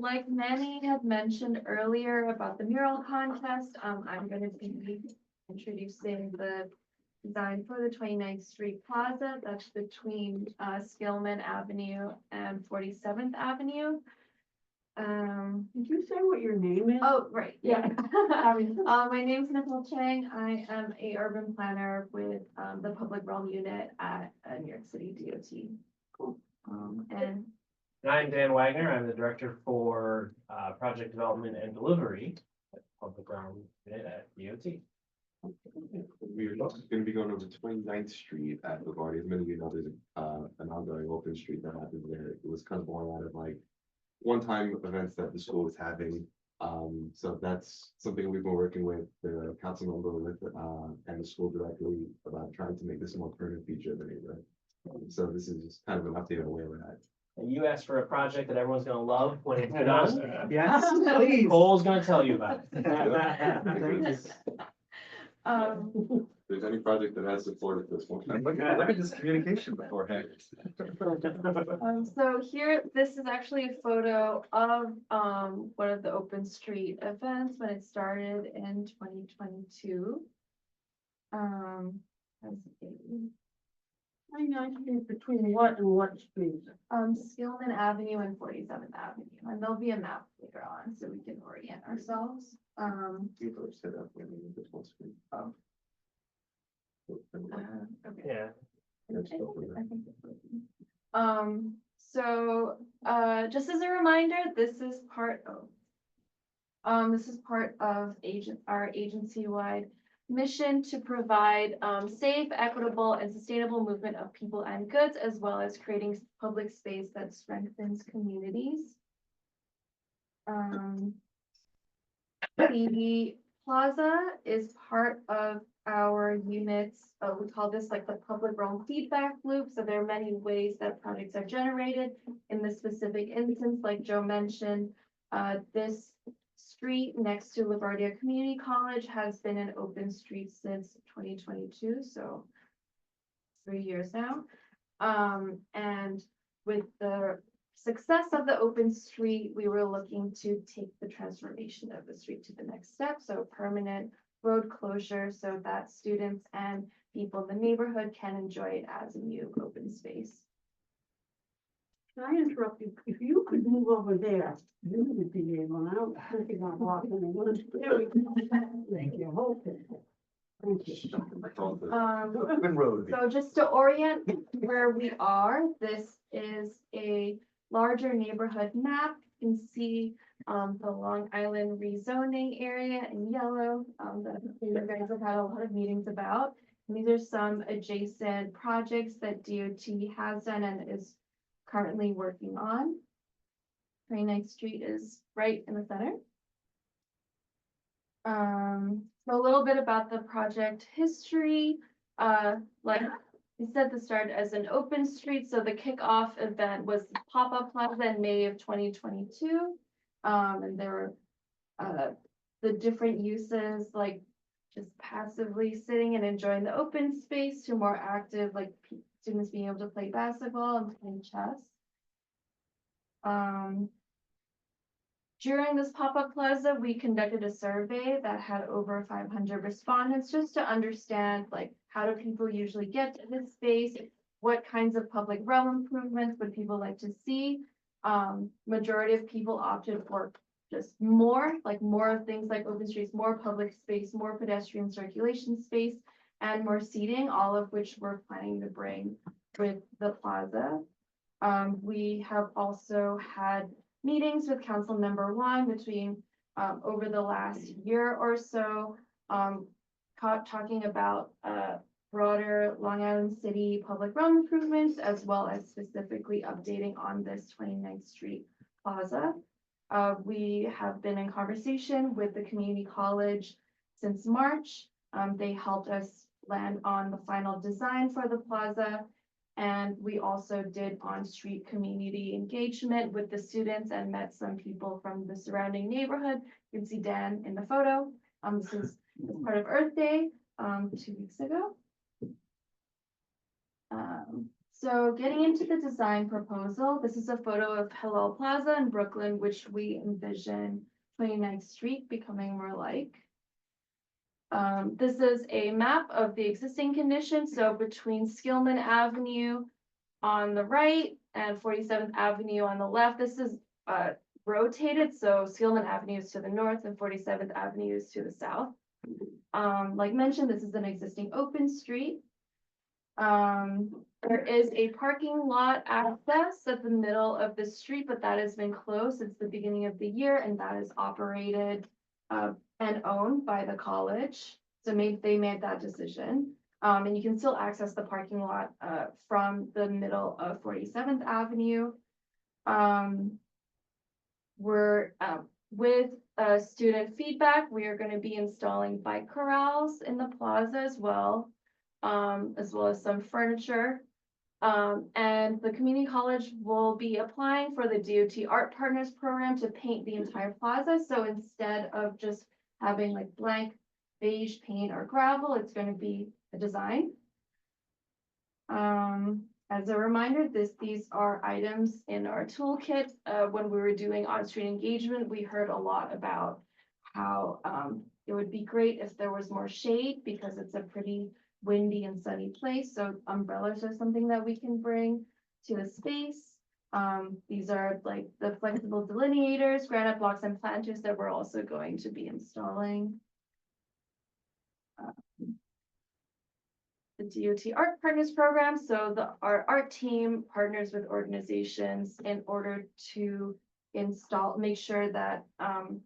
Like Manny had mentioned earlier about the mural contest, I'm gonna be introducing the design for the 29th Street Plaza. That's between Skillman Avenue and 47th Avenue. Did you say what your name is? Oh, right, yeah. Sorry. My name's Nicole Chang. I am a urban planner with the Public Realm Unit at New York City DOT. Cool. And And I'm Dan Wagner. I'm the director for project development and delivery at Public Realm Unit at DOT. We're gonna be going over 29th Street at LaGuardia. As many of you know, there's an ongoing open street that happens there. It was kind of born out of like one-time events that the school was having. So that's something we've been working with the council member with and the school directly about trying to make this a more permanent feature of the neighborhood. So this is just kind of an update on where we're at. And you asked for a project that everyone's gonna love when it's done. Yes, please. Cole's gonna tell you about it. If there's any project that has support at this point. Look at this communication beforehand. So here, this is actually a photo of one of the open street events when it started in 2022. Between what and what street? Skillman Avenue and 47th Avenue, and there'll be a map later on so we can orient ourselves. People have set up when they need this one screen. Okay. Yeah. So, just as a reminder, this is part of our agency-wide mission to provide, safe, equitable, and sustainable movement of people and goods, as well as creating public space that strengthens communities. The plaza is part of our units, we call this like the public realm feedback loop. So there are many ways that projects are generated. In this specific instance, like Joe mentioned, this street next to LaGuardia Community College has been an open street since 2022, so 3 years now. And with the success of the open street, we were looking to take the transformation of the street to the next step, so permanent road closure so that students and people in the neighborhood can enjoy it as a new open space. Can I interrupt you? If you could move over there, you would be able, and I don't think you're gonna block anyone. There we go. Thank you. Thank you. So just to orient where we are, this is a larger neighborhood map. You can see the Long Island rezoning area in yellow, that you guys have had a lot of meetings about. And these are some adjacent projects that DOT has done and is currently working on. 29th Street is right in the center. So a little bit about the project history. Like we said, this started as an open street. So the kickoff event was the pop-up plaza in May of 2022. And there were the different uses, like just passively sitting and enjoying the open space, to more active, like students being able to play basketball and play chess. During this pop-up plaza, we conducted a survey that had over 500 respondents, just to understand, like, how do people usually get to this space? What kinds of public realm improvements would people like to see? Majority of people opted for just more things like open streets, more public space, more pedestrian circulation space, and more seating, all of which we're planning to bring with the plaza. We have also had meetings with Council Member Wong between over the last year or so, talking about broader Long Island City public realm improvements, as well as specifically updating on this 29th Street Plaza. We have been in conversation with the community college since March. They helped us land on the final design for the plaza. And we also did on-street community engagement with the students and met some people from the surrounding neighborhood. You can see Dan in the photo. This is part of Earth Day 2 weeks ago. So getting into the design proposal, this is a photo of Hillel Plaza in Brooklyn, which we envision 29th Street becoming more like. This is a map of the existing conditions, so between Skillman Avenue on the right and 47th Avenue on the left, this is rotated, so Skillman Avenue is to the north and 47th Avenue is to the south. Like mentioned, this is an existing open street. There is a parking lot access at the middle of the street, but that has been closed since the beginning of the year, and that is operated and owned by the college. So they made that decision. And you can still access the parking lot from the middle of 47th Avenue. We're with student feedback, we are going to be installing bike corrals in the plaza as well as some furniture. And the community college will be applying for the DOT Art Partners program to paint the entire plaza. So instead of just having like blank beige paint or gravel, it's going to be a design. As a reminder, these are items in our toolkit. When we were doing on-street engagement, we heard a lot about how it would be great if there was more shade because it's a pretty windy and sunny place. So umbrellas are something that we can bring to the space. These are like the flexible delineators, granite blocks, and planters that we're also going to be installing. The DOT Art Partners program. So our art team partners with organizations in order to make sure that the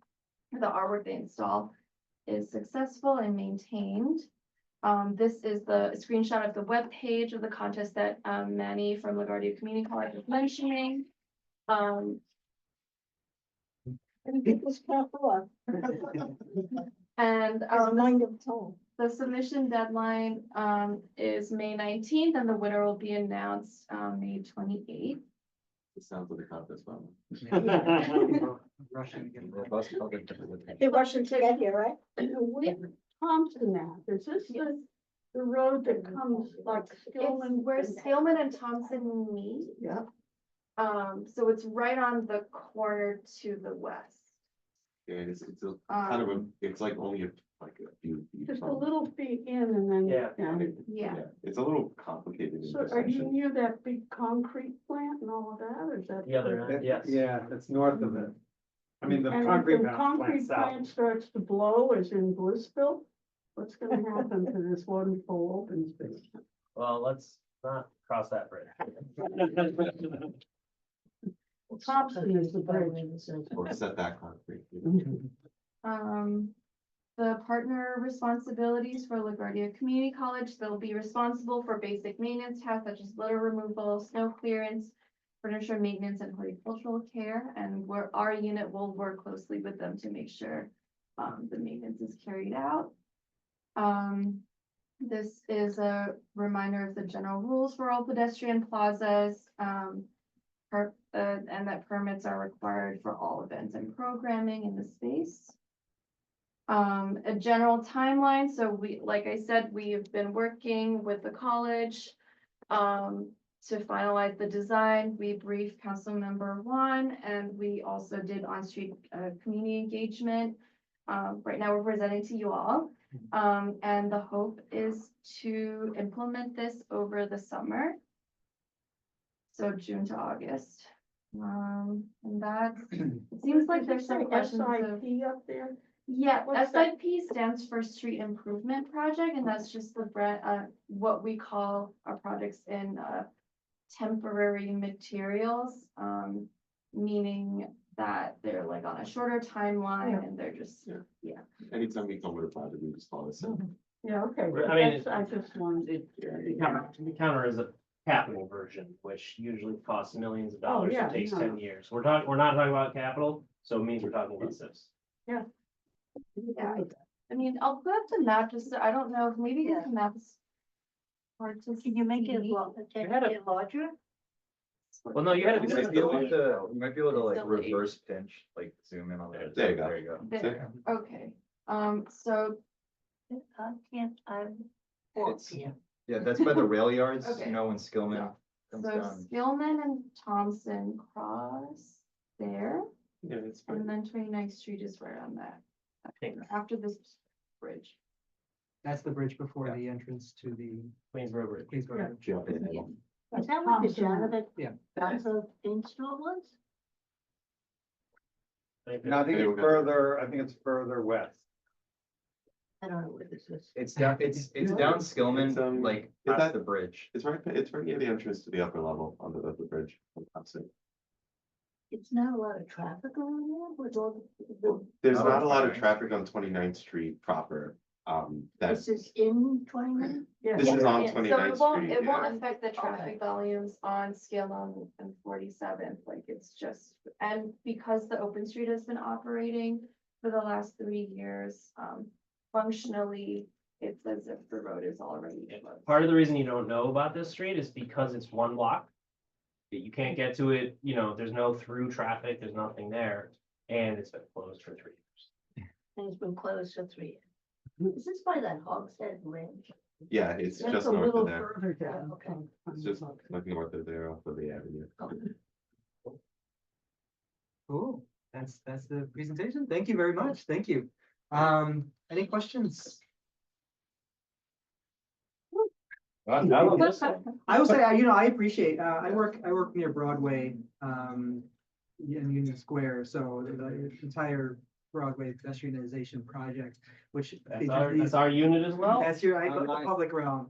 artwork they install is successful and maintained. This is the screenshot of the web page of the contest that Manny from LaGuardia Community College was mentioning. And the submission deadline is May 19th, and the winner will be announced May 28th. It sounds like a contest, fun. They're rushing to get here, right? With Thompson Ave, is this the road that comes like Skillman? It's where Skillman and Thompson meet. Yeah. So it's right on the corner to the west. Yeah, it's a kind of it's like only a few feet. Just a from- little feet in and then down. Yeah. It's a little complicated. So are you near that big concrete plant and all of that, or is that? The other end, yes. Yeah, it's north of it. I mean, the And if concrete the plant concrete south. plant starts to blow, as in Blissville, what's gonna happen to this wonderful open space? Well, let's not cross that bridge. Thompson is the bridge. Or set that concrete. The partner responsibilities for LaGuardia Community College, they'll be responsible for basic maintenance tasks such as litter removal, snow clearance, furniture maintenance, and horticultural care. And our unit will work closely with them to make sure the maintenance is carried out. This is a reminder of the general rules for all pedestrian plazas. And that permits are required for all events and programming in the space. A general timeline. So like I said, we have been working with the college to finalize the design. We briefed council member 1, and we also did on-street community engagement. Right now we're presenting to you all. And the hope is to implement this over the summer. So June to August. And that, it seems like there's some questions of. SIP up there? Yeah, What's that? SIP stands for Street Improvement Project, and that's just what we call our projects in temporary materials, meaning that they're like on a shorter timeline and they're just, yeah. Anytime we come with a project, we just call it simple. Yeah, okay. I mean, That's- I just wanted. The counter is a capital version, which usually costs millions of dollars yeah, and takes no. 10 years. We're not talking about capital, so it means we're talking about SIPs. Yeah. Yeah, I mean, I'll put up the map, just, maybe the map is hard to. Can you make it larger? Well, no, you had You to. might be able to, like reverse pinch, like zoom in on the. There you go. There you go. There, okay, so. It's- Yeah, that's by the rail yards, Okay. you know, when Skillman comes So down. Skillman and Thompson cross there, Yeah, it's and then 29th Street is right on that, after this bridge. That's the bridge before the entrance to the Queensboro Bridge. Queensboro Bridge. Is that what the Janova, Yeah. that's a Main Street was? No, I think it's further, I think it's further west. I don't know where this is. It's down, it's down Skillman, like is past that- the bridge. It's right near the entrance to the upper level on the bridge. It's not a lot of traffic around there with all the, There's Oh, not a lot of okay. traffic on 29th Street proper. That's, this is in 29? this is on Yeah, so 29th it won't, Street. it won't yeah. affect the traffic volumes on Scalon and 47th, like it's just, and because the open street has been operating for the last 3 years, functionally, it's as if the road is already closed. Part of the reason you don't know about this street is because it's one block. You can't get to it, you know, there's no through traffic, there's nothing there, and it's been closed for 3 years. And it's been closed for 3 years. Is this by that Hogshead Bridge? Yeah, it's That's just a north little of there. further down. Okay. It's just like north of there off of the avenue. Cool. That's the presentation. Thank you very much. Thank you. Any questions? I will say, I appreciate, I work near Broadway, in Union Square, so the entire Broadway pedestrianization project, which. That's our unit as well. That's your, the public realm.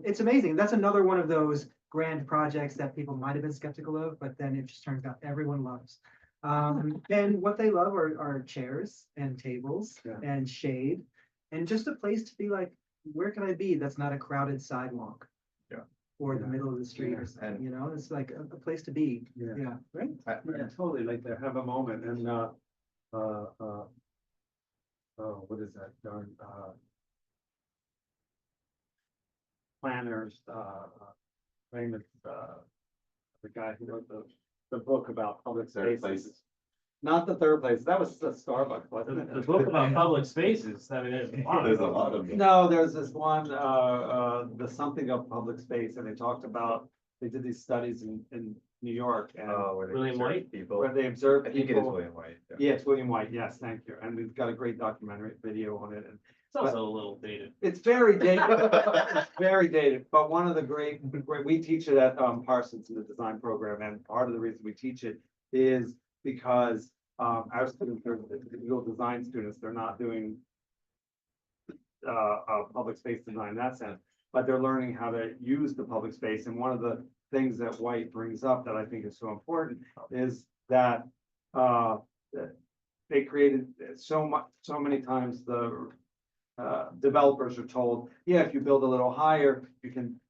It's amazing. That's another one of those grand projects that people might have been skeptical of, but then it just turns out everyone loves. And what they love are chairs and tables and shade, and just a place to be like, where can I be that's not a crowded sidewalk? Yeah. Or the middle of the street or something, it's like a place to be. Yeah, right? Yeah, totally, like to have a moment and, oh, what is that, darn, planners, famous, the guy who wrote the book about public Third spaces. place. Not the third place, that was the Starbucks, wasn't it? The book about public spaces, I mean, There's a lot of them. No, there's this one, the something of public space, and they talked about, they did these studies in New York and. Oh, where they William observe White? people. Where they observed I think it is people. William White. yeah. Yeah, it's William White, yes, thank you, and we've got a great documentary video on it, and It's also a little dated. it's very dated, it's very dated, but one of the great, we teach it at Parsons in the design program, and part of the reason we teach it is because our students are real design students, they're not doing public space design in that sense, but they're learning how to use the public space, and one of the things that White brings up that I think is so important is that they created so many times the developers are told, yeah, if you build a little higher, you can,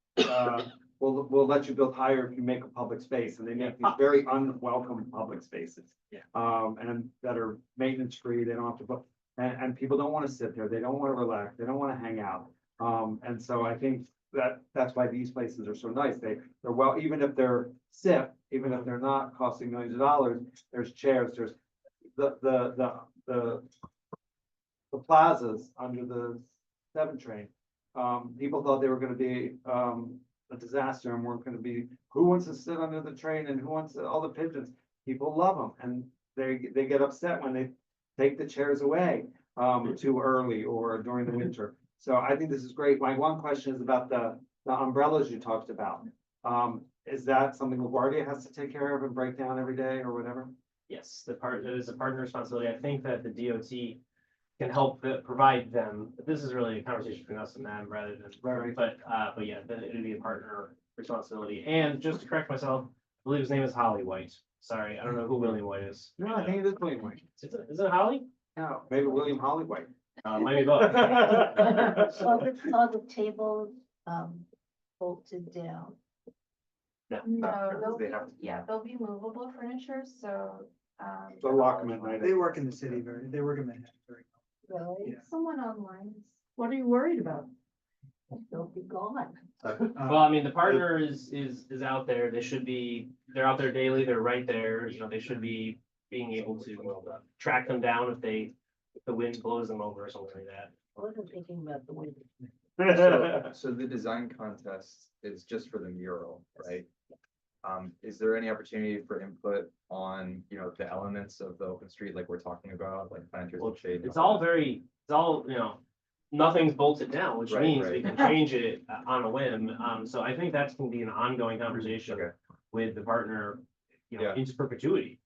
we'll let you build higher if you make a public space, and they make these very unwelcome public spaces. And that are maintenance free, they don't have to put, and people don't want to sit there, they don't want to relax, they don't want to hang out. And so I think that's why these places are so nice, they're well, even if they're SIP, even if they're not costing millions of dollars, there's chairs, there's the plazas under the 7 train. People thought they were gonna be a disaster and weren't gonna be, who wants to sit under the train and who wants all the pigeons? People love them, and they get upset when they take the chairs away too early or during the winter. So I think this is great. My one question is about the umbrellas you talked about. Is that something LaGuardia has to take care of and break down every day or whatever? Yes, it is a partner responsibility. I think that the DOT can help provide them. This is really a conversation between us and them rather than, but yeah, it'd be a partner responsibility. And just to correct myself, I believe his name is Holly White. Sorry, I don't know who William White is. No, I think it is William White. Is it Holly? No, maybe William Holly White. Might be both. Are the tables, bolted down? No, they have to- yeah, they'll be movable furniture, so, They'll lock them at night. They work in the city they work in Manhattan very Really? someone online. What are you worried about? They'll be gone. Well, I mean, the partner is out there. They're out there daily. They're right there. You know, they should be being able to track them down if the wind blows them over or something like that. I wasn't thinking about the wind. So the design contest is just for the mural, right? Is there any opportunity for input on, the elements of the open street like we're talking about, like planters and shade? It's all, nothing's bolted down, which Right, means right. we can change it on a whim. So I think that's gonna be an ongoing conversation Okay. with the partner, you know, Yeah. into perpetuity.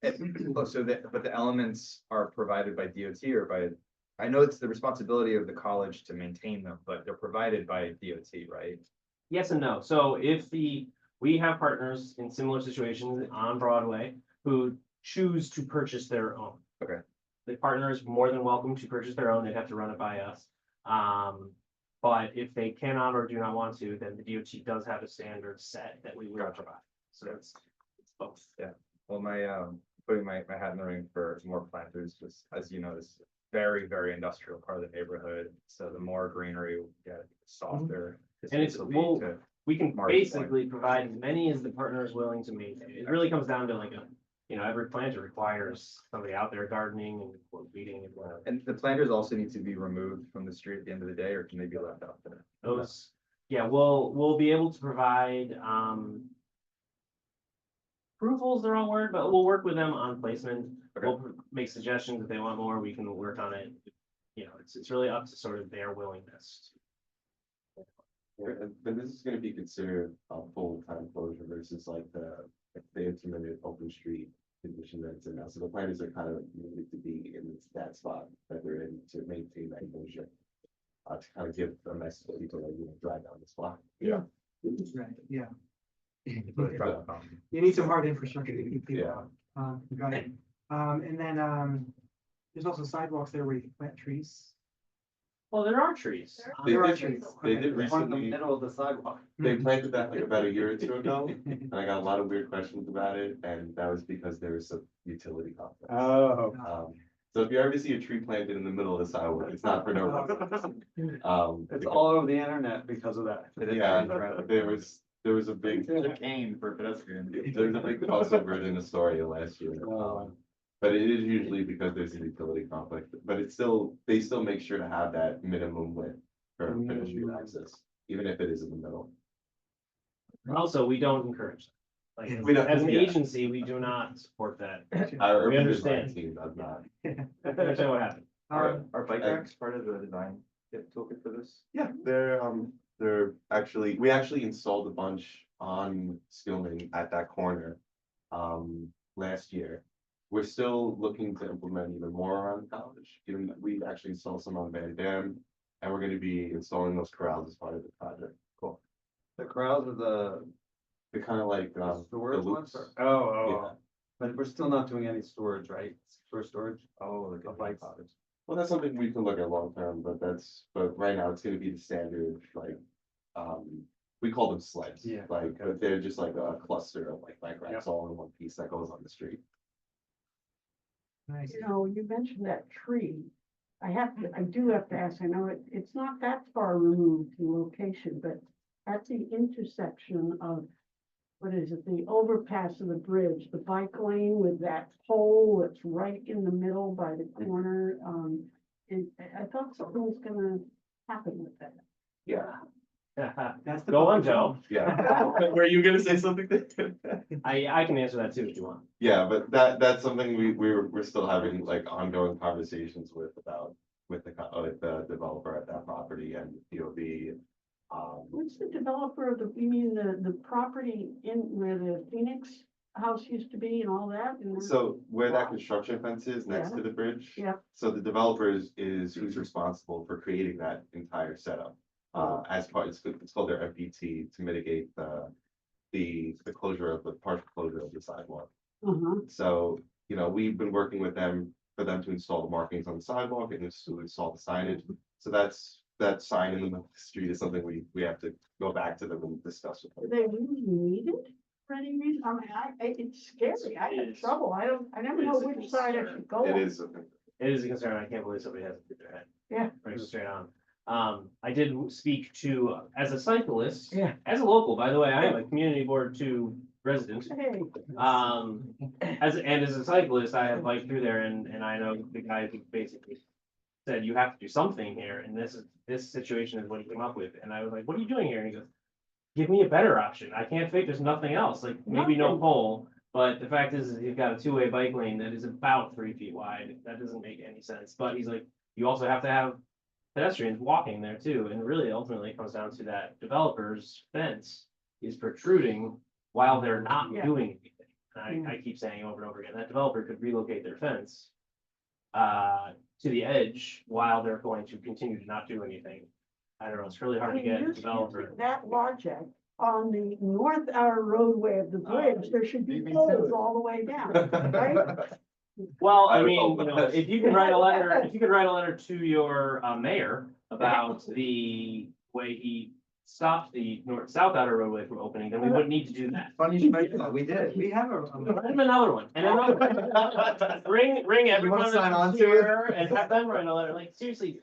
So that, but the elements are provided by DOT or by, I know it's the responsibility of the college to maintain them, but they're provided by DOT, right? Yes and no. So we have partners in similar situations on Broadway who choose to purchase their own. Okay. The partner is more than welcome to purchase their own. They'd have to run it by us. But if they cannot or do not want to, then the DOT does have a standard set that we will provide. So it's both. Yeah. Well, putting my hat in the ring for some more planters, just as you know, this is a very, very industrial part of the neighborhood. So the more greenery we get, the softer. this And it's, will be well, to we can Marty's point. basically provide as many as the partner is willing to maintain. It really comes down to like every planter requires somebody out there gardening and weeding and whatever. And the planters also need to be removed from the street at the end of the day, or can they be left out there? Those, yeah, we'll be able to provide, approval's the wrong word, but we'll work with them on placement. We'll make suggestions if they want more, we can work on it. You know, it's really up to sort of their willingness. But this is gonna be considered a full-time closure versus like the intermittent open street condition that it's in now. So the planners are kind of needed to be in that spot that they're in to maintain that closure. To kind of give a message to people that, drive down this block. Yeah. Right, yeah. But try to You need some hard infrastructure to keep people Yeah. out. Got it. And then, there's also sidewalks there where you can plant trees. Well, there are trees. They There are did, trees. they Okay. did One in the recently, middle of the sidewalk. they planted that like about a year or two ago, and I got a lot of weird questions about it, and that was because there was some utility conflict. Oh. So if you ever see a tree planted in the middle of the sidewalk, it's not for no reason. It's all over the internet because of that. Yeah, there was a big, cane for pedestrians. there was a big crossover in Astoria last year. But it is usually because there's a utility conflict, but it's still, they still make sure to have that minimum width for pedestrian access, even if it is in the middle. Also, we don't encourage that. Like, We don't- as an yeah. agency, we do not support that. Our We urban design understand. team does not. Understand what happened. Are bike racks part of the design toolkit for this? Yeah, they're actually, we actually installed a bunch on Skillman at that corner, last year. We're still looking to implement even more around college, given that we actually installed some on Van Dam, and we're gonna be installing those corrals as part of the project. Cool. The crowds of the They're kind of like, the storage loops. ones? Yeah. Oh. But we're still not doing any storage, right? For storage? Oh, Of bikes. Well, that's something we can look at long term, but right now it's gonna be the standard, like, we call them sleds. Yeah, Like, but they're just like a cluster of like bike racks all in one piece that goes on the street. Nice. You know, you mentioned that tree. I do have to ask, I know it's not that far removed in location, but at the intersection of, what is it, the overpass of the bridge, the bike lane with that pole that's right in the middle by the corner, and I thought something was gonna happen with that. Yeah. That's the Go on, public Joe. realm. Yeah. Were you gonna say something? I can answer that too if you want. Yeah, but that's something we're still having like ongoing conversations with the developer at that property and DOB. What's the developer of you mean the property in where the Phoenix house used to be and all that? And So where that construction fence is next Yeah. to the bridge. Yeah. So the developer is who's responsible for creating that entire setup. As part, it's called their MPT to mitigate the closure of the partial closure of the sidewalk. So, we've been working with them for them to install the markings on the sidewalk and to install the signage. So that sign in the middle of the street is something we have to go back to them and discuss with Do them. they really need it for any reason? I mean, it's scary. I have trouble. I never know which side I should go on. It is. It is a concern. I can't believe somebody hasn't put their head. Yeah. Right straight on. I did speak to, as a cyclist. Yeah. As a local, by the way, I am a community board 2 resident. Hey. As a cyclist, I have biked through there and I know the guy who basically said, you have to do something here. And this situation is what he came up with. And I was like, what are you doing here? And he goes, give me a better option. I can't think there's nothing else. Like maybe no Nothing. pole. But the fact is you've got a 2-way bike lane that is about 3 feet wide. That doesn't make any sense. But he's like, you also have to have pedestrians walking there too, and really ultimately it comes down to that developer's fence is protruding while they're not Yeah. doing anything. And I keep saying over and over again, that developer could relocate their fence to the edge while they're going to continue to not do anything. I don't know, it's really hard to get a developer. That logic on the north outer roadway of the bridge, there should be poles all the way down, right? Well, I I would mean, hope you know, not. if you can write a letter, if you could write a letter to your mayor about the way he stopped the north-south outer roadway from opening, then we wouldn't need to do that. Funny you mention that, we did. We have Write him another one, and another one. Ring everyone sign on that's to it? here and have them write a letter, like, seriously.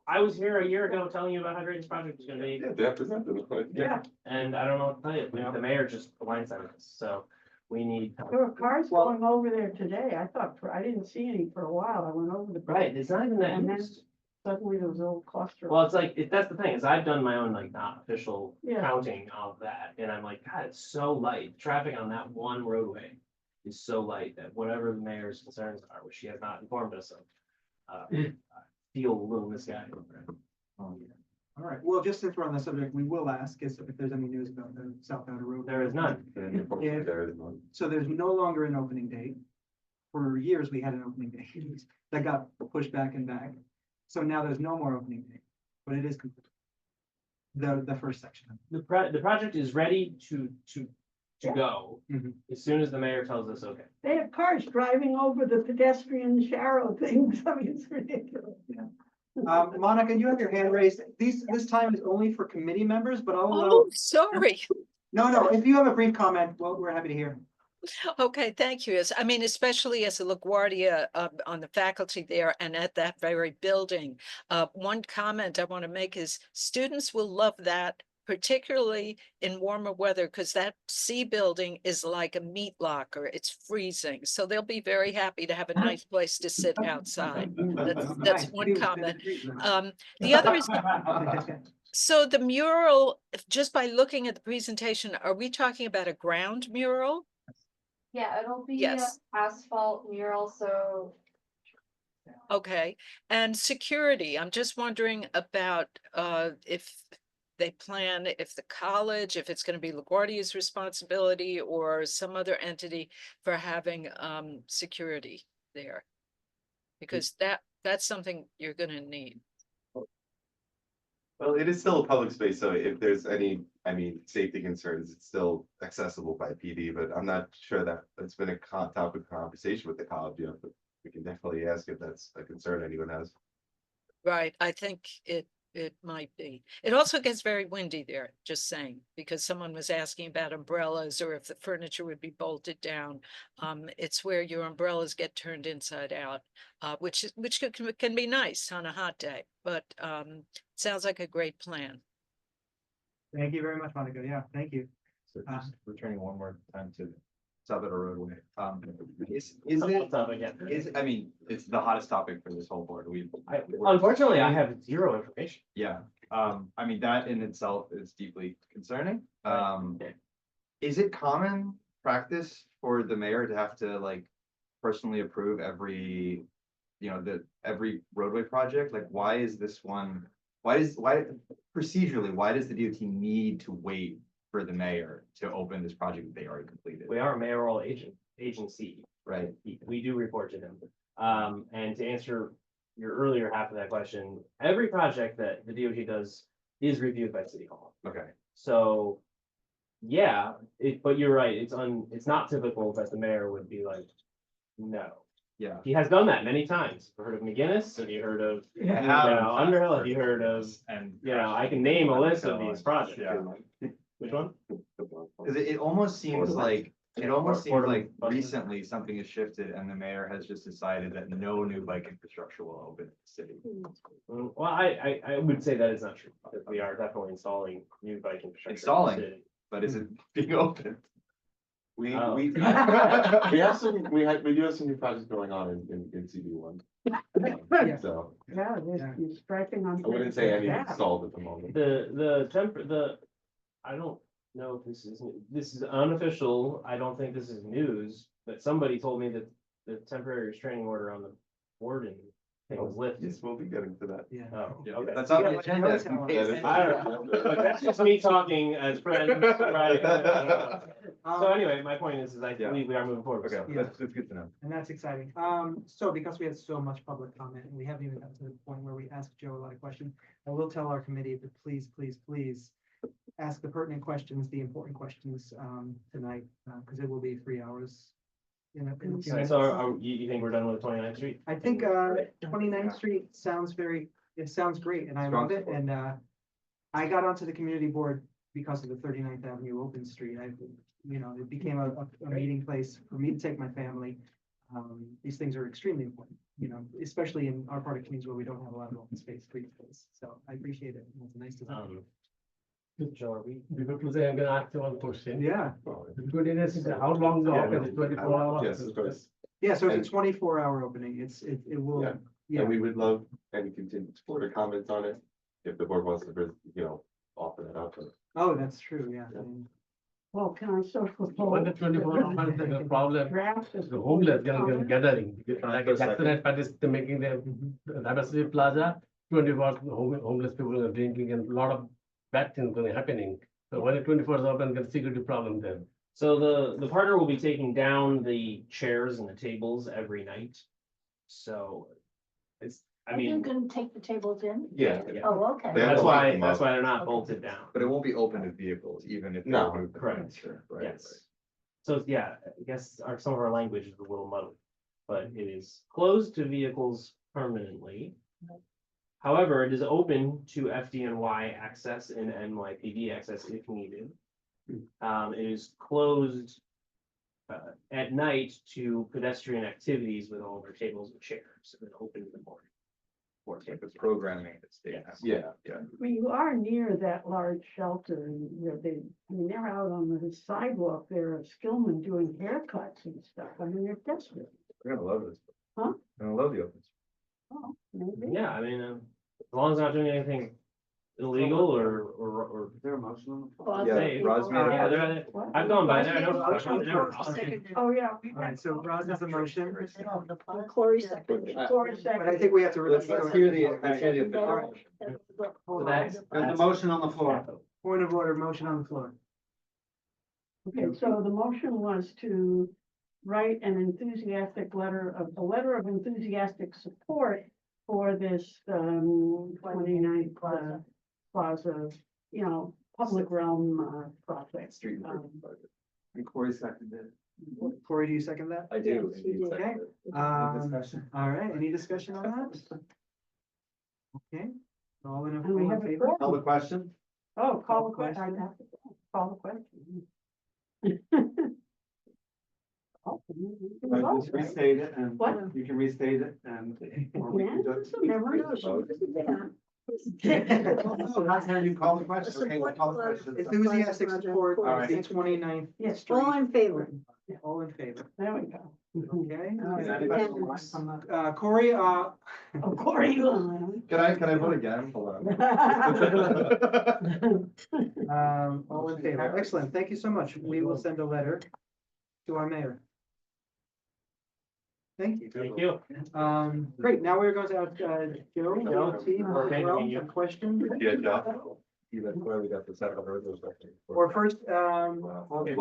I was here a year ago telling you about how great this project was gonna be. Yeah, they presented it. Yeah. And I don't know what to tell you, the mayor just blindsided us, so we need. There were cars going over there today. I thought, I didn't see any for a while. I went over the. Right, it's not even that And then used. suddenly there was a little cluster. Well, it's like, that's the thing, is I've done my own, like, not official Yeah. counting of that, and I'm like, God, it's so light, traffic on that one roadway is so light that whatever the mayor's concerns are, which she has not informed us of, I feel a little misguided. All right, well, just since we're on the subject, we will ask if there's any news about the South Outer Road. There is none. If- So there's no longer an opening date. For years, we had an opening date that got pushed back and back. So now there's no more opening date, but it is complete. The first section. The project is ready to go, Mhm. as soon as the mayor tells us, okay. They have cars driving over the pedestrian sharrow things. I mean, it's ridiculous. Monica, you have your hand raised. This time is only for committee members, but I'll allow. Oh, sorry. No, if you have a brief comment, well, we're happy to hear. Okay, thank you. I mean, especially as a LaGuardia on the faculty there and at that very building. One comment I want to make is students will love that, particularly in warmer weather, because that C building is like a meat locker. It's freezing. So they'll be very happy to have a nice place to sit outside. That's one comment. The other is, so the mural, just by looking at the presentation, are we talking about a ground mural? Yeah, it'll be a Yes. asphalt mural, so Okay, and security, I'm just wondering about if they plan, if the college, if it's gonna be LaGuardia's responsibility or some other entity for having security there. Because that's something you're gonna need. Well, it is still a public space, so if there's any, safety concerns, it's still accessible by PD, but I'm not sure that it's been a topic of conversation with the college yet, but we can definitely ask if that's a concern anyone has. Right, I think it might be. It also gets very windy there, just saying, because someone was asking about umbrellas or if the furniture would be bolted down. It's where your umbrellas get turned inside out, which can be nice on a hot day, but sounds like a great plan. Thank you very much, Monica. Yeah, thank you. So just returning one more time to South Outer Roadway. Is it, I mean, it's the hottest topic for this whole board. Unfortunately, I have zero information. Yeah, I mean, that in itself is deeply concerning. Is it common practice for the mayor to have to like personally approve every, every roadway project? Like, why is this one, why procedurally, why does the DOT need to wait for the mayor to open this project that they already completed? We are a mayoral agency. Right. We do report to him. And to answer your earlier half of that question, every project that the DOT does is reviewed by City Hall. Okay. So, yeah, but you're right, it's not typical that the mayor would be like, no. Yeah. He has done that many times. You've heard of McGinnis, have you heard of, Underhill, have you heard of, and I can name a list of these projects. Yeah. Which one? Cause it almost seems like, Portable buses. recently something has shifted and the mayor has just decided that no new bike infrastructure will open in the city. Well, I would say that is not true, because we are definitely installing new bike infrastructure. in the Installing, city. but is it being opened? We do Oh. have some new projects going on in CD one. So Yeah, there's striping on. I wouldn't say any Yeah. stalled at the moment. I don't know if this is unofficial, I don't think this is news, but somebody told me that the temporary restraining order on the Borden things lift. Yes, we'll be getting to that. Yeah. Oh, Yeah, okay. that's on the Yeah, agenda. that's how it is. I don't know, but that's just me talking as friends, right? So anyway, my point is I Yeah. believe we are moving forward. Okay, that's good to know. And that's exciting. So because we had so much public comment and we haven't even gotten to the point where we asked Joe a lot of questions, I will tell our committee to please, please, please ask the pertinent questions, the important questions, tonight, because it will be 3 hours. In a few minutes. So you think we're done with 29th Street? I think, 29th Street sounds it sounds great and I love it. And, I got onto the community board because of the 39th Avenue Open Street. It became a meeting place for me to take my family. These things are extremely important, especially in our part of Queens where we don't have a lot of open space, green space. So I appreciate it. It's nice to. Good job. Before closing, I'm gonna ask you one question. Yeah. How long the Yeah, office is 24 hours? Yes, of course. Yeah, so it's And- a 24-hour opening. It will, Yeah. yeah. And we would love any continued support or comments on it, if the board wants to, offer that up. Oh, that's true, yeah. Well, can I still propose? When the 24 hours, the problem, Draft is the homeless gathering. Like First, Jackson had participated making the diversity plaza, 24 homeless people are drinking and a lot of bad things going happening. So when the 24 is open, there's security problem there. So the partner will be taking down the chairs and the tables every night. So it's, I Are you mean, gonna take the tables in? Yeah. Oh, okay. They have that's to lock why, them that's up. why they're not bolted down. But it won't be open to vehicles, even if. No, they're moved to correct. furniture, right? Yes. So yeah, I guess some of our language is a little muddled, but it is closed to vehicles permanently. However, it is open to FDNY access and NYPD access if needed. It is closed at night to pedestrian activities with all of their tables and chairs, and then open in the morning. For Like the programming that they have. Yeah. Yeah. You are near that large shelter and they're out on the sidewalk there at Skillman doing haircuts and stuff. I mean, they're desperate. They're gonna love this. Huh? They're gonna love the open. Oh, maybe. Yeah, I mean, as long as not doing anything illegal or Is there a motion on the floor? Well, Yeah, they- Rod's made yeah, a- they're- I've gone by there. I know. Oh, yeah. All right, so Roz has a motion, Corey seconded. Corey but I think we have to. Let's hear the. All right. Hold on. There's a motion on the floor. Point of order, motion on the floor. Okay, so the motion was to write a letter of enthusiastic support for this 29th Plaza, public realm project. Street. And Corey seconded. Corey, do you second that? I do. Yes, you do. Okay. Discussion. All right, any discussion on that? Okay, all in And we have a favor? quorum. Call the question? Oh, call the question. I'd have to call the question. Oh, Just restate it and. What? You can restate it and. or we Yeah, can this just- is memory. Oh, that's how you call the question. Okay, we'll call the question. Enthusiastic support All of right. the 29th Yes, Street. All in favor? All in favor, there we go. okay? Is anybody on that? Corey, Oh, Corey, you. Can I vote again? Hold on. all in favor, excellent, thank you so much. We will send a letter to our mayor. Thank you. Thank you. Great, now we're going to ask, Joe, Joe, T, okay, Ralph, thank you. a question. Yeah, Joe. You have clearly got the second or those. Or first, Well,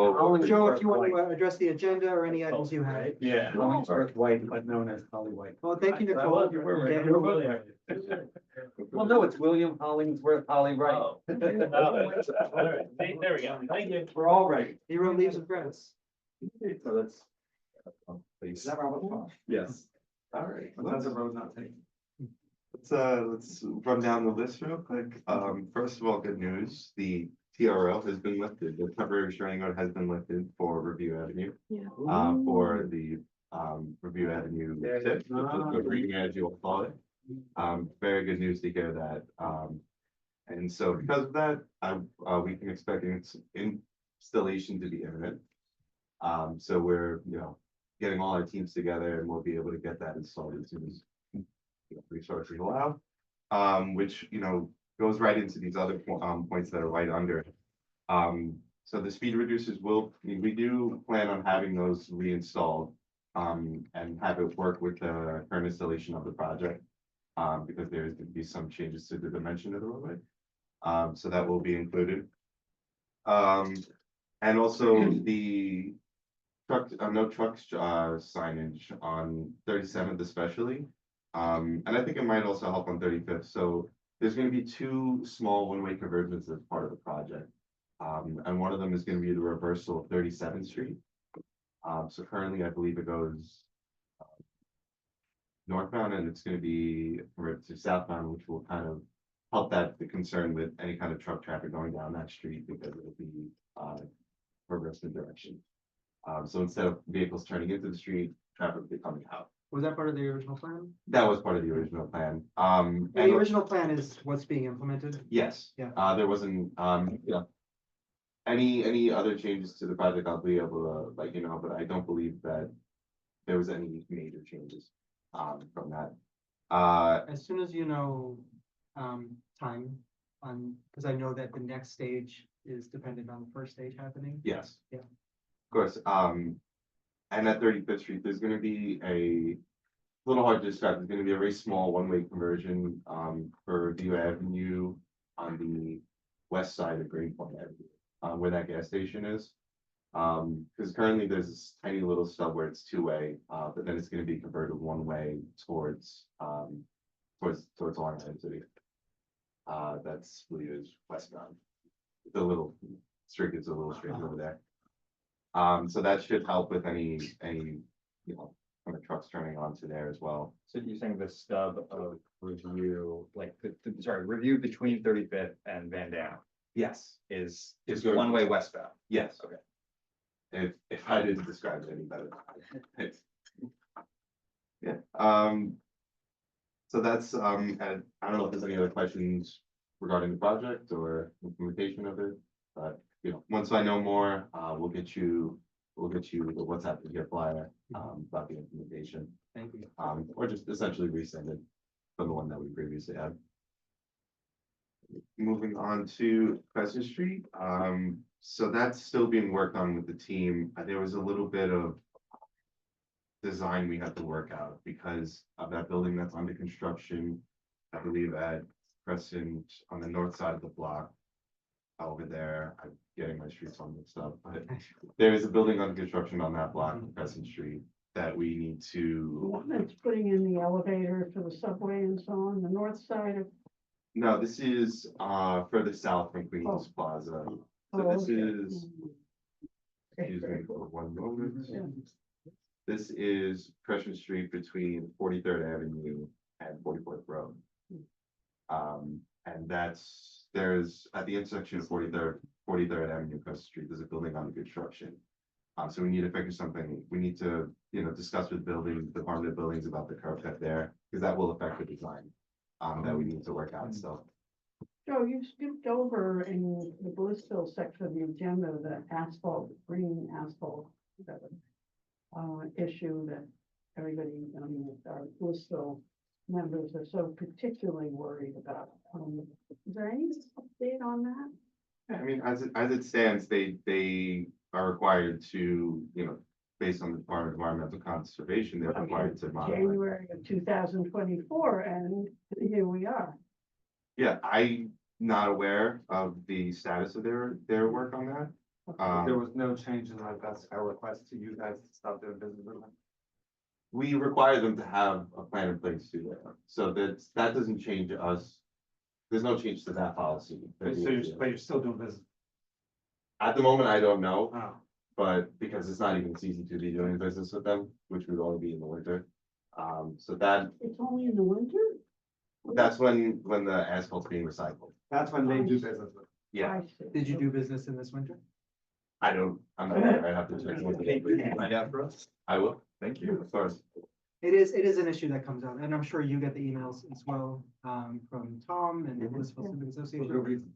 Joe, if you want to address the agenda or any items you have. Yeah. Hollingsworth White, but known as Holly White. Well, thank you, I Nicole. was, you're Okay. Well, no, it's William Hollingsworth, Holly Wright. Oh. All right, there we go. Thank you. We're all right. He wrote Leaves of Grass. So that's. Is Please. that Robert Fox? Yes. All right. That's a road not taken. Let's run down the list real quick. First of all, good news, the TRL has been lifted, the temporary restraining order has been lifted for Review Avenue. Yeah. For the, Review Avenue, tip, the reading as you'll call it. Very good news to hear that. And so because of that, we can expect installation to be imminent. So we're, getting all our teams together and we'll be able to get that installed as soon as resources allow. Which, goes right into these other points that are right under it. So the speed reducers we do plan on having those reinstalled and have it work with the current installation of the project. because there's going to be some changes to the dimension of the roadway. So that will be included. And also the no trucks, signage on 37th especially. And I think it might also help on 35th. So there's gonna be 2 small one-way conversions as part of the project. And one of them is gonna be the reversal of 37th Street. So currently, I believe it goes northbound, and it's gonna be converted to southbound, which will kind of help the concern with any kind of truck traffic going down that street, because it'll be reversed in direction. So instead of vehicles turning into the street, traffic will be coming out. Was that part of the original plan? That was part of the original plan. And the And original plan is what's being implemented? yes, Yeah. there wasn't, any other changes to the project, I'll be able to let you know, but I don't believe that there was any major changes, from that. As soon as you know, time on, because I know that the next stage is dependent on the first stage happening. Yes. Yeah. Of course, and at 35th Street, there's gonna be a little hard to describe, there's gonna be a very small one-way conversion, for View Avenue on the west side of Greenpoint Avenue, where that gas station is. Because currently there's this tiny little stub where it's 2-way, but then it's gonna be converted one-way towards Long Island City. That's, I believe, is westbound. The little street is a little straight over there. So that should help with any, kind of trucks turning onto there as well. So you're saying the stub of review, like, review between 35th and Van Dam Yes, is It's going- one way westbound? yes. Okay. If I didn't describe it any better. Yeah, so that's, and I don't know if there's any other questions regarding the project or implementation of it, but, once I know more, we'll get you the WhatsApp to get flyer, about the implementation. Thank you. Or just essentially resend it from the one that we previously had. Moving on to Crescent Street, so that's still being worked on with the team. There was a little bit of design we had to work out because of that building that's under construction. I believe at Crescent on the north side of the block. Over there, I'm getting my streets all mixed up, but there is a building under construction on that block of Crescent Street that we need The to. one that's putting in the elevator for the subway and so on, the north side of. No, this is further south from Queens Plaza. So this okay. is, excuse me for one moment. This is Crescent Street between 43rd Avenue and 44th Road. And there's at the intersection of 43rd Avenue and Crescent Street, there's a building under construction. So we need to figure something, we need to, discuss with Department of Buildings about the curb cut there, because that will affect the design. That we need to work out still. Joe, you skipped over in the Blissville section of the agenda, the asphalt, green asphalt, issue that everybody, our Blissville members are so particularly worried about. Is there any update on that? I mean, as it stands, they are required to, based on the Department of Environmental Conservation, they're required to modify. January of 2024, and here we are. Yeah, I'm not aware of the status of their work on that. There was no change in that's our request to you guys to stop doing business with them. We require them to have a plan in place to do that, so that doesn't change us. There's no change to that policy. But you're still doing business. At the moment, I don't know, Oh. but because it's not even season to be doing business with them, which would only be in the winter. So that, It's only in the winter? that's when the asphalt's being recycled. That's when they do business with. Yeah, Did you do business in this winter? I'm not sure, I have to check. Find out for us. I will, thank you, of course. It is an issue that comes out, and I'm sure you get the emails as well, from Tom and the Blissville Civic Association.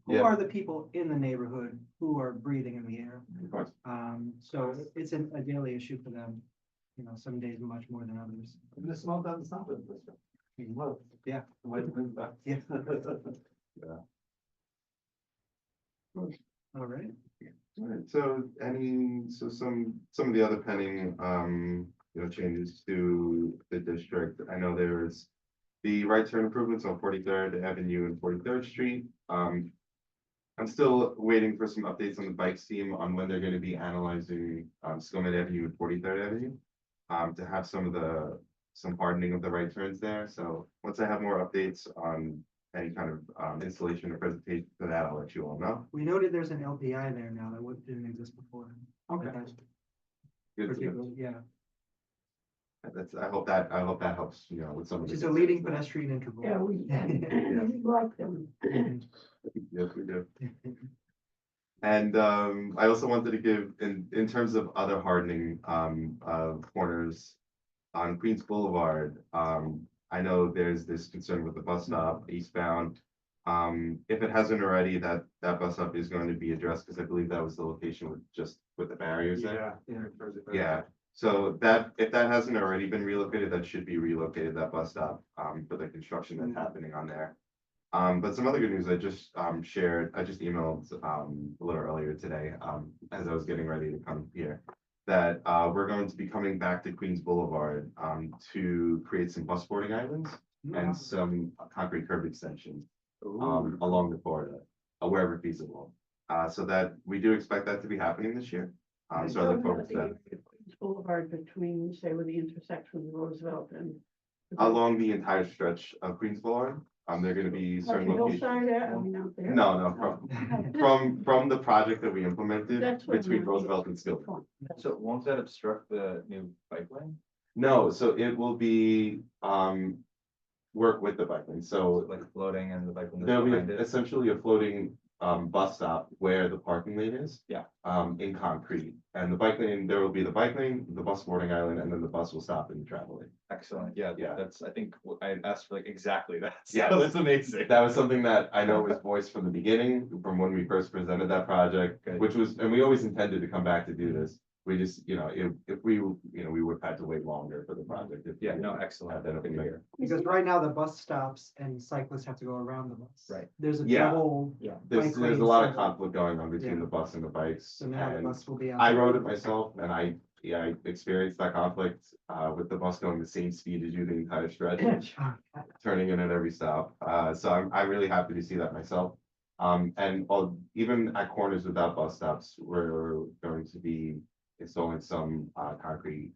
Who Yeah. are the people in the neighborhood who are breathing in the air? Of course. So it's a daily issue for them, some days much more than others. The small doesn't stop it. Well, Yeah. why do we move back? Yeah. Yeah. All right. Alright, so some of the other pending, changes to the district, I know there's the right turn improvements on 43rd Avenue and 43rd Street. I'm still waiting for some updates on the bikes team on when they're gonna be analyzing, Skilman Avenue and 43rd Avenue. To have some hardening of the right turns there. So once I have more updates on any kind of, installation or presentation for that, I'll let you all know. We noted there's an LPI there now that didn't exist before. Okay. That's Good to particular- know. Yeah, I hope that helps, you know, with some of the. which is a leading pedestrian interval. Yeah, we like them. Yes, we do. And I also wanted to give, in terms of other hardening of corners on Queens Boulevard, I know there's this concern with the bus stop eastbound. If it hasn't already, that bus stop is going to be addressed, because I believe that was the location with the barriers there. Yeah, so that, if that hasn't already been relocated, that should be relocated, that bus stop, for the construction that's happening on there. But some other good news, I just emailed a little earlier today, as I was getting ready to come here, that we're going to be coming back to Queens Boulevard to create some bus boarding islands and some concrete curb extensions along the corridor, wherever feasible. So that we do expect that to be happening this year. So I look forward to that. Boulevard between, say, with the intersection of Roosevelt and. Along the entire stretch of Queens Boulevard, they're gonna be certain locations. Out there. No, from the project that we implemented That's what between I'm- Roosevelt and Skilling. So won't that obstruct the new bike lane? No, so it will be, work with the bike lane, so Like floating and the bike lane. there'll be behind it? essentially a floating, bus stop where the parking lane is. Yeah. In concrete, and the bike lane, there will be the bike lane, the bus boarding island, and then the bus will stop in the travel lane. Excellent, yeah, Yeah. that's, I think, I asked for like exactly that. Yeah. So that's amazing. That was something that I know was voiced from the beginning, from when we first presented that project, Good. which was, and we always intended to come back to do this. We just, you know, if we, you know, we would have had to wait longer for the project. Yeah, no, excellent. Then Good to hear. Because right now the bus stops and cyclists have to go around the bus. Right. There's a Yeah. double. Yeah. There's bike a lane lot of center. conflict going on between Yeah. the bus and the bikes. So now the and bus will be out. I rode it myself, and I experienced that conflict, with the bus going the same speed as you the entire stretch, turning in at every stop. So I'm really happy to see that myself. And even at corners without bus stops, we're going to be installing some, concrete.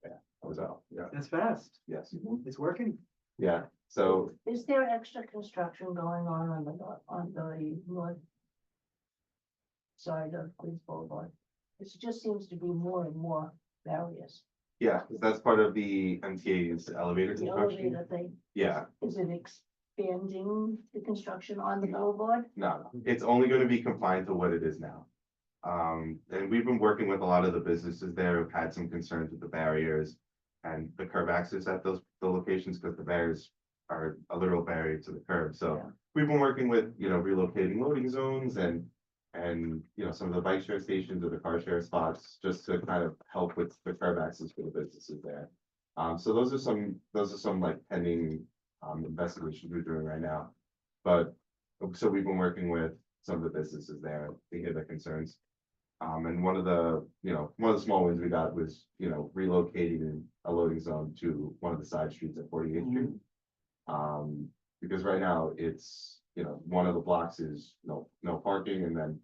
Yeah, that was out, yeah, That's fast. yes, It's working. yeah, so, Is there extra construction going on the north side of Queens Boulevard? It just seems to be more and more barriers. yeah, 'cause that's part of the MTA's elevator The construction. elevator thing, Yeah, is it expanding the construction on the boulevard? no, it's only gonna be confined to what it is now. And we've been working with a lot of the businesses there who've had some concerns with the barriers and the curb access at the locations, because the barriers are a literal barrier to the curb. So Yeah. we've been working with, you know, relocating loading zones and, you know, some of the bike share stations or the car share spots, just to kind of help with the curb access for the businesses there. So those are some like pending, investigations we're doing right now. But, so we've been working with some of the businesses there to hear their concerns. And one of the small wins we got was, you know, relocating a loading zone to one of the side streets at 48th Street. Because right now it's, you know, one of the blocks is no parking, and then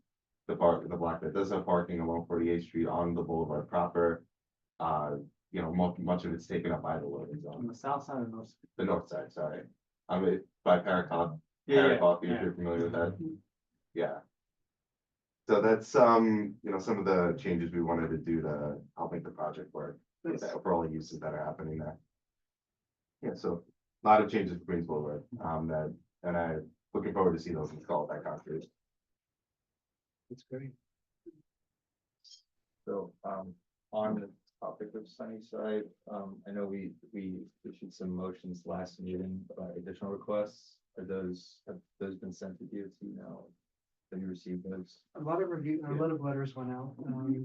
the block that does have parking along 48th Street on the boulevard proper. You know, much of it's taken up by the loading On zone, the south side of those. the north side, sorry. By Paracop, Yeah, Paracop, if yeah. you're familiar with that. Yeah. So that's, you know, some of the changes we wanted to do to help make the project work for all the uses that are happening there. Yeah, so a lot of changes for Queens Boulevard, and I'm looking forward to see those installed that concrete. That's great. So, on the topic of Sunnyside, I know we issued some motions last meeting about additional requests. Have those been sent to DOT now? Have you received those? A lot of letters went out.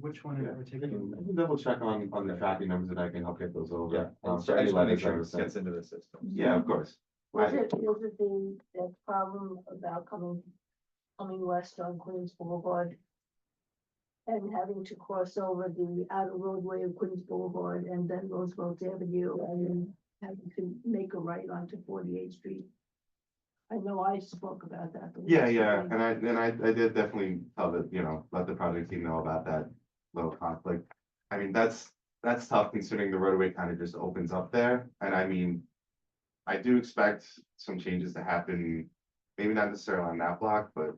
Which one in I particular? can double check on the tracking numbers, and I can help get those over. Yeah, and so for I any just want to letters make that sure were it sent. gets into the system. Yeah, of course. Was it the problem about coming west on Queens Boulevard? and having to cross over the outer roadway of Queens Boulevard and then Roosevelt Avenue and then having to make a right onto 48th Street. I know I spoke about that. but Yeah, it's yeah, something- and I did definitely tell the, let the project team know about that little conflict. I mean, that's tough considering the roadway kind of just opens up there, and I mean, I do expect some changes to happen, maybe not necessarily on that block, but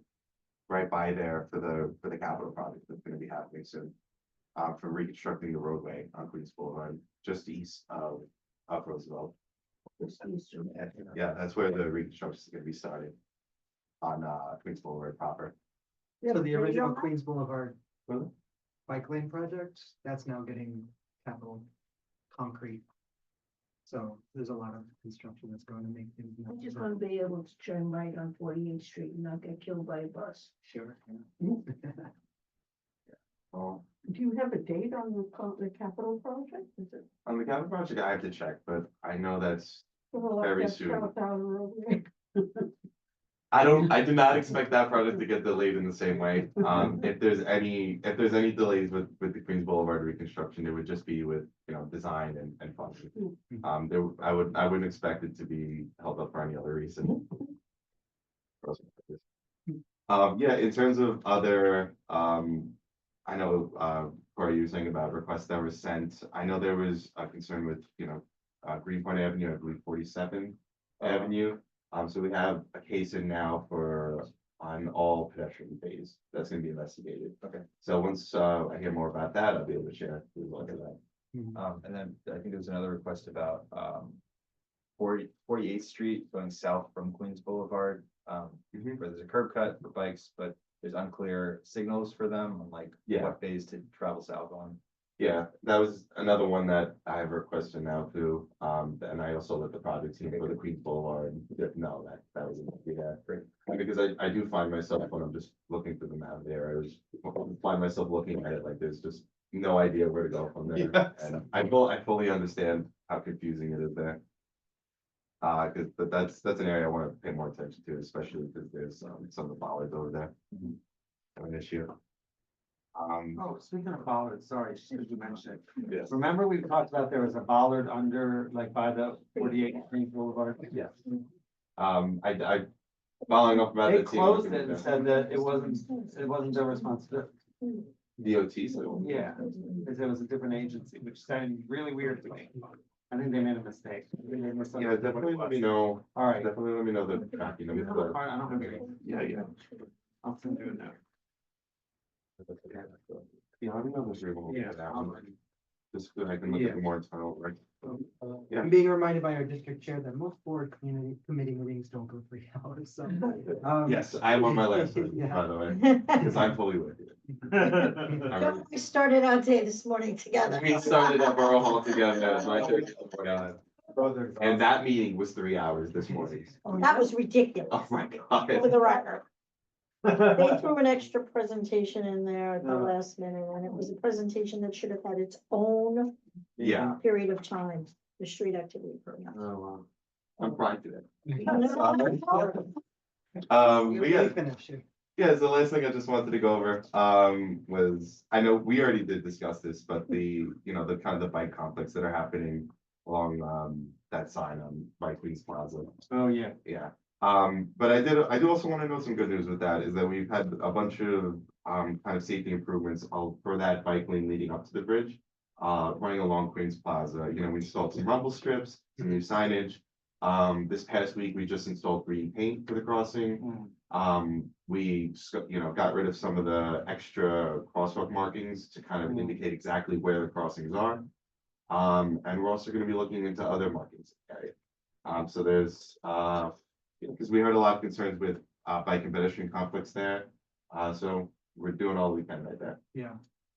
right by there for the capital project that's gonna be happening soon. For reconstructing the roadway on Queens Boulevard, just east of Roosevelt. Just east of that. Yeah, that's where the reconstruction is gonna be started. On Queens Boulevard proper. Yeah, So the but they original don't- Queens Boulevard bike lane project, that's now getting capital concrete. So there's a lot of construction that's going to make things. I just want to be able to turn right on 48th Street and not get killed by a bus. Sure. Well, Do you have a date on the capital project? Is it? on the capital project, I have to check, but I know that's Well, very that's soon. South Town Roadway. I do not expect that project to get delayed in the same way. If there's any delays with the Queens Boulevard reconstruction, it would just be with, design and funding. I wouldn't expect it to be held up for any other reason. Yeah, in terms of other, I know, Corey, you were saying about requests that were sent. I know there was a concern with, Greenpoint Avenue, I believe 47th Avenue. So we have a case in now on all pedestrian bays. That's gonna be investigated. Okay. So once, I hear more about that, I'll be able to share. a look at that. And then I think there was another request about 48th Street going south from Queens Boulevard. Where there's a curb cut for bikes, but there's unclear signals for them, on like Yeah. what bays to travel south on. Yeah, that was another one that I have requested now too. And I also let the project team for the Queens Boulevard know that was, great. Because I do find myself when I'm just looking through the map there, I find myself looking at it like there's just no idea where to go from there. Yes. And I fully understand how confusing it is there. But that's an area I want to pay more attention to, especially because there's some of the bollards over there. An issue. Oh, speaking of bollards, sorry, just because you mentioned it. Yes. Remember we talked about there was a bollard under, like by the 48th Street Boulevard? Yes. I following up about They the team. closed it and said that it wasn't their responsibility. DOT, so. Yeah, because it was a different agency, which sounded really weird to me. I think they made a mistake. I think they misunderstood Yeah, what it definitely let me was. know. All right. Definitely let me know the tracking. You have a card? I don't have it. Yeah, yeah. I'll send you a note. Yeah, let me know if you're able to Yeah, do that I'll- one. Just so I can look Yeah. at the more internal, right? Yeah. I'm being reminded by our district chair that most board committee meetings don't go 3 hours, so. Yes, I am on my last one, Yeah. by the way, because I'm fully with you. We started our day this morning together. We started at Borough Hall together at 9:30 in the morning. And that meeting was 3 hours this morning. That was ridiculous, Oh my God. for the record. They threw an extra presentation in there at the Yeah. last minute, and it was a presentation that should have had its own Yeah. period of time, the street activity program. Oh, wow. I'm crying today. You But yeah. finish it. Yeah, so the last thing I just wanted to go over, was, I know we already did discuss this, but the kind of the bike complex that are happening along, that sign on by Queens Plaza. Oh, yeah. Yeah, but I do also want to know some good news with that, is that we've had a bunch of, kind of safety improvements for that bike lane leading up to the bridge. Running along Queens Plaza, we installed some rumble strips, some new signage. This past week, we just installed green paint for the crossing. We, got rid of some of the extra crosswalk markings to kind of indicate exactly where the crossings are. And we're also gonna be looking into other markings in the area. So there's, because we heard a lot of concerns with, bike and pedestrian conflicts there. So we're doing all we can right there. Yeah,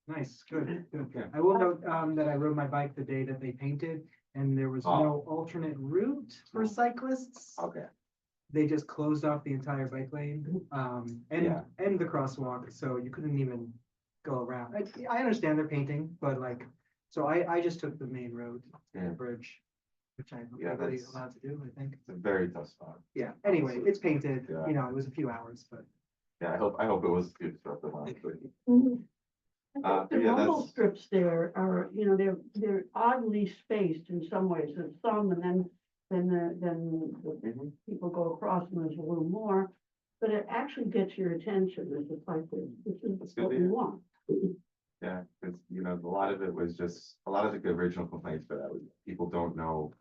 nice, good, good. I will note, that I rode my bike the day that they painted, and there was no alternate route for cyclists. Okay. They just closed off the entire bike lane, Yeah. and the crosswalk, so you couldn't even go around. I understand they're painting, but like, so I just took the main road to the bridge, which I'm Yeah, legally that's- allowed to do, I think. It's a very tough spot. Yeah, anyway, it's painted, Yeah. it was a few hours, but. Yeah, I hope it was good throughout the line. I think the Yeah, rumble that's- strips there are, you know, they're oddly spaced in some ways. There's some and then the people go across and there's a little more. But it actually gets your attention as it's like this, which is That's good what to we hear. want. Yeah, because, you know, a lot of it was just, a lot of the original complaints for that was people don't know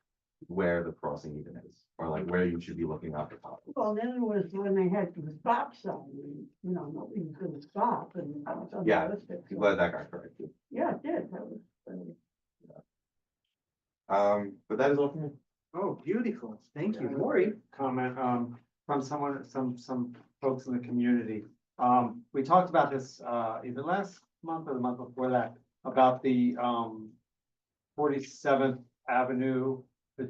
where the crossing even is, or like where you should be looking up the top. Well, then it was when they had the stop sign, and, you know, nobody was gonna stop and. that was Yeah, unrealistic, so- glad that got corrected. Yeah, it did. That was. But that is all for me. Oh, beautiful. Thank you. Lori? Comment, from someone, some folks in the community. We talked about this, either last month or the month before that, about the, 47th Avenue at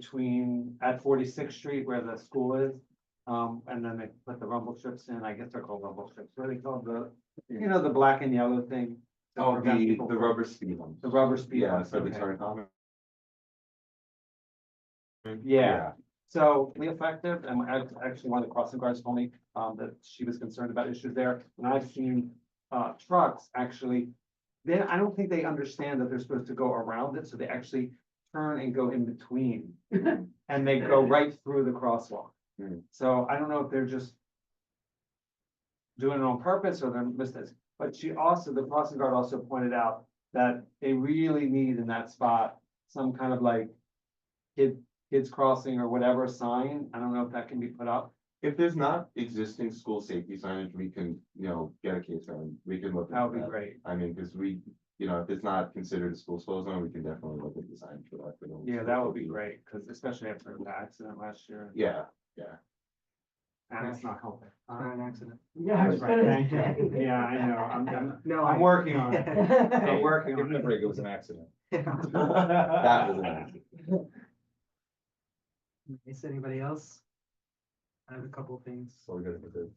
46th Street where the school is. And then they put the rumble strips in, I guess they're called rumble strips, what are they called, the black and yellow thing? to Oh, prevent the people from- rubber speed bumps. The rubber speed Yeah, bumps, so the okay. turn on. Yeah, so we effective, and actually one of the crossing guards told me, that she was concerned about issues there, and I've seen, trucks actually. Then I don't think they understand that they're supposed to go around it, so they actually turn and go in between. And they go right through the crosswalk. So I don't know if they're just doing it on purpose or they're mistakes, but the crossing guard also pointed out that they really need in that spot some kind of like kids crossing or whatever sign. I don't know if that can be put up. If there's not existing school safety signage, we can, you know, get a case on, we can look. That into would be great. I mean, because you know, if it's not considered a school zone, we can definitely look at the sign for that. for those Yeah, school that would be safety. great, because especially after the accident last year. Yeah, yeah. And it's not helping. Not an accident. Yeah, I was Right, gonna thank you. say. Yeah, I know, No, I'm working on it. I'm working Give on me a it. break, it was an accident. That was an accident. Is anybody else? I have a couple of things. So we're good with it.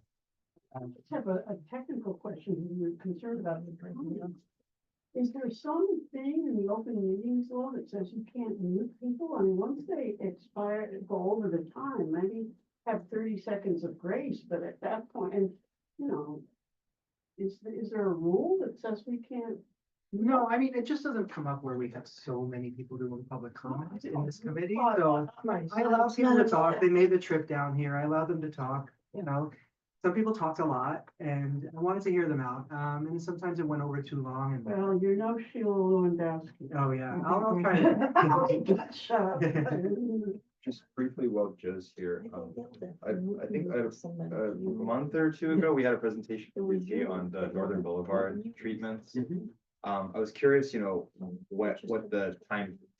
I just have a technical question we were concerned about. Is there something in the open meetings law that says you can't mute people? I mean, once they expire, go over the time, maybe have 30 seconds of grace, but at that point, and, you know, is there a rule that says we can't? No, I mean, it just doesn't come up where we have so many people doing public comment in this committee, so I allow people to talk. They made the trip down here. I allowed them to talk, you know. Some people talked a lot and I wanted to hear them out. And sometimes it went over too long and, Well, you're no Sheila Lewandowski. oh yeah, I'll try to. Shut up. Just briefly while Joe's here, I think a month or two ago, we had a presentation with you on the Northern Boulevard treatments. I was curious, you know, what the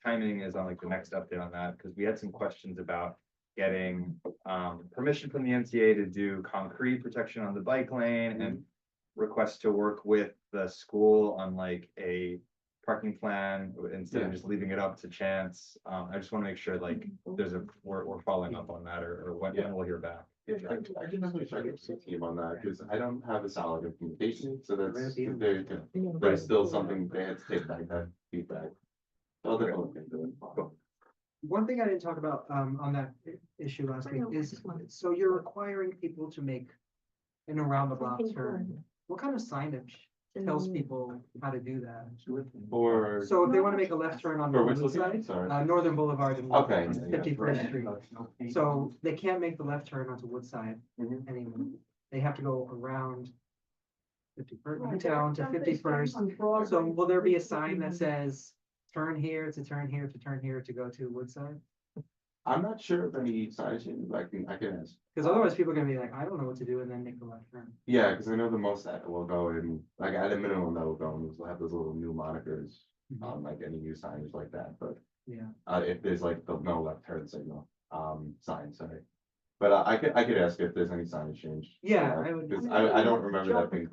timing is on like the next update on that, because we had some questions about getting permission from the MTA to do concrete protection on the bike lane and requests to work with the school on like a parking plan instead of just leaving it up to chance. I just want to make sure like we're following up on that or when we'll hear back. Yeah, I can definitely try to get some team on that, because I don't have a solid communication, so that's, there's still something they had to take back, that feedback. I'll definitely look into it. One thing I didn't talk about on that issue last week is, so you're requiring people to make an around the block turn. What kind of signage tells people how to do that? Or. So if they want to make a left turn on the For which other location? side, Sorry. Northern Boulevard and Okay. 51st Street. So they can't make the left turn onto Woodside anymore. They have to go around 51st, down to 51st. So will there be a sign that says, turn here to turn here to turn here to go to Woodside? I'm not sure if any signage, I can ask. Because otherwise people are gonna be like, I don't know what to do, and then make the left turn. Yeah, because I know the most that will go in, like at a minimum that will go in, will have those little new monikers, like any new signage like that, but. Yeah. If there's like the no left turn signal, sign, sorry. But I could ask if there's any signage change. Yeah, I would- Because I don't remember that being.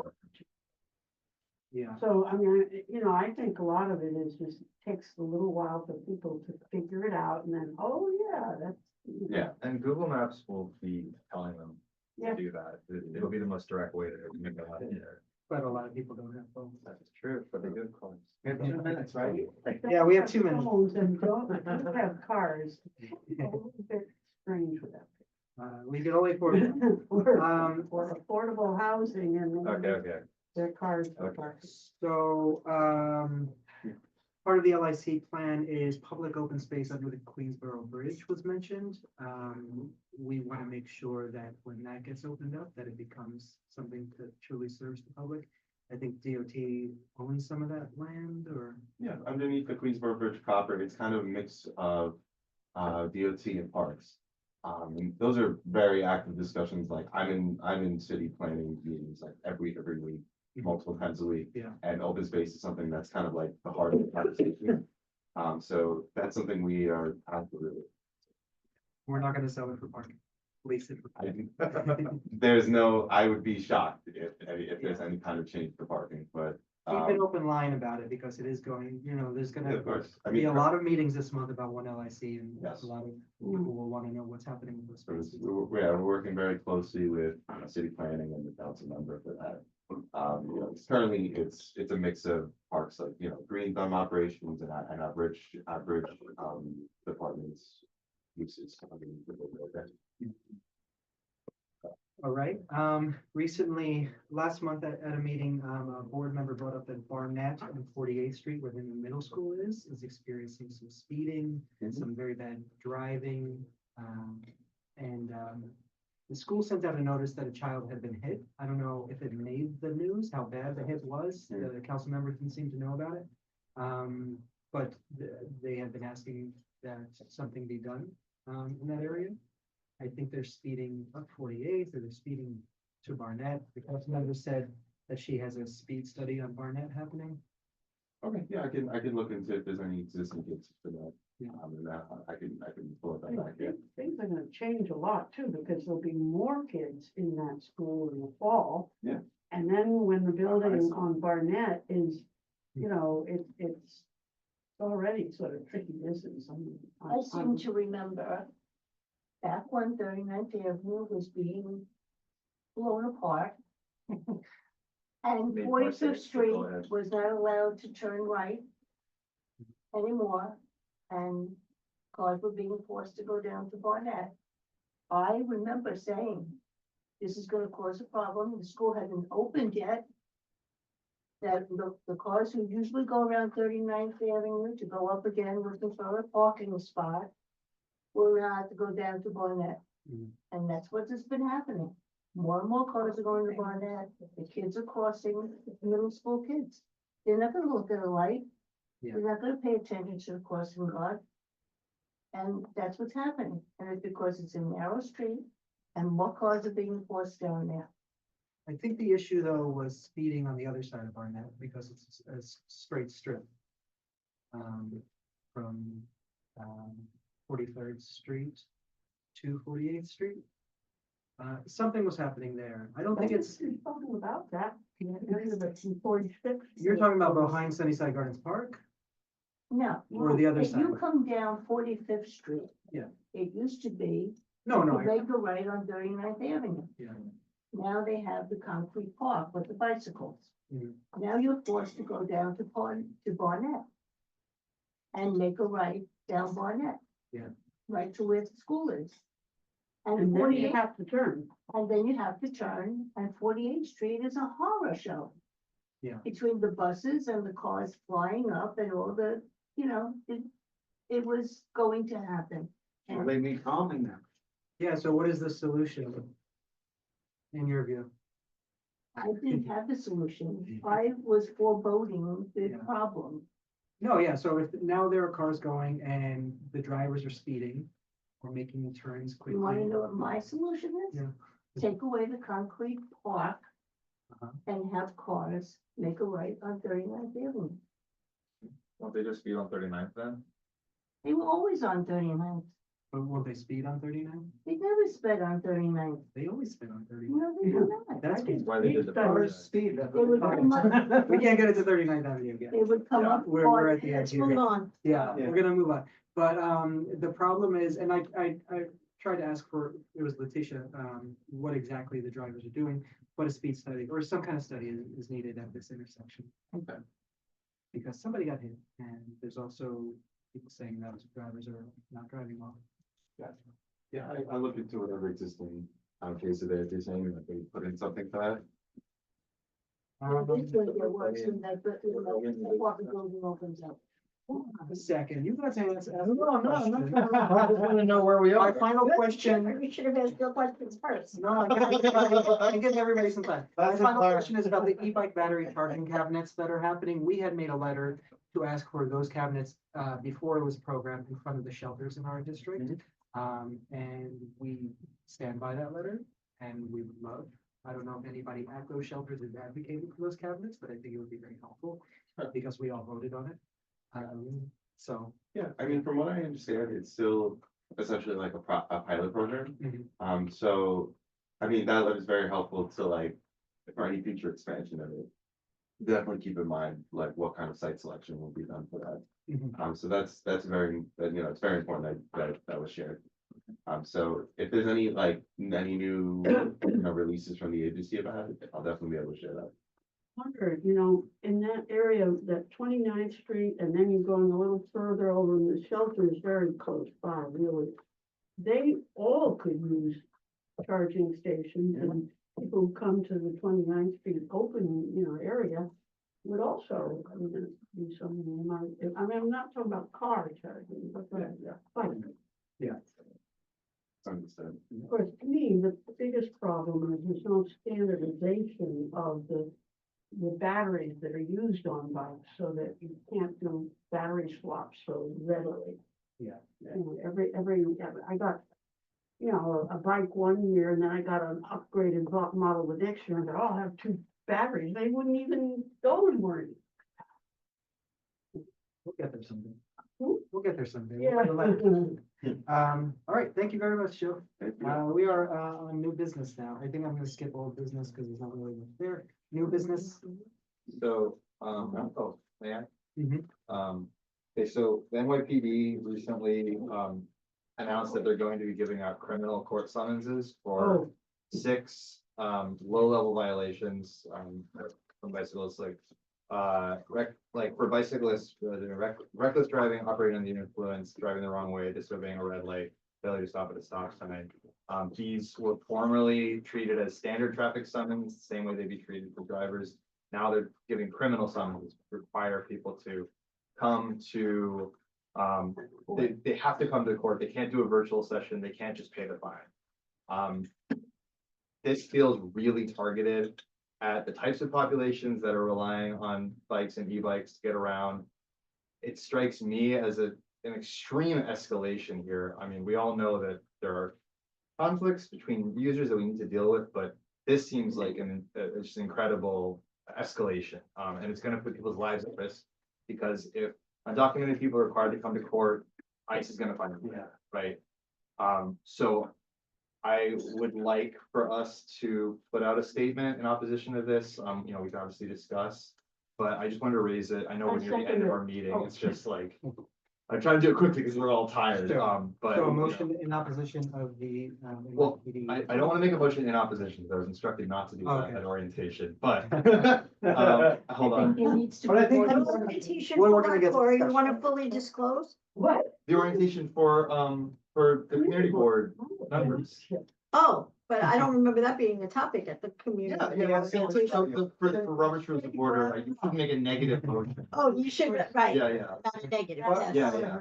Yeah. So, I mean, you know, I think a lot of it is just takes a little while for people to figure it out and then, oh, yeah, that's. Yeah, and Google Maps will be telling them Yeah. to do that. It'll be the most direct way to make it out there. But a lot of people don't have phones. That's true, but they do have cars. We have 2 minutes, right? Yeah, we have 2 minutes. Phones and don't have cars. A little bit strange with that. We can only afford. For affordable housing and. Okay. Their cars. So, part of the LIC plan is public open space under the Queensboro Bridge was mentioned. We want to make sure that when that gets opened up, that it becomes something that truly serves the public. I think DOT owns some of that land or. Yeah, underneath the Queensboro Bridge proper, it's kind of a mix of DOT and parks. And those are very active discussions. Like I'm in city planning meetings like every week, multiple times a week. Yeah. And open space is something that's kind of like the heart of the conversation. So that's something we are absolutely. We're not gonna sell it for parking. Lease it. There's no, I would be shocked if there's any kind of change for parking, but. Keep an open line about it because it is going, there's Yeah, gonna of course. I be mean, a lot of meetings this month about one LIC and Yes. a lot of people will want to know what's happening with those spaces. we're working very closely with city planning and the council member for that. Currently it's a mix of parks like, green thumb operations and our bridge departments uses. All right, recently, last month at a meeting, a board member brought up that Barnett and 48th Street, where the new middle school is experiencing some speeding and some very bad driving. The school sent out a notice that a child had been hit. I don't know if it made the news, how bad the hit was. The council member didn't seem to know about it. But they have been asking that something be done, in that area. I think they're speeding up 48th or they're speeding to Barnett. The council member said that she has a speed study on Barnett happening. Okay, yeah, I can look into if there's any existing cases for that. And that, I can pull it back, yeah. Things are gonna change a lot too, because there'll be more kids in that school in the fall. Yeah. And then when the building on Barnett is, it's already sort of tricky distance. I seem to remember back when 39th Avenue was being blown apart. And Made more 45th sense to Street go ahead. was not allowed to turn right anymore. And cars were being forced to go down to Barnett. I remember saying, this is gonna cause a problem. The school hadn't opened yet. That the cars who usually go around 39th Avenue to go up again looking for a parking spot will have to go down to Barnett. And that's what has been happening. More and more cars are going to Barnett. The kids are crossing, middle school kids. They're not gonna look at a light. Yeah. They're not gonna pay attention to the crossing guard. And that's what's happening. And it's because it's a narrow street and more cars are being forced down there. I think the issue though was speeding on the other side of Barnett because it's a straight strip. From 43rd Street to 48th Street. Something was happening there. I don't think it's, Talking about that. you're talking about behind Sunnyside Gardens Park? No. Or the other If you side. come down 45th Street. Yeah. It used to be. No, you no, could make a right on 39th Avenue. Yeah. Now they have the concrete park with the bicycles. Mhm. Now you're forced to go down to Barnett. And make a right down Barnett. Yeah. Right to where the school is. And then you 48 have to turn. And then you have to turn, and 48th Street is a horror show. Yeah. Between the buses and the cars flying up and all the, it was going to happen. Well, they need calming now. Yeah, so what is the solution? In your view? I didn't have the solution. I was foreboding the Yeah. problem. No, yeah, so if now there are cars going and the drivers are speeding or making turns quickly. You wanna know what my solution is? Yeah. Take away the concrete park Uh-huh. and have cars make a right on 39th Avenue. Won't they just speed on 39th then? They were always on 39th. But will they speed on 39? They never sped on 39th. They always speed on 39. No, they did not. That's That's why they did the Cars project. speed. that's They what would they're come talking up, about. We can't get it to 39th Avenue yet. they would come Yeah, up. we're at the Let's edge here. move on. Yeah, Yeah. we're gonna move on. But the problem is, and I tried to ask for, it was Letitia, what exactly the drivers are doing, what a speed study or some kind of study is needed at this intersection. Okay. Because somebody got hit and there's also people saying that drivers are not driving well. Gotcha. Yeah, I look into whatever existing cases they're saying that they put in something for that. This way there was, and that, but, you know, the walking building opens up. A second, you guys answer. No, I'm not. I just wanna know where we My are. final question. We should have asked your questions first. No, I give everybody some time. My final question is about the e-bike battery charging cabinets that are happening. We had made a letter to ask for those cabinets before it was programmed in front of the shelters in our district. And we stand by that letter and we would love, I don't know if anybody at those shelters is advocating for those cabinets, but I think it would be very helpful because we all voted on it. So. Yeah, I mean, from what I understand, it's still essentially like a pilot program. So, I mean, that is very helpful to like, for any future expansion of it. Definitely keep in mind, like, what kind of site selection will be done for that. So that's very, you know, it's very important that was shared. So if there's any, like, any new, you know, releases from the agency about it, I'll definitely be able to share that. Wonder, you know, in that area, that 29th Street, and then you're going a little further over in the shelter is very close by, really. They all could use charging stations, and people who come to the 29th Street open, you know, area would also, I mean, be something you might, I mean, I'm not talking about car charging, but bike. Yeah. Understood. Of course, to me, the biggest problem is there's no standardization of the batteries that are used on bikes, so that you can't do battery swaps so readily. Yeah. You know, I got, you know, a bike one year, and then I got an upgraded model the next year, and they're all have two batteries. They wouldn't even go in one. We'll get there someday. Hmm? We'll get there someday. Yeah. We'll write a letter. All right, thank you very much, Joe. We are on new business now. I think I'm gonna skip old business because it's not really there. New business. So, may I? Okay, so the NYPD recently, announced that they're going to be giving out criminal court summonses for 6, low-level violations, from bicyclists, like for bicyclists, reckless driving, operating under the influence, driving the wrong way, disobeying a red light, failure to stop at a stop sign. These were formerly treated as standard traffic summons, same way they'd be treated for drivers. Now they're giving criminal summonses, require people to come to, they have to come to court. They can't do a virtual session. They can't just pay the fine. This feels really targeted at the types of populations that are relying on bikes and e-bikes to get around. It strikes me as an extreme escalation here. I mean, we all know that there are conflicts between users that we need to deal with, but this seems like just incredible escalation. And it's going to put people's lives at risk, because if undocumented people are required to come to court, ICE is going to find them, right? So I would like for us to put out a statement in opposition to this. You know, we can obviously discuss, but I just wanted to raise it. I know we're near the end of our meeting. It's just like, I'm trying to do it quickly because we're all tired. Sure. But So a motion in opposition of the. well, I don't want to make a motion in opposition, because I was instructed not to do that Okay. at orientation, but hold on. It needs to But I be. think- An orientation Well, we're for gonna what, get to Corey, you discussion. wanna fully disclose? What? The orientation for the community board members. Oh, but I don't remember that being the topic at the community. For Robert's Rules of Order, you should make a negative motion. Oh, you should, right. Yeah. Not a negative. Well, yes. Yeah.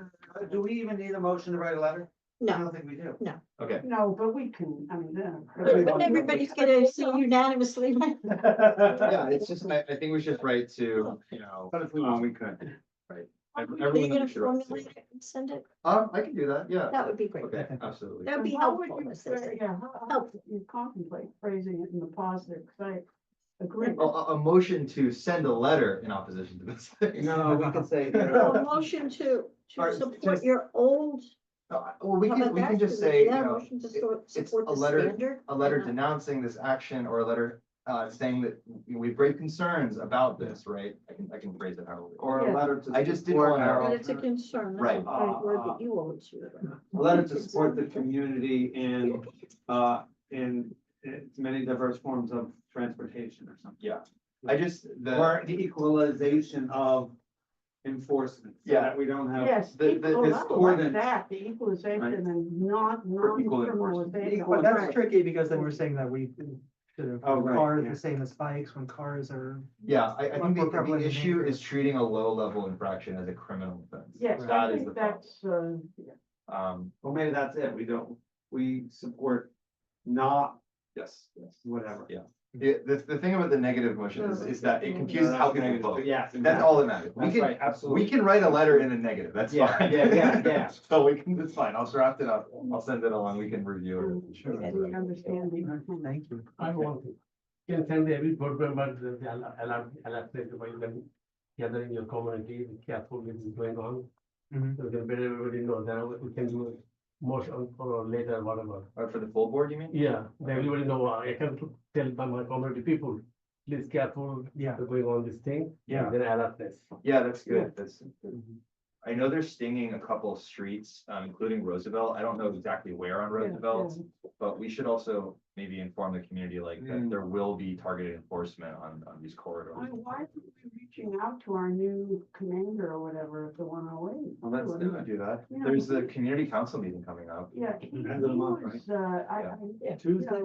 Do we even need a motion to write a letter? I No, don't think we do. no. Okay. No, but we can, I mean, But everybody's gonna see unanimously. Yeah, it's just, I think we should write to, you know. But if we want, we could. Right. Are you Everyone gonna should write to. formulate it and send it? I can do that, yeah. That would be great. Okay, absolutely. That'd be How would helpful. you if there's say, a- how would you contemplate phrasing it in the positive, because I agree. Well, a motion to send a letter in opposition to this thing. No, we could say. So a motion to Or support just- your old. Well, we How can, about we can that? just Could we say, do that? you know, Motion to it's support a the letter, standard? a letter Yeah. denouncing this action, or a letter saying that we have great concerns about this, right? I can phrase it however. Or a letter to. I just didn't support want our- But it's a concern. that's Right. a great word that you always use. A letter to support the community in its many diverse forms of transportation or something. Yeah, I just, Or the equalization of enforcement. So Yeah. that we don't have. Yes, the- equal, this I like coordinate- that, the equalization Right. and not For equal non-criminalization. But that's tricky because then we're saying that we sort of Oh, right, cars yeah. the same as bikes when cars are. Yeah, I much think more the prevalent in issue neighborhoods. is treating a low-level infraction as a criminal offense. Yes, That I is think the problem. that's, Well, maybe that's it. We support not Yes, yes. whatever. Yeah. The thing about the negative motion is that it confuses No, how that's people negative, vote. but yes, That's all that matters. We That's can, right, absolutely. we can write a letter in a negative, that's Yeah, fine. yeah. So we can, it's fine, I'll draft it up, I'll send it along, we can review it. any understanding. Thank you. I want to. Can send every board member the alert while when gathering your community, be careful with is going on. Mhm. So then everybody knows that we can do motion or later, whatever. For the full board, you mean? Yeah, then everybody know, I can tell by my community people, please careful. Yeah. Going on this thing. Yeah. And then alertness. Yeah, that's good, that's good. I know they're stinging a couple of streets, including Roosevelt. I don't know exactly where on Roosevelt, but we should also maybe inform the community like that there will be targeted enforcement on these corridors. Why aren't we reaching out to our new commander or whatever at the 108? Well, let's do that. There's the community council meeting coming up. Yeah, he End of the month, was, Yeah. Tuesday?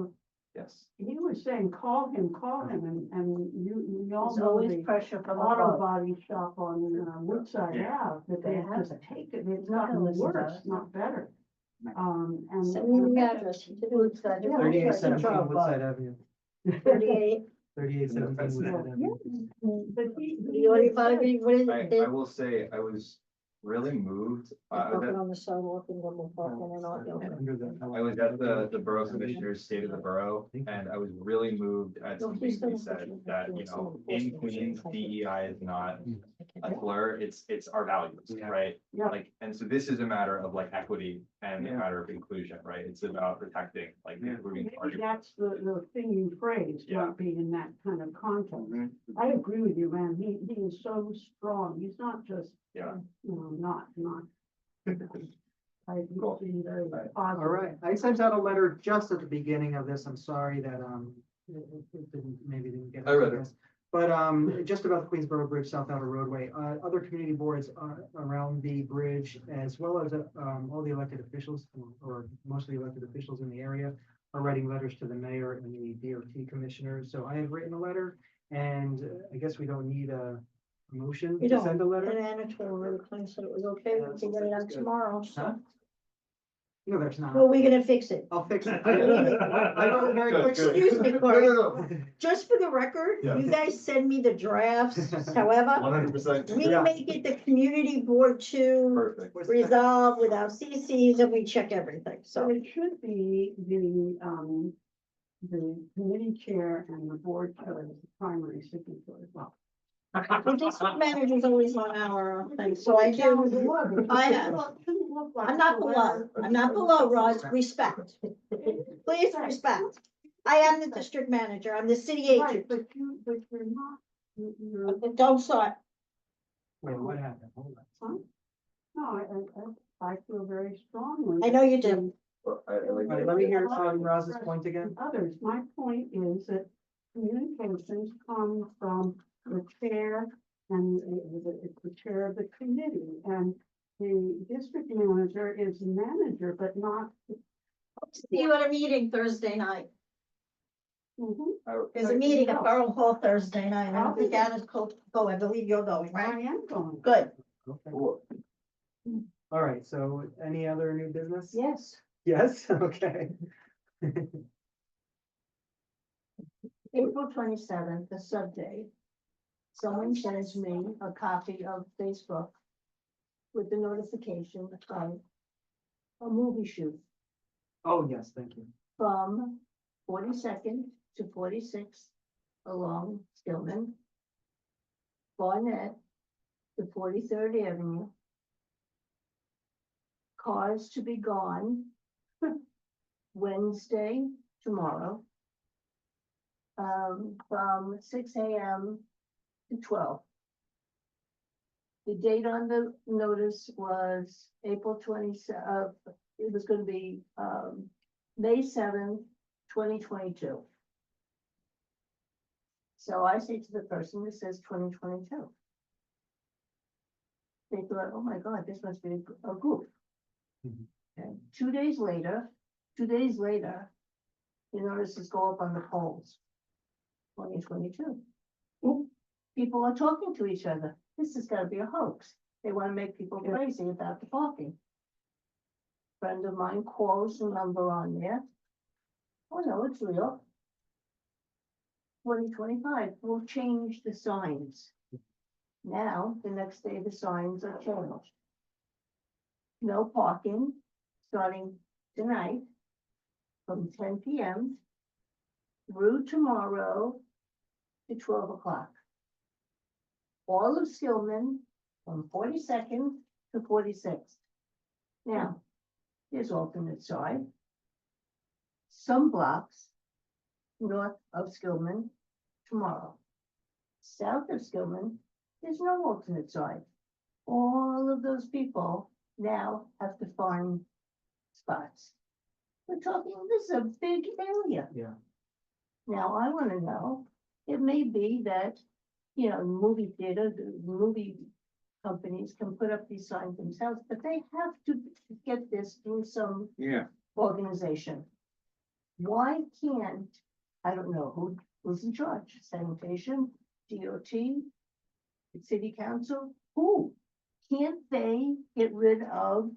Yes. he was saying, call him, and you all There's know always the pressure from auto above. body shop on Woodside Yeah. Ave, that they They just have take it, it's not gotten gonna listen to worse, us. not better. And. Send me the address. He did Woodside. Yeah, 3817 Woodside Avenue. 38. 3817 That's Woodside it. Avenue. But You already thought of it, what is it? I will say, I was really moved. I was Parking on the sidewalk and then we'll park in and all. I was at the Borough Commissioner's State of the Borough, and I was really moved at No, something he's he gonna said, put that, you you in some know, in enforcement Queens, action. DEI is not a slur, it's our values, right? Yeah. Like, and so this is a matter of like equity and a Yeah. matter of inclusion, right? It's about protecting, like, Yeah. improving. Maybe that's the thing you phrased, Yeah. not being in that kind of context. Mhm. I agree with you, man. He is so strong. He's not just, Yeah. not. Cool. He's very Right. positive. All right, I sent out a letter just at the beginning of this. I'm sorry that, it didn't get. I read to it. this. But, just about the Queensboro Bridge South Outer Roadway, other community boards around the bridge, as well as, all the elected officials, or mostly elected officials in the area, are writing letters to the mayor and the DOT commissioners. So I have written a letter, and I guess we don't need a motion You to don't, send a and letter. Anatole really claims that it was okay, we can get it out tomorrow, so. Huh? No, there's not. Well, we're gonna fix it. I'll fix it. I wrote it very Good, quickly. good. Excuse me, Cory. No. Just for the record, Yeah. you guys send me the drafts, however, 100%. we Yeah. make it the community board to Perfect. resolve without CCs, and we check everything, So so. it should be the committee chair and the board chair as the primary signatory. Well, The district manager's always on our thing, so I do, I have. I'm not below, Roz, respect. Please respect. I am the district manager, I'm the city Right, agent. but you're not, you're, Don't start. Wait, what happened? Hold on. no, I feel very strongly. I know you do. Well, All right, let me hear Roz's point again. Others, my point is that communications come from the chair and it's the chair of the committee, and the district manager is the manager, but not. See you at a meeting Thursday night. Mhm. There's a meeting at Borough Hall Thursday night. I don't think Anna's go, I believe you're going, I right? am going. Good. Okay. All right, so any other new business? Yes. Yes, okay. April 27th, the sub-day. Someone sends me a copy of Facebook with the notification of a movie shoot Oh, yes, thank you. from 42nd to 46th along Stillman, Barnett to 43rd Avenue. Cars to be gone Wednesday, tomorrow, from 6 a.m. to 12. The date on the notice was April 27th, it was gonna be, May 7th, 2022. So I say to the person that says 2022. They thought, oh my God, this must be a goof. And 2 days later, You notice this go up on the polls. 2022. People are talking to each other. This has gotta be a hoax. They wanna make people crazy about the parking. Friend of mine calls the number on there. Oh, no, it's real. 2025, we'll change the signs. Now, the next day, the signs are changed. No parking, starting tonight from 10 PM through tomorrow to 12 o'clock. All of Skillman from 42nd to 46th. Now, here's alternate side. Some blocks north of Skillman tomorrow. South of Skillman, there's no alternate side. All of those people now have to find spots. We're talking, this is a big area. Yeah. Now, I wanna know, it may be that, you know, movie theater, the movie companies can put up these signs themselves, but they have to get this through some Yeah. organization. Why can't, I don't know who's in charge, sanitation, DOT, city council, who? Can't they get rid of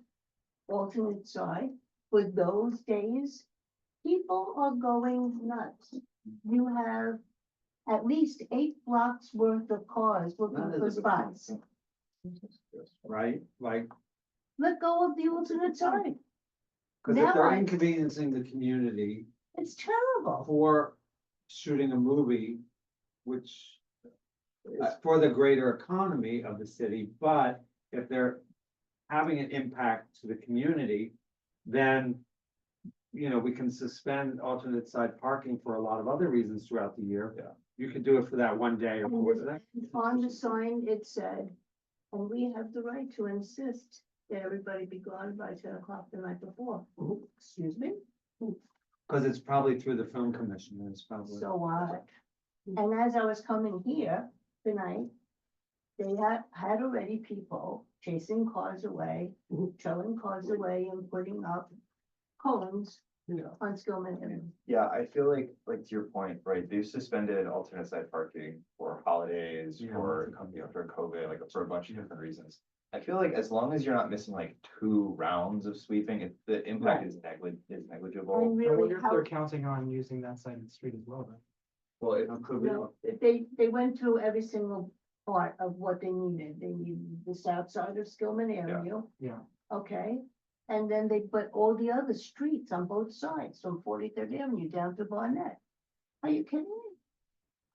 alternate side for those days? People are going nuts. You have at least 8 blocks worth of cars looking for spots. Right, like, Let go of the alternate side. because Now if they're I- inconveniencing the community It's terrible. for shooting a movie, which is for the greater economy of the city, but if they're having an impact to the community, then, you know, we can suspend alternate side parking for a lot of other reasons throughout the year. Yeah. You could do it for that one day or for that. On the sign, it said, and we have the right to insist that everybody be gone by 10 o'clock the night before. Excuse me? Because it's probably through the film commission, and it's probably. So what? And as I was coming here tonight, they had already people chasing cars away, towing cars away and putting up cones on Skillman Avenue. Yeah, I feel like to your point, right, they've suspended alternate side parking for holidays, Yeah. for, you know, for COVID, like for a bunch of different reasons. I feel like as long as you're not missing like 2 rounds of sweeping, if the impact is negligible. And I really, wonder if they're how, counting on using that side of the street as well, then. Well, it Could be. no, they went through every single part of what they needed. They needed the south side of Skillman Avenue. Yeah. Okay, and then they put all the other streets on both sides, from 43rd Avenue down to Barnett. Are you kidding me?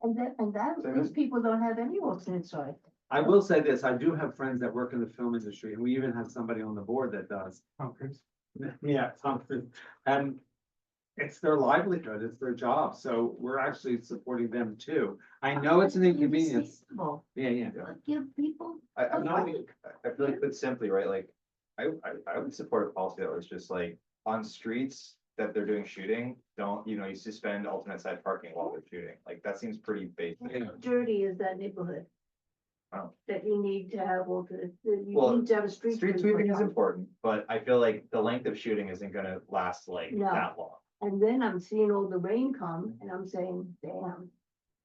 And that, these people don't have any alternate side. I will say this, I do have friends that work in the film industry, and we even have somebody on the board that does. Tom Cruise. Yeah, Tom Cruise. And it's their livelihood, it's their job, so we're actually supporting them too. I know it's an inconvenience. Reasonable. Yeah. Give people. I No, I mean, I feel like put simply, right, like, I would support a policy that was just like, on streets that they're doing shooting, don't, you know, you suspend alternate side parking while they're shooting, like, that seems pretty basic. Dirty is that neighborhood. Wow. That you need to have alternate, that you Well, need to have a street. Street sweeping is important, but I feel like the length of shooting isn't gonna last like No. that long. And then I'm seeing all the rain come and I'm saying, damn,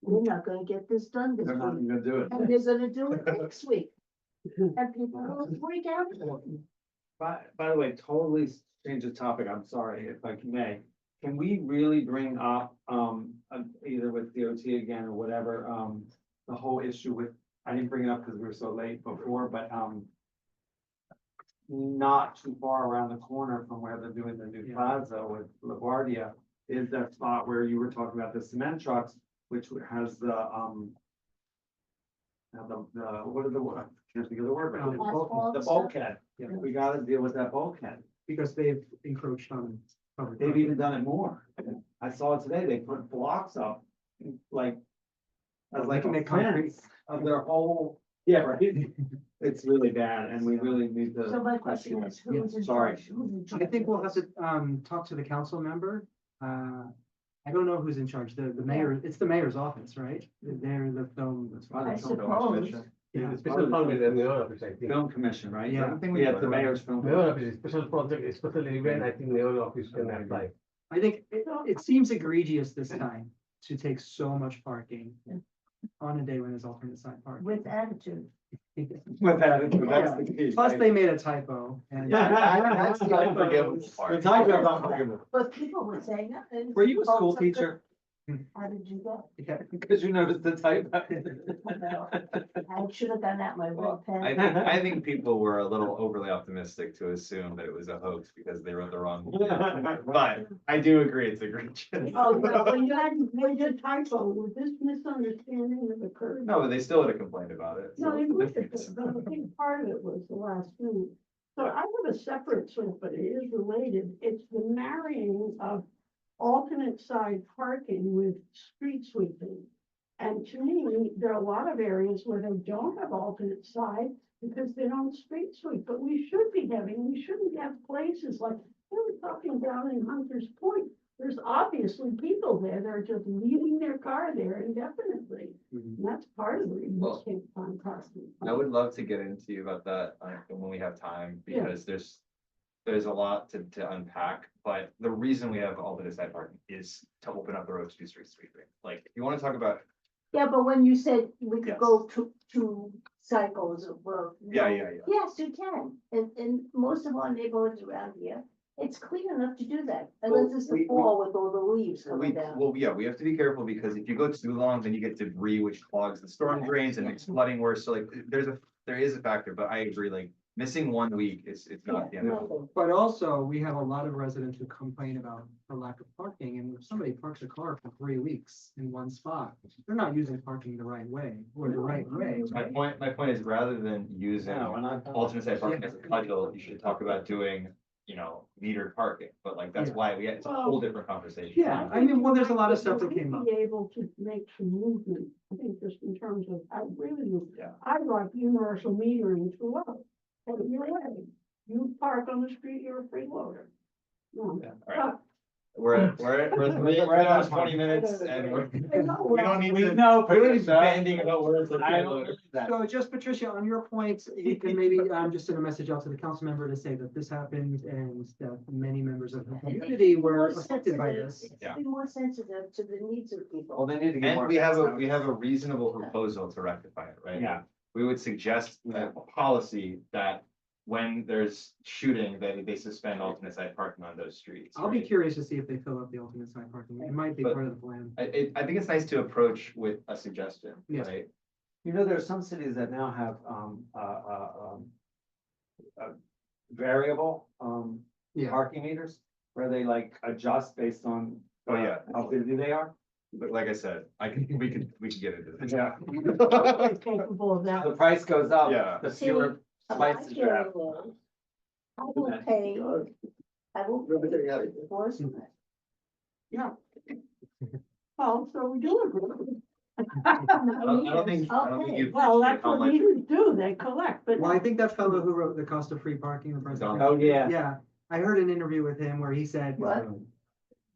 we're not gonna get this done this They're not week. even gonna do it. And they're gonna do it next week. And people will freak out. By the way, totally change the topic, I'm sorry if I may. Can we really bring up, either with DOT again or whatever, the whole issue with, I didn't bring it up because we were so late before, but, not too far around the corner from where they're doing the new plaza with LaGuardia is that spot where you were talking about the cement trucks, which has the, what are the, can't think of the word, but Asphalt the stuff? bulkhead. Yeah, we gotta deal with that bulkhead. Because they've encroached on. public They've property. even done it more. I saw it today, they put blocks up, like. As like a Making it concrete. fence of their whole, yeah, right, it's really bad, and we really need to. So my question is, who's in Sorry. charge? Who's in I charge think of we'll have this? to, talk to the council member. I don't know who's in charge, the mayor, it's the mayor's office, right? They're the film. I suppose. Yeah. Special permit in the office, I think. Film commission, right? Yeah. Yeah, the mayor's film. Mayor office, special project, special event, I think mayor office can apply. I think it seems egregious this time to take so much parking on a day when there's alternate side parking. With attitude. With attitude, that's the key. Plus, they made a typo. And That's the unforgivable part. The typo's unforgivable. But people were saying that. and Were you a school folks up there- teacher? How did you go? Because you noticed the typo. I should have done that with my red pen. I think people were a little overly optimistic to assume that it was a hoax because they wrote the wrong. But I do agree, it's egregious. Oh, no, when you had made a typo, would this misunderstanding have occurred? No, but they still would have complained about it. No, so- they would have, but I think part of it was the last minute. So I have a separate sort of, but it is related. It's the marrying of alternate side parking with street sweeping. And to me, there are a lot of areas where they don't have alternate side because they don't street sweep, but we should be having, we shouldn't have places like, we were talking down in Hunter's Point. There's obviously people there that are just leaving their car there indefinitely. And that's part of the reason Well, we can't find parking. I would love to get into you about that when we have time, Yeah. because there's a lot to unpack, but the reason we have alternate side parking is to open up the road to do street sweeping. Like, if you wanna talk about, Yeah, but when you said we could Yes. go to two cycles, well. Yeah, no. yeah, yeah. Yes, you can. In most of our neighborhoods around here, it's clear enough to do that, unless it's the fall with all the leaves coming down. well, yeah, we have to be careful, because if you go too long, then you get debris which clogs the storm drains and makes flooding worse, so like, there is a factor, but I agree, like, missing 1 week is, it's not the end of it. But also, we have a lot of residents who complain about the lack of parking, and if somebody parks a car for 3 weeks in one spot, they're not using parking the right way, or the right way. My point is, rather than using No, we're not- alternate side parking as a cudgel, you should talk about doing, metered parking, but like, that's Yeah. why it's a whole different conversation. Yeah, I mean, well, there's a lot of stuff that came up. Be able to make some movement, I think just in terms of, I agree with you. Yeah. I like universal metering throughout, but you're right, you park on the street, you're a freeloader. No. All right. We're at almost 20 minutes, and we don't need to, know, we don't need to be banding about words like I freeloader. don't that. So just Patricia, on your point, you can maybe, just send a message out to the council member to say that this happened and that many members of the community were affected by this. Yeah. Be more sensitive to the needs of people. Well, they need to get more. And we have a reasonable proposal to rectify it, right? Yeah. We would suggest a policy that when there's shooting, that they suspend alternate side parking on those streets. I'll be right? curious to see if they fill up the alternate side parking. It might be But- part of the plan. I think it's nice to approach with a suggestion, Yes. right? You know, there are some cities that now have, variable, Yeah. parking meters, where they like adjust based on. Oh, yeah. How busy they are. But like I said, we could get into this. Yeah. Nobody's capable of that. The price goes up. Yeah. The fewer My slices you have. feeling is, I will pay, I will pay for it. Yeah. Well, so we do agree. I don't think you. Well, that's how what much- meters do, they collect, but. Well, I think that fellow who wrote the cost of free parking, the price. of- Oh, yeah. Yeah, I heard an interview with him where he said. What?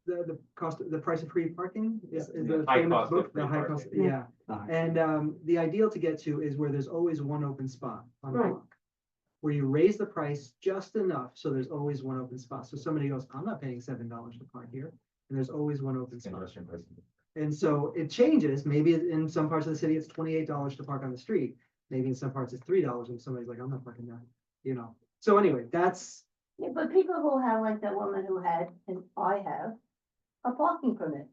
The cost, the price of free parking is Yeah, the high famous cost of book, the free high parking. cost, yeah. Uh-huh. And the ideal to get to is where there's always one open spot on the Right. block. Where you raise the price just enough, so there's always one open spot. So somebody goes, I'm not paying $7 to park here, and there's always one open spot. Interesting person. And so it changes. Maybe in some parts of the city, it's $28 to park on the street. Maybe in some parts it's $3 and somebody's like, I'm not parking there, So anyway, that's, Yeah, but people who have, like that woman who had, and I have, a parking permit.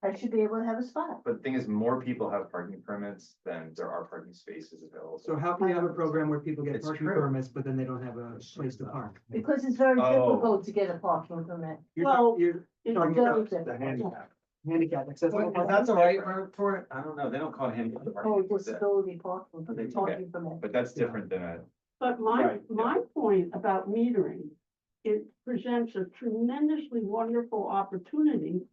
I should be able to have a spot. But the thing is, more people have parking permits than there are parking spaces available. so how can you have a program where people get It's parking true. permits, but then they don't have a place to park? Because it's very Oh. difficult to get a parking permit. Well, You're it's talking very about difficult. The handicap. handicap accessible. Well, that's the right word for it. I don't know. They don't call it handicap. Oh, disability parking, Okay. parking permit. But that's different than a, But my point about metering, it presents a tremendously wonderful opportunity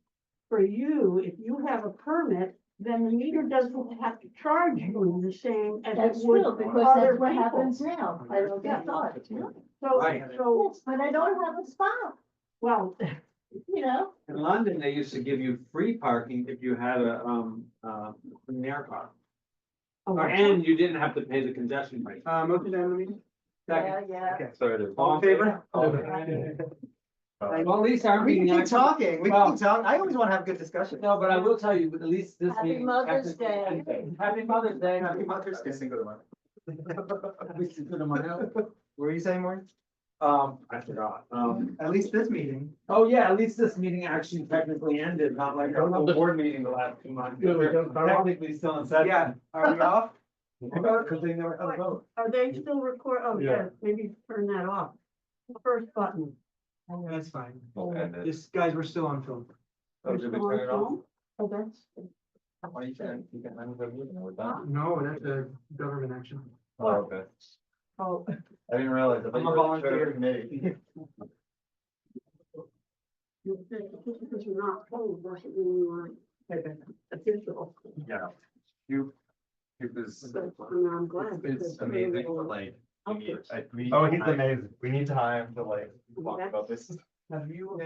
for you, if you have a permit, then the meter doesn't have to charge you the same as That's it would true, for because other that's what people. happens now. I don't Yeah. get charged. So, Right. so, Yes, but I don't have a spot, well, In London, they used to give you free parking if you had a clean air car. And you didn't have to pay the congestion rate. Motion to end the meeting? yeah, Second. yeah. Okay. sort of. All in favor? Okay. Well, at least our We can meeting. keep actually- talking, we can well, keep talking. I always want to have good discussion. No, but I will tell you, at least this Happy meeting. Mother's technically- Day. Happy Mother's Day. Happy Mother's Day. Cinco de Mayo. Happy Cinco de Mayo. What were you saying, Maureen? I forgot. At least this meeting. Oh, yeah, at least this meeting actually technically ended, not like our whole board meeting the last 2 months. Yeah, we We're can start off. technically still in session. Yeah, are we off? Because they never had a vote. Are they still record, oh, Yeah. yeah, maybe turn that off. The first button. That's fine. And then- Just, guys, we're still on film. Oh, did we turn it off? Oh, that's. Why you can end the meeting, we're done. No, that's a government action. Oh, okay. Oh. I didn't realize. I thought I'm a you were the chair of the volunteer. committee. Because you're not told, doesn't mean you're official. Yeah. You is. But, I'm glad. It's because amazing, they but were- like, we need, Okay. we. Oh, he's amazing. We need time to like talk That's- about this. Have you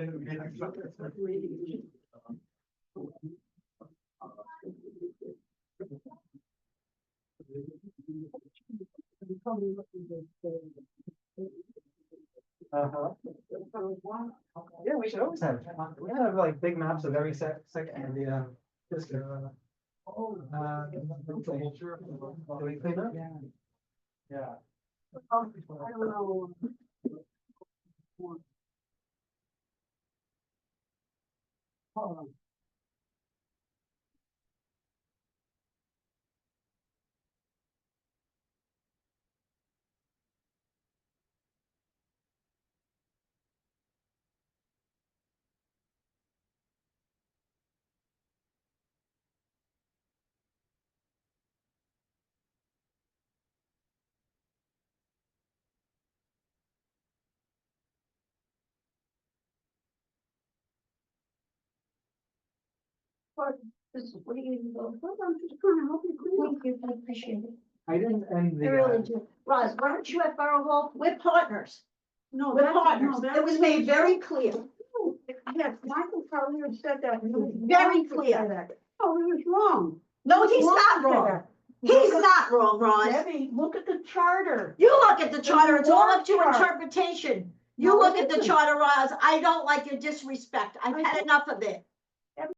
Yeah, we should always have, we have like big maps of every second, and the, just, do we clean up? Yeah. I don't know. Hold on. What, this, what are you gonna go? Hold on, just trying to help you clean up. Thank you, I appreciate it. I didn't end I the, really do. Roz, weren't you at Borough Hall? We're partners. No, We're that's, partners. no, It was made very clear. Yes, Michael probably have said that. and he was Very wrong to say clear. that. Oh, he was wrong. No, he's Wrong not to say wrong. that. He's not wrong, Roz. Debbie, look at the charter. You look at the charter, it's all up to Chart. interpretation. You No, look it at the isn't. charter, Roz, I don't like your disrespect. I've I had don't- enough of it.